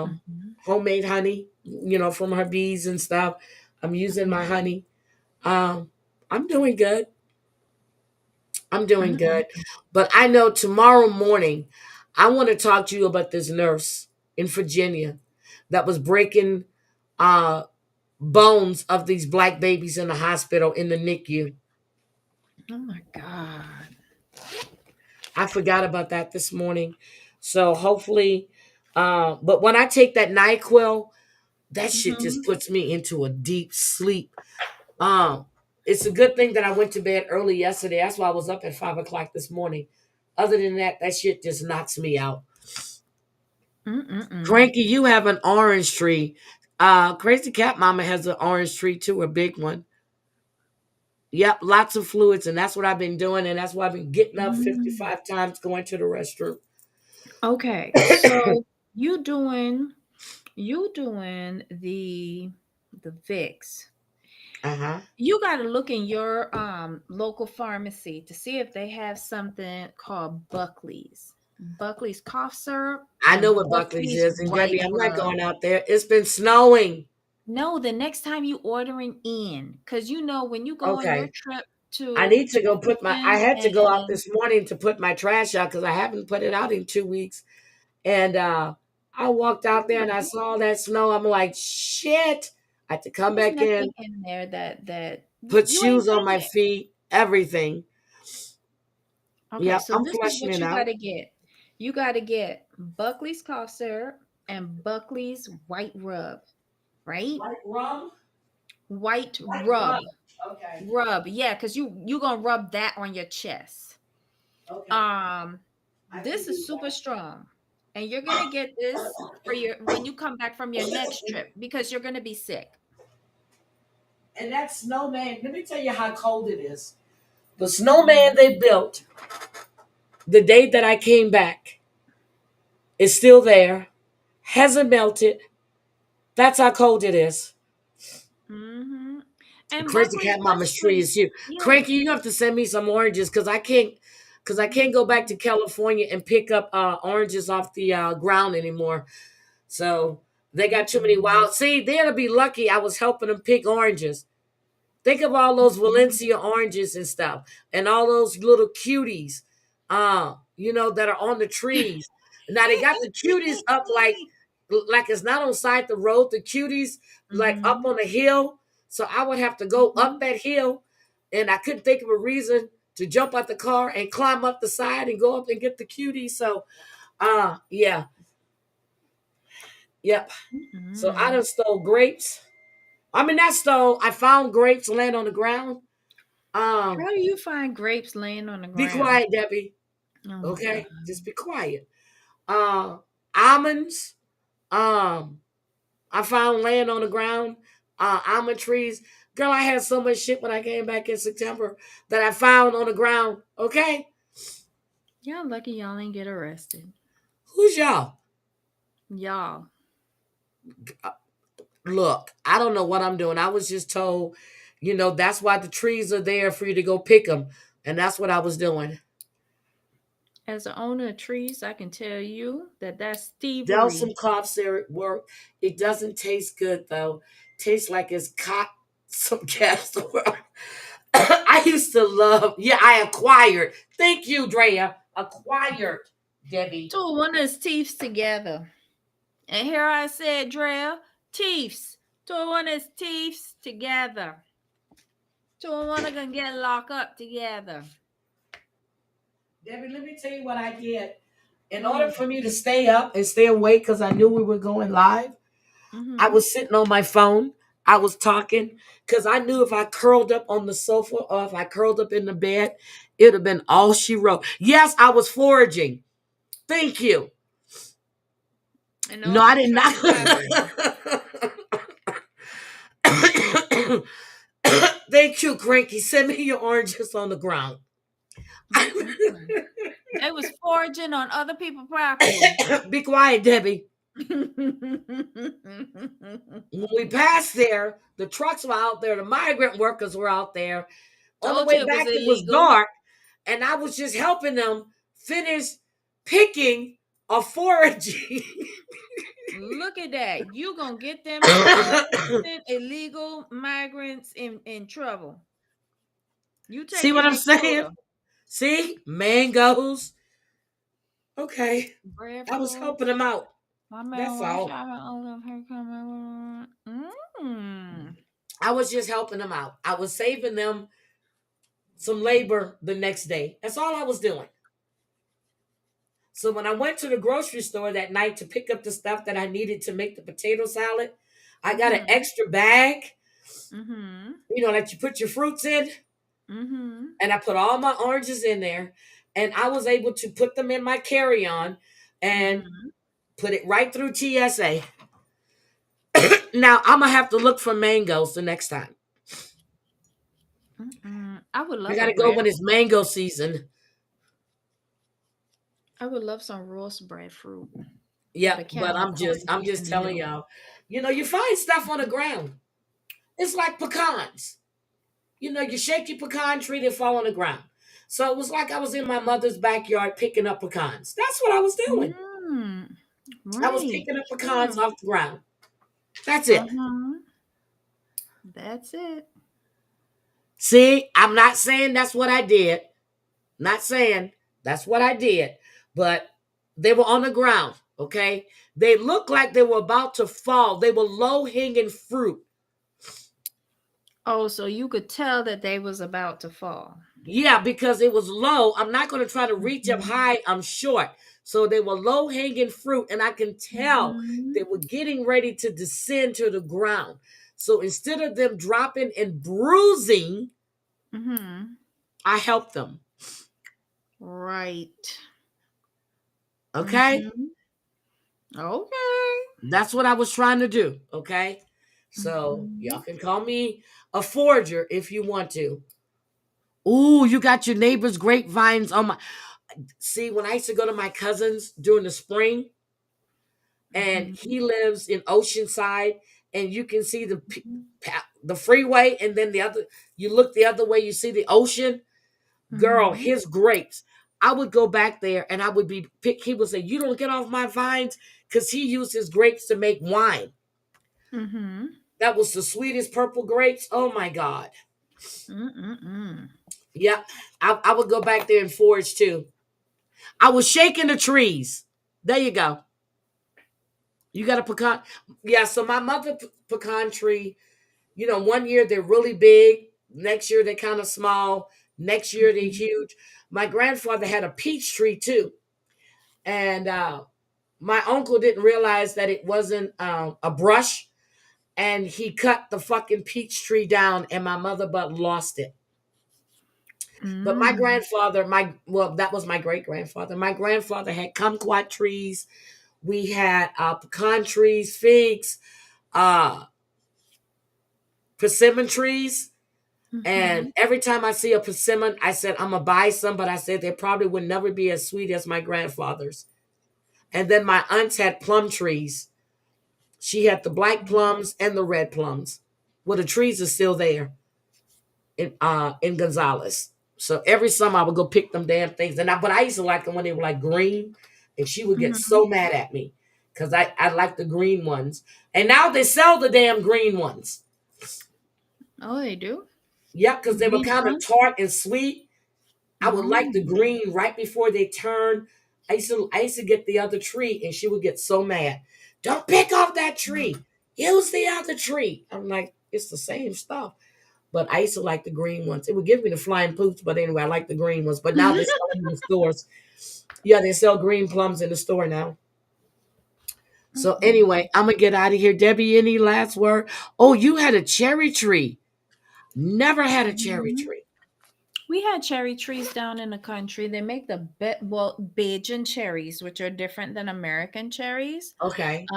Speaker 2: Mhm.
Speaker 1: homemade honey, from her bees and stuff. I'm using my
Speaker 2: Mhm.
Speaker 1: honey. Um, I'm doing good. I'm doing
Speaker 2: Mm-mm.
Speaker 1: good. But I know tomorrow morning, I want to talk to you about this nurse in Virginia that was breaking uh, bones of these black babies in the hospital in the NICU.
Speaker 2: Oh my God.
Speaker 1: I forgot about that this morning. So hopefully, but when I take that NyQuil, that shit just
Speaker 2: Mhm.
Speaker 1: puts me into a deep sleep. Um, it's a good thing that I went to bed early yesterday. That's why I was up at 5 o'clock this morning. Other than that, that shit just knocks me out.
Speaker 2: Mm-mm-mm.
Speaker 1: Cranky, you have an orange tree. Crazy Cat Mama has an orange tree too, a big one. Yep, lots of fluids, and that's what I've been doing, and that's why I've been getting up
Speaker 2: Mm.
Speaker 1: 55 times going to the restroom.
Speaker 2: Okay, so you doing you doing the Vicks.
Speaker 1: Uh-huh.
Speaker 2: You got to look in your local pharmacy to see if they have something called Buckley's. Buckley's cough syrup
Speaker 1: I know
Speaker 2: and
Speaker 1: what Buckley's
Speaker 2: Buckley's
Speaker 1: is, and
Speaker 2: white
Speaker 1: Debbie, I'm not
Speaker 2: rub.
Speaker 1: going out there. It's been snowing.
Speaker 2: No, the next time you ordering in, because you know when you go on your
Speaker 1: Okay.
Speaker 2: trip
Speaker 1: I
Speaker 2: to
Speaker 1: need to go I
Speaker 2: Richmond
Speaker 1: had to go out
Speaker 2: and
Speaker 1: this morning to put my trash out because I haven't put it out in 2 weeks. And I walked out there and I saw that snow. I'm like, shit. I had to come
Speaker 2: there's
Speaker 1: back in,
Speaker 2: nothing in there that
Speaker 1: put
Speaker 2: you ain't
Speaker 1: shoes on my
Speaker 2: getting it.
Speaker 1: feet, everything.
Speaker 2: Okay,
Speaker 1: Yep,
Speaker 2: so
Speaker 1: I'm
Speaker 2: this is
Speaker 1: flushing
Speaker 2: what
Speaker 1: it
Speaker 2: you got
Speaker 1: out.
Speaker 2: to get. You got to get Buckley's cough syrup and Buckley's white rub, right?
Speaker 1: White rum?
Speaker 2: White
Speaker 1: White
Speaker 2: rub.
Speaker 1: rum. Okay.
Speaker 2: Rub. Yeah, cuz you going to rub that on your chest.
Speaker 1: Okay.
Speaker 2: Um
Speaker 1: I can
Speaker 2: this
Speaker 1: do
Speaker 2: is super
Speaker 1: that.
Speaker 2: strong. And you're going to get this for your when you come back from your next trip because you're going to be sick.
Speaker 1: And that snowman, let me tell you how cold it is. The snowman
Speaker 2: Mhm.
Speaker 1: they built the day that I came back is still there, hasn't melted. That's how cold it is.
Speaker 2: Mhm. And
Speaker 1: Crazy
Speaker 2: Buckley's
Speaker 1: Cat Mama's
Speaker 2: what's
Speaker 1: tree
Speaker 2: the
Speaker 1: is here.
Speaker 2: yeah.
Speaker 1: Cranky, you have to send me some oranges because I can't go back to
Speaker 2: Mhm.
Speaker 1: California and pick up oranges off the ground anymore. So They got too many wild. See, they'll be lucky I was helping them pick oranges. Think of all those Valencia oranges and stuff, and all those little cuties, that are on the trees. Now they got the cuties up like it's not on side the road. The cuties like up
Speaker 2: Mhm.
Speaker 1: on a hill. So I would have to go up
Speaker 2: Mhm.
Speaker 1: that hill, and I couldn't think of a reason to jump out the car and climb up the side and go up and get the cuties. So, yeah, yep. So I
Speaker 2: Mhm.
Speaker 1: done stole grapes. I mean, I found grapes laying on the ground. Um,
Speaker 2: How do you find grapes laying on the
Speaker 1: be
Speaker 2: ground?
Speaker 1: quiet, Debbie.
Speaker 2: Oh my god.
Speaker 1: Okay, just be quiet. Uh, Almonds. Um, I found laying on the ground. Almond trees. Girl, I had so much shit when I came back in September that I found on the ground. Okay,
Speaker 2: Y'all lucky y'all ain't get arrested.
Speaker 1: who's y'all?
Speaker 2: Y'all.
Speaker 1: Look, I don't know what I'm doing. I was just told, that's why the trees are there for you to go pick them, and that's what I was doing.
Speaker 2: As an owner of trees, I can tell you that that's
Speaker 1: Delsum
Speaker 2: thievery.
Speaker 1: cough syrup work. It doesn't taste good though. Tastes like it's caught some castor oil. I used to love. Yeah, I acquired. Thank you, Drea. Acquired, Debbie.
Speaker 2: Two one of his teeths together. And here I said, Drea, teeths. Two one of his teeths together. Two and one are gonna get locked up together.
Speaker 1: Debbie, let me tell you what I did. In order
Speaker 2: Mm.
Speaker 1: for me to stay up and stay awake, because I knew we were going live, I
Speaker 2: Mm-hmm.
Speaker 1: was sitting on my phone. I was talking because I knew if I curled up on the sofa or if I curled up in the bed, it would have been all she wrote. Yes, I was foraging. Thank you.
Speaker 2: In
Speaker 1: No,
Speaker 2: order
Speaker 1: I
Speaker 2: to
Speaker 1: did
Speaker 2: track rabbits.
Speaker 1: not. Thank you, Cranky. Send me your oranges on the ground.
Speaker 2: Mm-mm-mm. They was foraging on other people's property.
Speaker 1: Be quiet, Debbie. When we passed there, the trucks were out there, the migrant workers were out there. On the
Speaker 2: Told
Speaker 1: way
Speaker 2: you it was
Speaker 1: back, it was
Speaker 2: illegal.
Speaker 1: dark, and I was just helping them finish picking or foraging.
Speaker 2: Look at that. You gonna get them innocent illegal migrants in trouble. You
Speaker 1: See
Speaker 2: taking
Speaker 1: what I'm
Speaker 2: their
Speaker 1: saying?
Speaker 2: quota.
Speaker 1: See? Mangoes. Okay. I was
Speaker 2: Breadfruit.
Speaker 1: helping them out.
Speaker 2: My man
Speaker 1: That's
Speaker 2: was
Speaker 1: all.
Speaker 2: shopping all of her coming.
Speaker 1: I was just helping them out. I was saving them some labor the next day. That's all I was doing. So when I went to the grocery store that night to pick up the stuff that I needed to make the potato salad, I got an
Speaker 2: Mm-hmm.
Speaker 1: extra bag,
Speaker 2: Mm-hmm.
Speaker 1: that you put your fruits in,
Speaker 2: Mm-hmm.
Speaker 1: and I put all my oranges in there, and I was able to put them in my carry-on and
Speaker 2: Mm-hmm.
Speaker 1: put it right through TSA. Now I'm gonna have to look for mangoes the next time.
Speaker 2: Mm-mm. I would
Speaker 1: I
Speaker 2: love a
Speaker 1: gotta go
Speaker 2: bread.
Speaker 1: when it's mango season.
Speaker 2: I would love some roast breadfruit with
Speaker 1: Yeah,
Speaker 2: a
Speaker 1: but
Speaker 2: caramel
Speaker 1: I'm just
Speaker 2: in the
Speaker 1: telling
Speaker 2: middle.
Speaker 1: y'all, you find stuff on the ground. It's like pecans. You shake your pecan tree, they fall on the ground. So it was like I was in my mother's backyard picking up pecans. That's what I was doing.
Speaker 2: Mm,
Speaker 1: I was
Speaker 2: right.
Speaker 1: picking up pecans
Speaker 2: True.
Speaker 1: off the ground. That's it.
Speaker 2: Uh-huh. That's it.
Speaker 1: See, I'm not saying that's what I did. Not saying that's what I did, but they were on the ground, okay? They looked like they were about to fall. They were low hanging fruit.
Speaker 2: Oh, so you could tell that they was about to fall.
Speaker 1: Yeah, because it was low. I'm not going to try to reach up
Speaker 2: Mhm.
Speaker 1: high. I'm short. So they were low hanging fruit, and I can tell they
Speaker 2: Mhm.
Speaker 1: were getting ready to descend to the ground. So instead of them dropping and bruising,
Speaker 2: Mhm.
Speaker 1: I helped them.
Speaker 2: Right.
Speaker 1: Okay?
Speaker 2: Mhm. Okay.
Speaker 1: That's what I was trying to do. Okay? So y'all
Speaker 2: Mhm.
Speaker 1: can call me a forager if you want to. Ooh, you got your neighbor's grapevines on my. See, when I used to go to my cousin's during the spring, and
Speaker 2: Mhm.
Speaker 1: he lives in Oceanside, and you can see the freeway, and then you look the other way, you see the ocean. Girl,
Speaker 2: Mhm.
Speaker 1: his grapes. I would go back there, and I would be pick. He would say, "You don't get off my vines." because he used his grapes to make wine.
Speaker 2: Mm-hmm.
Speaker 1: That was the sweetest purple grapes. Oh my God.
Speaker 2: Mm-mm-mm.
Speaker 1: Yep. I would go back there and forage too. I was shaking the trees. There you go. You got a pecan. Yeah, so my mother pecan tree, one year they're really big. Next year they're kind of small. Next year they're
Speaker 2: Mm-hmm.
Speaker 1: huge. My grandfather had a peach tree too. And my uncle didn't realize that it wasn't a brush. And he cut the fucking peach tree down, and my mother but lost it. But my
Speaker 2: Mm.
Speaker 1: grandfather, that was my great grandfather. My grandfather had kumquat trees. We had pecan trees, figs, uh, persimmon trees.
Speaker 2: Mm-hmm.
Speaker 1: And every time I see a persimmon, I said, I'm going to buy some, but I said they probably would never be as sweet as my grandfather's. And then my aunts had plum trees. She had the black plums and the red plums. Well, the trees are still there in Gonzales. So every summer I would go pick them damn things. But I used to like them when they were like green, and she would get
Speaker 2: Mm-hmm.
Speaker 1: so mad at me because I like the green ones. And now they sell the damn green ones.
Speaker 2: Oh, they do?
Speaker 1: Yep, because they were
Speaker 2: Green
Speaker 1: kind of
Speaker 2: plums?
Speaker 1: tart and sweet. I would like the
Speaker 2: Oh.
Speaker 1: green right before they turn. I used to get the other tree, and she would get so mad. Don't pick off that tree. Use the other tree. I'm like, it's the same stuff. But I used to like the green ones. It would give me the flying poops, but anyway, I like the green ones. But now they sell them in the stores. Yeah, they sell green plums in the store now. So
Speaker 2: Mm-mm.
Speaker 1: anyway, I'm gonna get out of here. Debbie, any last word? Oh, you had a cherry tree. Never had a cherry
Speaker 2: Mhm.
Speaker 1: tree.
Speaker 2: We had cherry trees down in the country. They make the Bajan cherries, which are different than American cherries.
Speaker 1: Okay.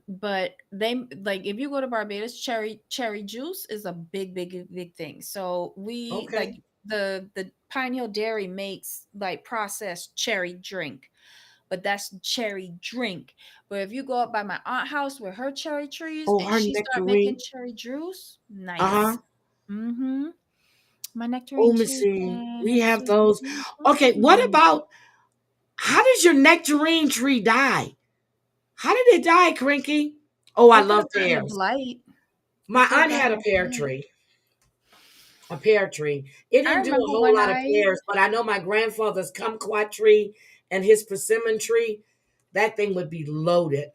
Speaker 2: But they like if you go to Barbados, cherry juice is a big thing. So we like
Speaker 1: Okay.
Speaker 2: the Pine Hill Dairy makes like processed cherry drink, but that's cherry drink. But if you go up by my aunt house with her cherry trees
Speaker 1: Oh,
Speaker 2: and
Speaker 1: her
Speaker 2: she start making
Speaker 1: nectarine.
Speaker 2: cherry juice,
Speaker 1: Uh-huh.
Speaker 2: nice. Mm-hmm. My
Speaker 1: Oh,
Speaker 2: nectarine
Speaker 1: let me
Speaker 2: too,
Speaker 1: see.
Speaker 2: and
Speaker 1: We
Speaker 2: it's
Speaker 1: have
Speaker 2: just
Speaker 1: those. Okay, what
Speaker 2: mm.
Speaker 1: about how does your nectarine tree die? How did it die, Crinky? Oh, I
Speaker 2: It could
Speaker 1: love
Speaker 2: have gotten a
Speaker 1: pears.
Speaker 2: blight. It
Speaker 1: My
Speaker 2: could have
Speaker 1: aunt had
Speaker 2: gotten
Speaker 1: a
Speaker 2: a
Speaker 1: pear
Speaker 2: blight.
Speaker 1: tree. A pear tree. It
Speaker 2: I
Speaker 1: didn't do a
Speaker 2: remember
Speaker 1: whole
Speaker 2: when
Speaker 1: lot of
Speaker 2: I
Speaker 1: pears, but I know my grandfather's kumquat tree and his persimmon tree, that thing would be loaded.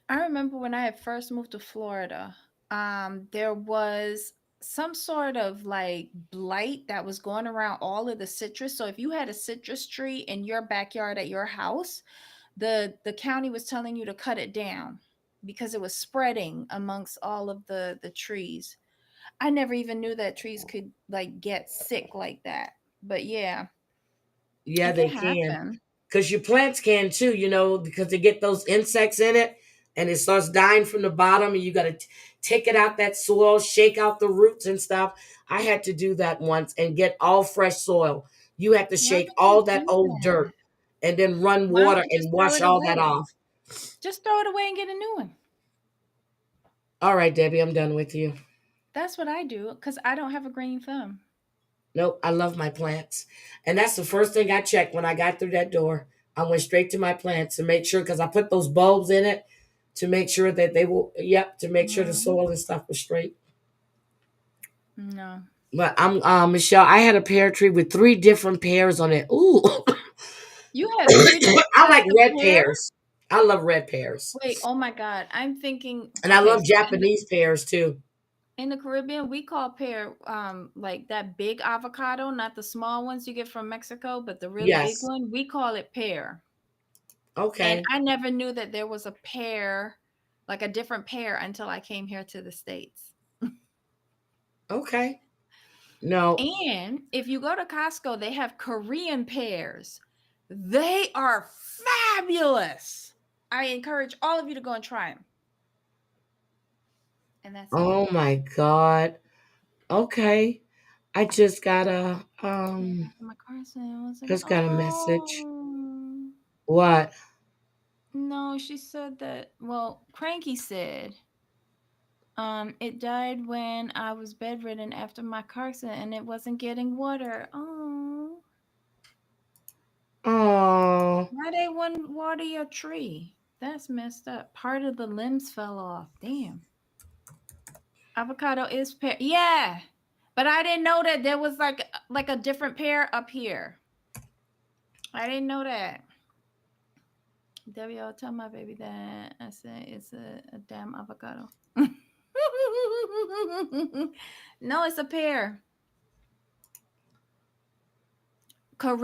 Speaker 2: I remember when I had first moved to Florida. There was some sort of like blight that was going around all of the citrus. So if you had a citrus tree in your backyard at your house, the county was telling you to cut it down because it was spreading amongst all of the trees. I never even knew that trees could like get sick like that. But yeah,
Speaker 1: Yeah,
Speaker 2: it could
Speaker 1: they can.
Speaker 2: happen.
Speaker 1: Because your plants can too, because they get those insects in it and it starts dying from the bottom and you got to take it out that soil, shake out the roots and stuff. I had to do that once and get all fresh soil. You have to
Speaker 2: Why
Speaker 1: shake
Speaker 2: would you
Speaker 1: all that
Speaker 2: do
Speaker 1: old
Speaker 2: that?
Speaker 1: dirt and then run
Speaker 2: Why don't
Speaker 1: water
Speaker 2: you just
Speaker 1: and
Speaker 2: throw
Speaker 1: wash
Speaker 2: it
Speaker 1: all that
Speaker 2: away?
Speaker 1: off.
Speaker 2: Just throw it away and get a new one.
Speaker 1: All right, Debbie, I'm done with you.
Speaker 2: That's what I do because I don't have a green thumb.
Speaker 1: Nope, I love my plants. And that's the first thing I checked when I got through that door. I went straight to my plants to make sure, because I put those bulbs in it to make sure that they will, yep, to make sure the
Speaker 2: Mhm.
Speaker 1: soil and stuff was straight.
Speaker 2: No.
Speaker 1: But I'm Michelle, I had a pear tree with three different pears on it. Ooh.
Speaker 2: You had three different
Speaker 1: I like
Speaker 2: types of
Speaker 1: red
Speaker 2: pear?
Speaker 1: pears. I love red pears.
Speaker 2: Wait, oh my God. I'm thinking,
Speaker 1: And I
Speaker 2: okay,
Speaker 1: love
Speaker 2: so
Speaker 1: Japanese pears too.
Speaker 2: in the Caribbean, we call pear like that big avocado, not the small ones you get from Mexico, but the really big
Speaker 1: Yes.
Speaker 2: one. We call it pear. And
Speaker 1: Okay.
Speaker 2: I never knew that there was a pear, like a different pear, until I came here to the States.
Speaker 1: Okay. No.
Speaker 2: And if you go to Costco, they have Korean pears. They are fabulous. I encourage all of you to go and try them. And that's it.
Speaker 1: Oh my God. Okay. I
Speaker 2: My car said, I was like,
Speaker 1: just got a message.
Speaker 2: oh.
Speaker 1: What?
Speaker 2: No, she said that, well, Cranky said, it died when I was bedridden after my car accident and it wasn't getting water. Oh.
Speaker 1: Oh,
Speaker 2: Why they wouldn't water your tree? That's messed up. Part of the limbs fell off. Damn. Avocado is pear. Yeah. But I didn't know that there was like a different pear up here. I didn't know that. WL, tell my baby that I said it's a damn avocado. No, it's a pear.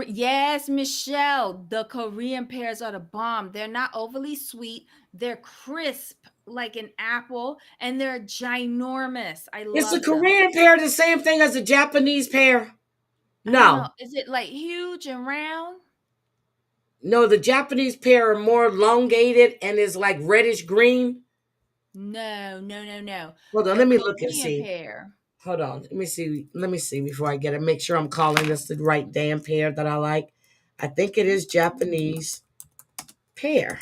Speaker 2: Yes, Michelle. The Korean pears are the bomb. They're not overly sweet. They're crisp like an apple, and they're ginormous. I
Speaker 1: is the
Speaker 2: love them.
Speaker 1: Korean pear the same thing as the Japanese pear?
Speaker 2: I don't know.
Speaker 1: No,
Speaker 2: Is it like huge and round?
Speaker 1: no, the Japanese pear are more elongated and is like reddish green.
Speaker 2: No, no, no, no.
Speaker 1: Hold on,
Speaker 2: The
Speaker 1: let me look and
Speaker 2: Korean
Speaker 1: see.
Speaker 2: pear.
Speaker 1: Hold on, let me see. Let me see before I get it. Make sure I'm calling this the right damn pear that I like. I think it is Japanese pear.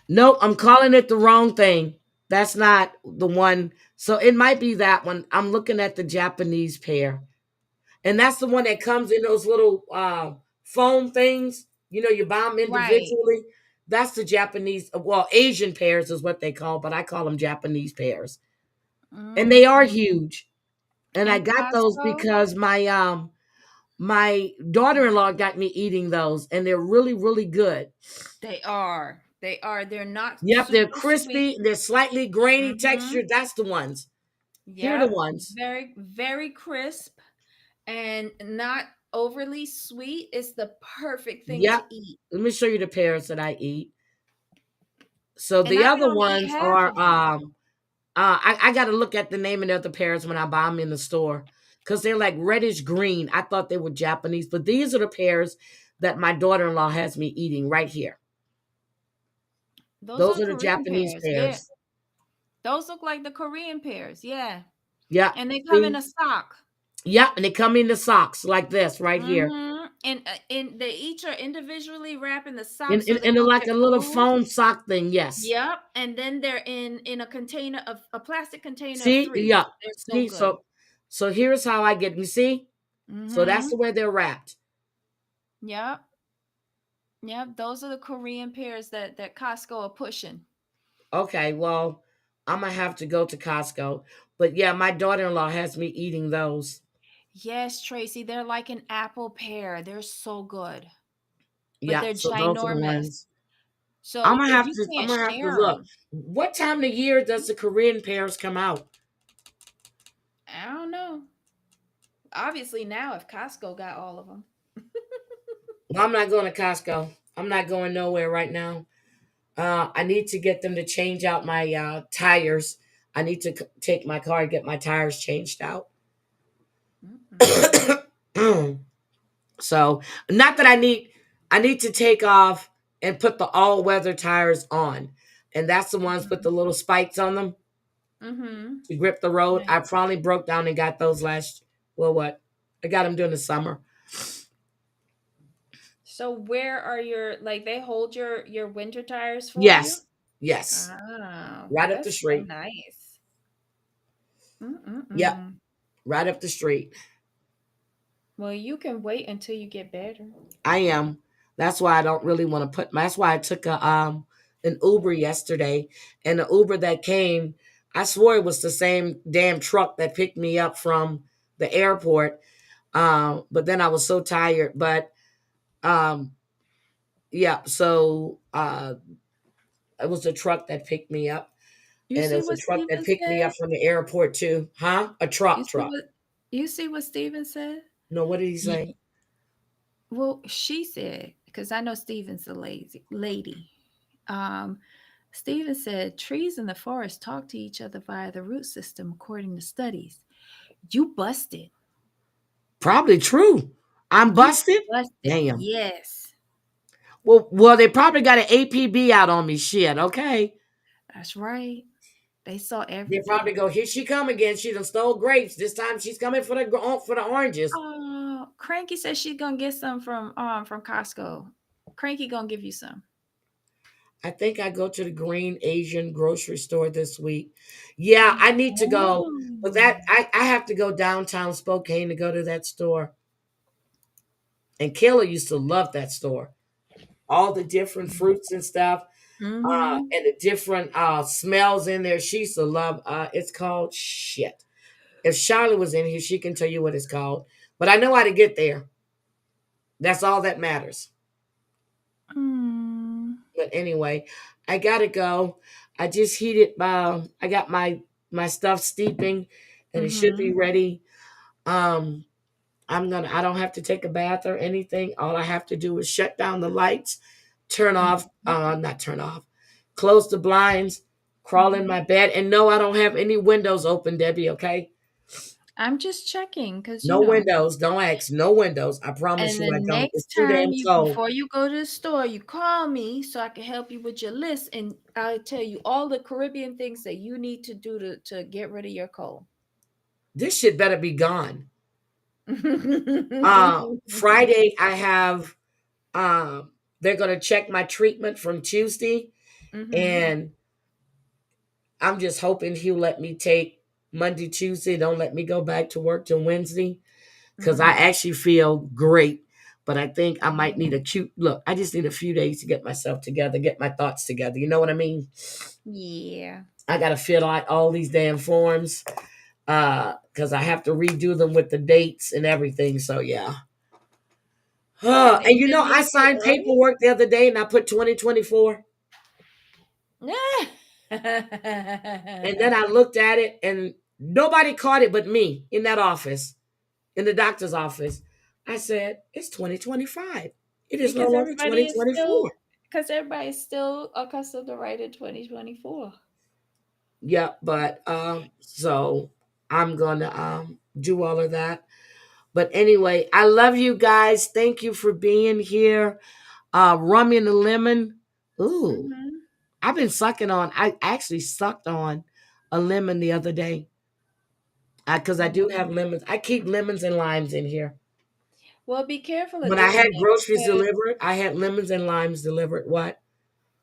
Speaker 1: No, I'm calling it the wrong thing. That's not the one. So it might be that one. I'm looking at the Japanese pear. And that's the one that comes in those little foam things. You know, you buy them
Speaker 2: Right.
Speaker 1: individually. That's the Japanese, well, Asian pears is what they call, but I call them Japanese pears. And they are
Speaker 2: Mm-mm-mm.
Speaker 1: huge. And I
Speaker 2: In
Speaker 1: got those
Speaker 2: Costco,
Speaker 1: because my daughter-in-law got me eating those, and they're really, really good.
Speaker 2: they are. They are. They're not
Speaker 1: Yep, they're
Speaker 2: super
Speaker 1: crispy,
Speaker 2: sweet.
Speaker 1: they're slightly grainy
Speaker 2: Mm-hmm.
Speaker 1: texture. That's the ones. Here are the
Speaker 2: Yep.
Speaker 1: ones.
Speaker 2: Very, very crisp and not overly sweet. It's the perfect thing to
Speaker 1: Yep.
Speaker 2: eat.
Speaker 1: Let me show you the pears that I eat. So
Speaker 2: And
Speaker 1: the
Speaker 2: I can
Speaker 1: other
Speaker 2: only eat
Speaker 1: ones
Speaker 2: half
Speaker 1: are
Speaker 2: of them.
Speaker 1: I got to look at the name of the other pears when I buy them in the store because they're like reddish green. I thought they were Japanese, but these are the pears that my daughter-in-law has me eating right here.
Speaker 2: Those
Speaker 1: Those
Speaker 2: are
Speaker 1: are the
Speaker 2: Korean
Speaker 1: Japanese
Speaker 2: pears. Yeah.
Speaker 1: pears.
Speaker 2: Those look like the Korean pears. Yeah.
Speaker 1: Yeah.
Speaker 2: And they come in
Speaker 1: See?
Speaker 2: a sock.
Speaker 1: Yeah, and they come in the socks like this right here.
Speaker 2: Mm-hmm. And they each are individually wrapped in the
Speaker 1: In,
Speaker 2: sock so
Speaker 1: in,
Speaker 2: they
Speaker 1: in
Speaker 2: won't
Speaker 1: like
Speaker 2: get
Speaker 1: a little
Speaker 2: food.
Speaker 1: foam sock thing, yes.
Speaker 2: Yep. And then they're in a container of a plastic container of
Speaker 1: See?
Speaker 2: three.
Speaker 1: Yeah.
Speaker 2: They're so
Speaker 1: See?
Speaker 2: good.
Speaker 1: So here's how I get. You see? So that's
Speaker 2: Mm-hmm.
Speaker 1: the way they're wrapped.
Speaker 2: Yep. Yep. Those are the Korean pears that Costco are pushing.
Speaker 1: Okay, well, I'm gonna have to go to Costco. But yeah, my daughter-in-law has me eating those.
Speaker 2: Yes, Tracy, they're like an apple pear. They're so good, but
Speaker 1: Yeah,
Speaker 2: they're
Speaker 1: so those are the
Speaker 2: ginormous.
Speaker 1: ones.
Speaker 2: So if you
Speaker 1: I'm
Speaker 2: can't
Speaker 1: gonna have to
Speaker 2: share
Speaker 1: look.
Speaker 2: them,
Speaker 1: What time of the year does the Korean pears come out?
Speaker 2: I don't know. Obviously, now if Costco got all of them.
Speaker 1: Well, I'm not going to Costco. I'm not going nowhere right now. I need to get them to change out my tires. I need to take my car and get my tires changed out.
Speaker 2: Mm-mm-mm.
Speaker 1: So, not that I need to take off and put the all weather tires on. And that's the ones with the little spikes on them
Speaker 2: Mm-hmm.
Speaker 1: to grip the road.
Speaker 2: Right.
Speaker 1: I probably broke down and got those well, what? I got them during the summer.
Speaker 2: So where are your like they hold your winter tires for you?
Speaker 1: Yes. Yes.
Speaker 2: Oh,
Speaker 1: Right up the
Speaker 2: that's so
Speaker 1: street.
Speaker 2: nice.
Speaker 1: Yep.
Speaker 2: Mm-mm-mm.
Speaker 1: Right up the street.
Speaker 2: Well, you can wait until you get better.
Speaker 1: I am. That's why I don't really want to put that's why I took a an Uber yesterday. And the Uber that came, I swore it was the same damn truck that picked me up from the airport. But then I was so tired. But um yeah, so it was a truck that picked me up.
Speaker 2: You
Speaker 1: And it
Speaker 2: see
Speaker 1: was a
Speaker 2: what
Speaker 1: truck that
Speaker 2: Steven
Speaker 1: picked me
Speaker 2: said?
Speaker 1: up from the airport too. Huh? A
Speaker 2: You see
Speaker 1: truck.
Speaker 2: what you see what Steven said?
Speaker 1: No, what did he say?
Speaker 2: Ye- Well, she said, because I know Steven's a lazy lady. Um, Steven said trees in the forest talk to each other via the root system, according to studies. You busted.
Speaker 1: Probably true. I'm
Speaker 2: You
Speaker 1: busted.
Speaker 2: busted.
Speaker 1: Damn.
Speaker 2: Yes,
Speaker 1: Well, they probably got an APB out on me. Shit. Okay.
Speaker 2: that's right. They saw
Speaker 1: They probably
Speaker 2: everything.
Speaker 1: go, here she come again. She done stole grapes. This time she's coming for the oranges.
Speaker 2: Oh, Cranky says she's gonna get some from Costco. Cranky gonna give you some.
Speaker 1: I think I go to the Green Asian grocery store this week. Yeah, I need to go. But
Speaker 2: Oh.
Speaker 1: I have to go downtown Spokane to go to that store. And Kayla used to love that store. All the different fruits and stuff,
Speaker 2: Mm-hmm.
Speaker 1: and the different smells in there. She used to love. It's called shit. If Charlotte was in here, she can tell you what it's called. But I know how to get there. That's all that matters.
Speaker 2: Mm.
Speaker 1: But anyway, I gotta go. I just heated. I got my stuff steeping, and it should be
Speaker 2: Mm-hmm.
Speaker 1: ready. Um, I'm gonna. I don't have to take a bath or anything. All I have to do is shut down the lights, turn off. Not turn off. Close the blinds, crawl in
Speaker 2: Mm-hmm.
Speaker 1: my bed, and no, I don't have any windows open, Debbie. Okay,
Speaker 2: I'm just checking because
Speaker 1: no windows. Don't ask. No windows. I promise
Speaker 2: And
Speaker 1: you,
Speaker 2: the
Speaker 1: I don't. It's
Speaker 2: next
Speaker 1: too
Speaker 2: time
Speaker 1: damn
Speaker 2: you
Speaker 1: cold.
Speaker 2: before you go to the store, you call me so I can help you with your list and I'll tell you all the Caribbean things that you need to do to get rid of your cold.
Speaker 1: This shit better be gone.
Speaker 2: Mm-hmm.
Speaker 1: Friday, I have. They're gonna check my treatment from Tuesday, and I'm just hoping he'll let me take Monday, Tuesday. Don't let me go back to work till Wednesday because I
Speaker 2: Mm-hmm.
Speaker 1: actually feel great. But I think I might need a cute look. I just need a few days to get myself together, get my thoughts together. You know what I mean?
Speaker 2: Yeah.
Speaker 1: I gotta fill out all these damn forms because I have to redo them with the dates and everything. So yeah. And
Speaker 2: Is
Speaker 1: you
Speaker 2: it
Speaker 1: know,
Speaker 2: a
Speaker 1: I
Speaker 2: little too
Speaker 1: signed
Speaker 2: early?
Speaker 1: paperwork the other day and I put 2024. And then I looked at it and nobody caught it but me in that office, in the doctor's office. I said, it's 2025. It is no
Speaker 2: because
Speaker 1: longer
Speaker 2: everybody is still
Speaker 1: 2024.
Speaker 2: because everybody is still accustomed to write in 2024.
Speaker 1: Yeah, but so I'm gonna do all of that. But anyway, I love you guys. Thank you for being here. Rum in the lemon. Ooh,
Speaker 2: Mm-hmm.
Speaker 1: I've been sucking on. I actually sucked on a lemon the other day because I do have lemons. I keep lemons and limes in here.
Speaker 2: Well, be careful of
Speaker 1: When I
Speaker 2: doing
Speaker 1: had
Speaker 2: that
Speaker 1: groceries
Speaker 2: because
Speaker 1: delivered, I had lemons and limes delivered. What?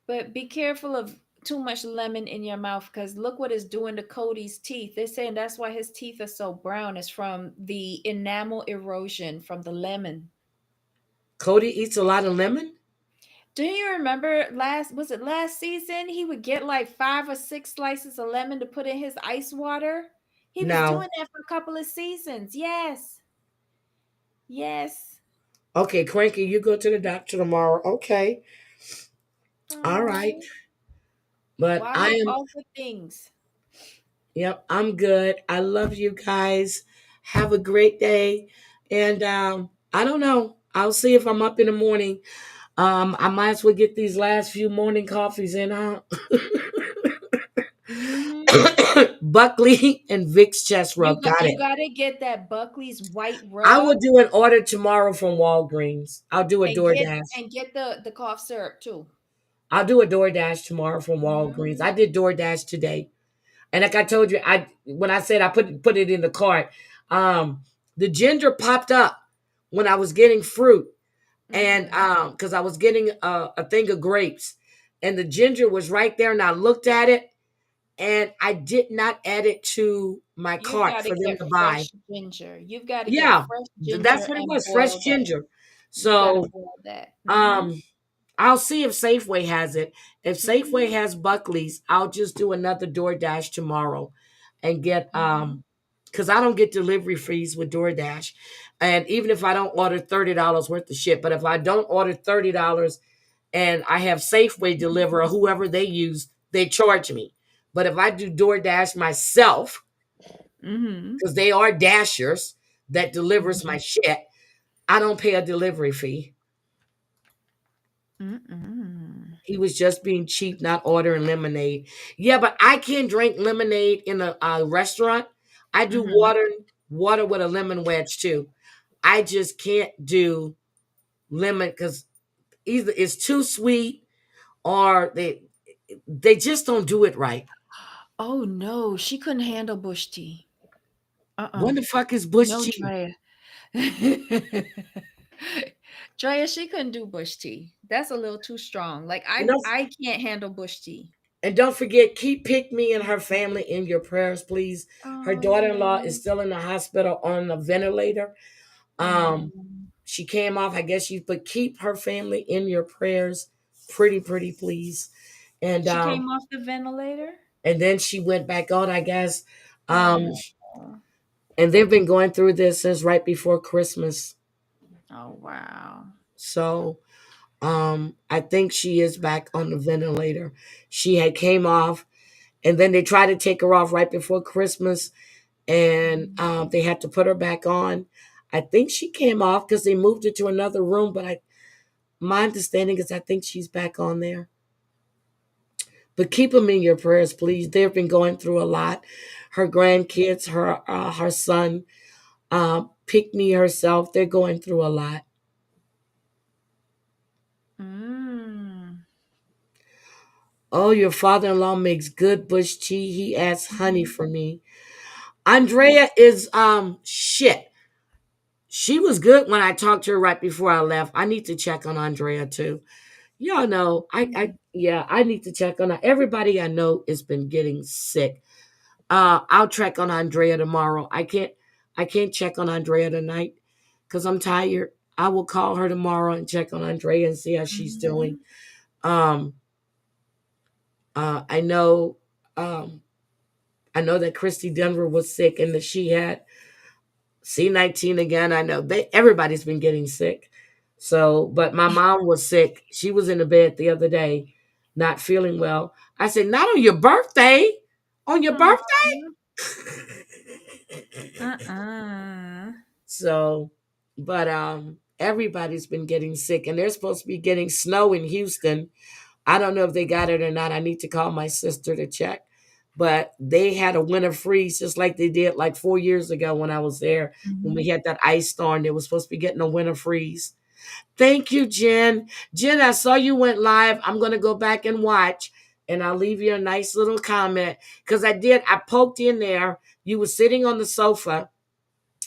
Speaker 2: But be careful of too much lemon in your mouth because look what it's doing to Cody's teeth. They're saying that's why his teeth are so brown. It's from the enamel erosion from the lemon.
Speaker 1: Cody eats a lot of lemon?
Speaker 2: Do you remember was it last season? He would get like 5 or 6 slices of lemon to put in his ice water. He was
Speaker 1: No.
Speaker 2: doing that for a couple of seasons. Yes. Yes.
Speaker 1: Okay, Cranky, you go to the doctor tomorrow. Okay. All right.
Speaker 2: Oh,
Speaker 1: But I
Speaker 2: wow,
Speaker 1: am,
Speaker 2: all good things.
Speaker 1: yep, I'm good. I love you guys. Have a great day. And I don't know. I'll see if I'm up in the morning. I might as well get these last few morning coffees in, huh?
Speaker 2: Hmm.
Speaker 1: Buckley and Vicks chest rub. Got
Speaker 2: You
Speaker 1: it.
Speaker 2: gotta get that Buckley's white
Speaker 1: I
Speaker 2: rub
Speaker 1: will do an order tomorrow from Walgreens. I'll do a DoorDash.
Speaker 2: and get the cough syrup too.
Speaker 1: I'll do a DoorDash tomorrow from Walgreens.
Speaker 2: Mhm.
Speaker 1: I did DoorDash today. And like I told you, I when I said I put it in the cart, the ginger popped up when I was getting fruit. And
Speaker 2: Mhm.
Speaker 1: because I was getting a thing of grapes. And the ginger was right there, and I looked at it and I did not add it to my
Speaker 2: You've
Speaker 1: cart
Speaker 2: got to
Speaker 1: for them
Speaker 2: get
Speaker 1: to buy.
Speaker 2: fresh ginger. You've got to get
Speaker 1: Yeah,
Speaker 2: fresh
Speaker 1: that's
Speaker 2: ginger
Speaker 1: what it
Speaker 2: and
Speaker 1: was, fresh
Speaker 2: boil that.
Speaker 1: ginger.
Speaker 2: You got to
Speaker 1: So
Speaker 2: boil that. Mhm.
Speaker 1: um I'll see if Safeway has it. If Safeway
Speaker 2: Mhm.
Speaker 1: has Buckley's, I'll just do another DoorDash tomorrow and get
Speaker 2: Mhm.
Speaker 1: because I don't get delivery fees with DoorDash. And even if I don't order $30 worth of shit, but if I don't order $30 and I have Safeway deliver or whoever they use, they charge me. But if I do DoorDash myself,
Speaker 2: Mhm.
Speaker 1: because they are dashers that delivers my
Speaker 2: Mhm.
Speaker 1: shit, I don't pay a delivery fee.
Speaker 2: Mhm.
Speaker 1: He was just being cheap, not ordering lemonade. Yeah, but I can drink lemonade in a restaurant. I do
Speaker 2: Mhm.
Speaker 1: water with a lemon wedge too. I just can't do lemon because either it's too sweet or they just don't do it right.
Speaker 2: Oh no, she couldn't handle bush tea. Uh-uh.
Speaker 1: When the fuck is Bush
Speaker 2: No,
Speaker 1: tea?
Speaker 2: Drea. Joya, she couldn't do bush tea. That's a little too strong. Like
Speaker 1: You
Speaker 2: I
Speaker 1: know,
Speaker 2: I can't handle bush tea.
Speaker 1: and don't forget, keep Pick Me and her family in your prayers, please. Her
Speaker 2: Oh
Speaker 1: daughter-in-law is
Speaker 2: yeah.
Speaker 1: still in the hospital on a ventilator. Um,
Speaker 2: Mm.
Speaker 1: she came off, I guess but keep her family in your prayers, pretty please. And
Speaker 2: She came off the ventilator?
Speaker 1: and then she went back on, I guess. Um,
Speaker 2: Oh.
Speaker 1: and they've been going through this since right before Christmas.
Speaker 2: Oh wow.
Speaker 1: So I think she is back on the ventilator. She had came off, and then they tried to take her off right before Christmas, and
Speaker 2: Mhm.
Speaker 1: they had to put her back on. I think she came off because they moved her to another room, but my understanding is I think she's back on there. But keep them in your prayers, please. They've been going through a lot. Her grandkids, her son, Pick Me herself, they're going through a lot.
Speaker 2: Mm.
Speaker 1: Oh, your father-in-law makes good bush tea. He adds honey
Speaker 2: Mhm.
Speaker 1: for me. Andrea is shit. She was good when I talked to her right before I left. I need to check on Andrea too. Y'all know, yeah, I need to check on her. Everybody I know has been getting sick. I'll check on Andrea tomorrow. I can't check on Andrea tonight because I'm tired. I will call her tomorrow and check on Andrea and see how she's doing.
Speaker 2: Mhm.
Speaker 1: Um, I know, um, I know that Christy Denver was sick and that she had C-19 again. I know everybody's been getting sick. So, but my mom was sick. She was in the bed the other day, not feeling well. I said, not on your birthday. On your
Speaker 2: Aw.
Speaker 1: birthday?
Speaker 2: Uh-uh.
Speaker 1: So, but everybody's been getting sick and they're supposed to be getting snow in Houston. I don't know if they got it or not. I need to call my sister to check. But they had a winter freeze just like they did like 4 years ago when I was there. When we
Speaker 2: Mhm.
Speaker 1: had that ice storm, they were supposed to be getting a winter freeze. Thank you, Jen. Jen, I saw you went live. I'm going to go back and watch. And I'll leave you a nice little comment. Because I poked in there. You were sitting on the sofa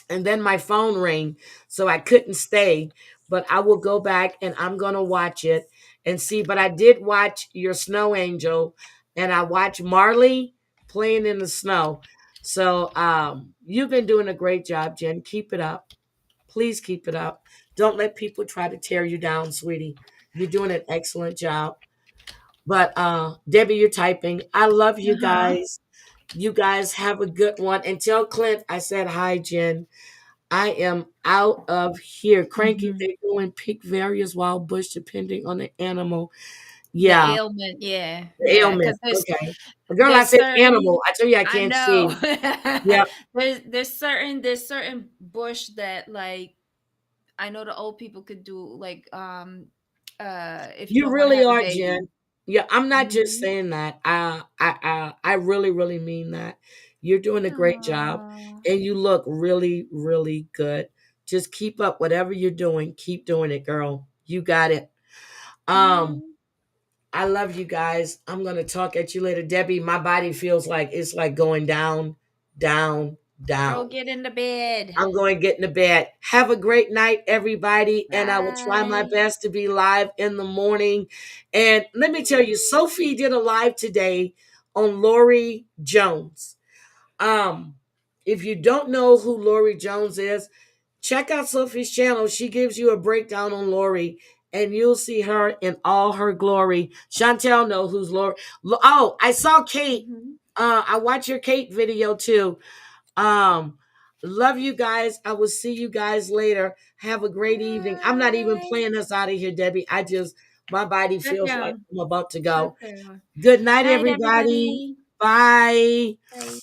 Speaker 1: and then my phone rang, so I couldn't stay. But I will go back and I'm gonna watch it and see. But I did watch your Snow Angel, and I watched Marley playing in the snow. So you've been doing a great job, Jen. Keep it up. Please keep it up. Don't let people try to tear you down, sweetie. You're doing an excellent job. But Debbie, you're typing. I love you
Speaker 2: Uh-huh.
Speaker 1: guys. You guys have a good one. And tell Clint I said hi, Jen. I am out of here. Cranky,
Speaker 2: Mhm.
Speaker 1: they go and pick various wild bush depending on the animal.
Speaker 2: The
Speaker 1: Yeah,
Speaker 2: ailment, yeah,
Speaker 1: the
Speaker 2: yeah,
Speaker 1: ailment.
Speaker 2: because there's
Speaker 1: Okay. Girl, I
Speaker 2: there's
Speaker 1: said animal.
Speaker 2: certain
Speaker 1: I tell you I
Speaker 2: I
Speaker 1: can't
Speaker 2: know.
Speaker 1: see. Yep.
Speaker 2: There's certain bush that like I know the old people could do like if you
Speaker 1: You
Speaker 2: don't want to
Speaker 1: really
Speaker 2: have a
Speaker 1: are,
Speaker 2: baby.
Speaker 1: Jen. Yeah, I'm not just
Speaker 2: Mhm.
Speaker 1: saying that. I really mean that. You're doing a great job
Speaker 2: Aw.
Speaker 1: and you look really good. Just keep up whatever you're doing. Keep doing it, girl. You got it. Um,
Speaker 2: Mhm.
Speaker 1: I love you guys. I'm gonna talk at you later. Debbie, my body feels like it's like going down, down,
Speaker 2: Go
Speaker 1: down.
Speaker 2: get into bed.
Speaker 1: I'm going to get in the bed. Have a great night, everybody. And I will try my
Speaker 2: Bye.
Speaker 1: best to be live in the morning. And let me tell you, Sophie did a live today on Lori Jones. Um, if you don't know who Lori Jones is, check out Sophie's channel. She gives you a breakdown on Lori, and you'll see her in all her glory. Chantel know who's Lori. Oh, I saw Kate.
Speaker 2: Mhm.
Speaker 1: I watch your Kate video too. Um, love you guys. I will see you guys later. Have a great evening. I'm not even
Speaker 2: Bye.
Speaker 1: playing us out of here, Debbie. My body
Speaker 2: Shut
Speaker 1: feels like
Speaker 2: down.
Speaker 1: I'm about to
Speaker 2: Shut
Speaker 1: go.
Speaker 2: down.
Speaker 1: Good night,
Speaker 2: Night,
Speaker 1: everybody.
Speaker 2: everybody.
Speaker 1: Bye.
Speaker 2: Bye.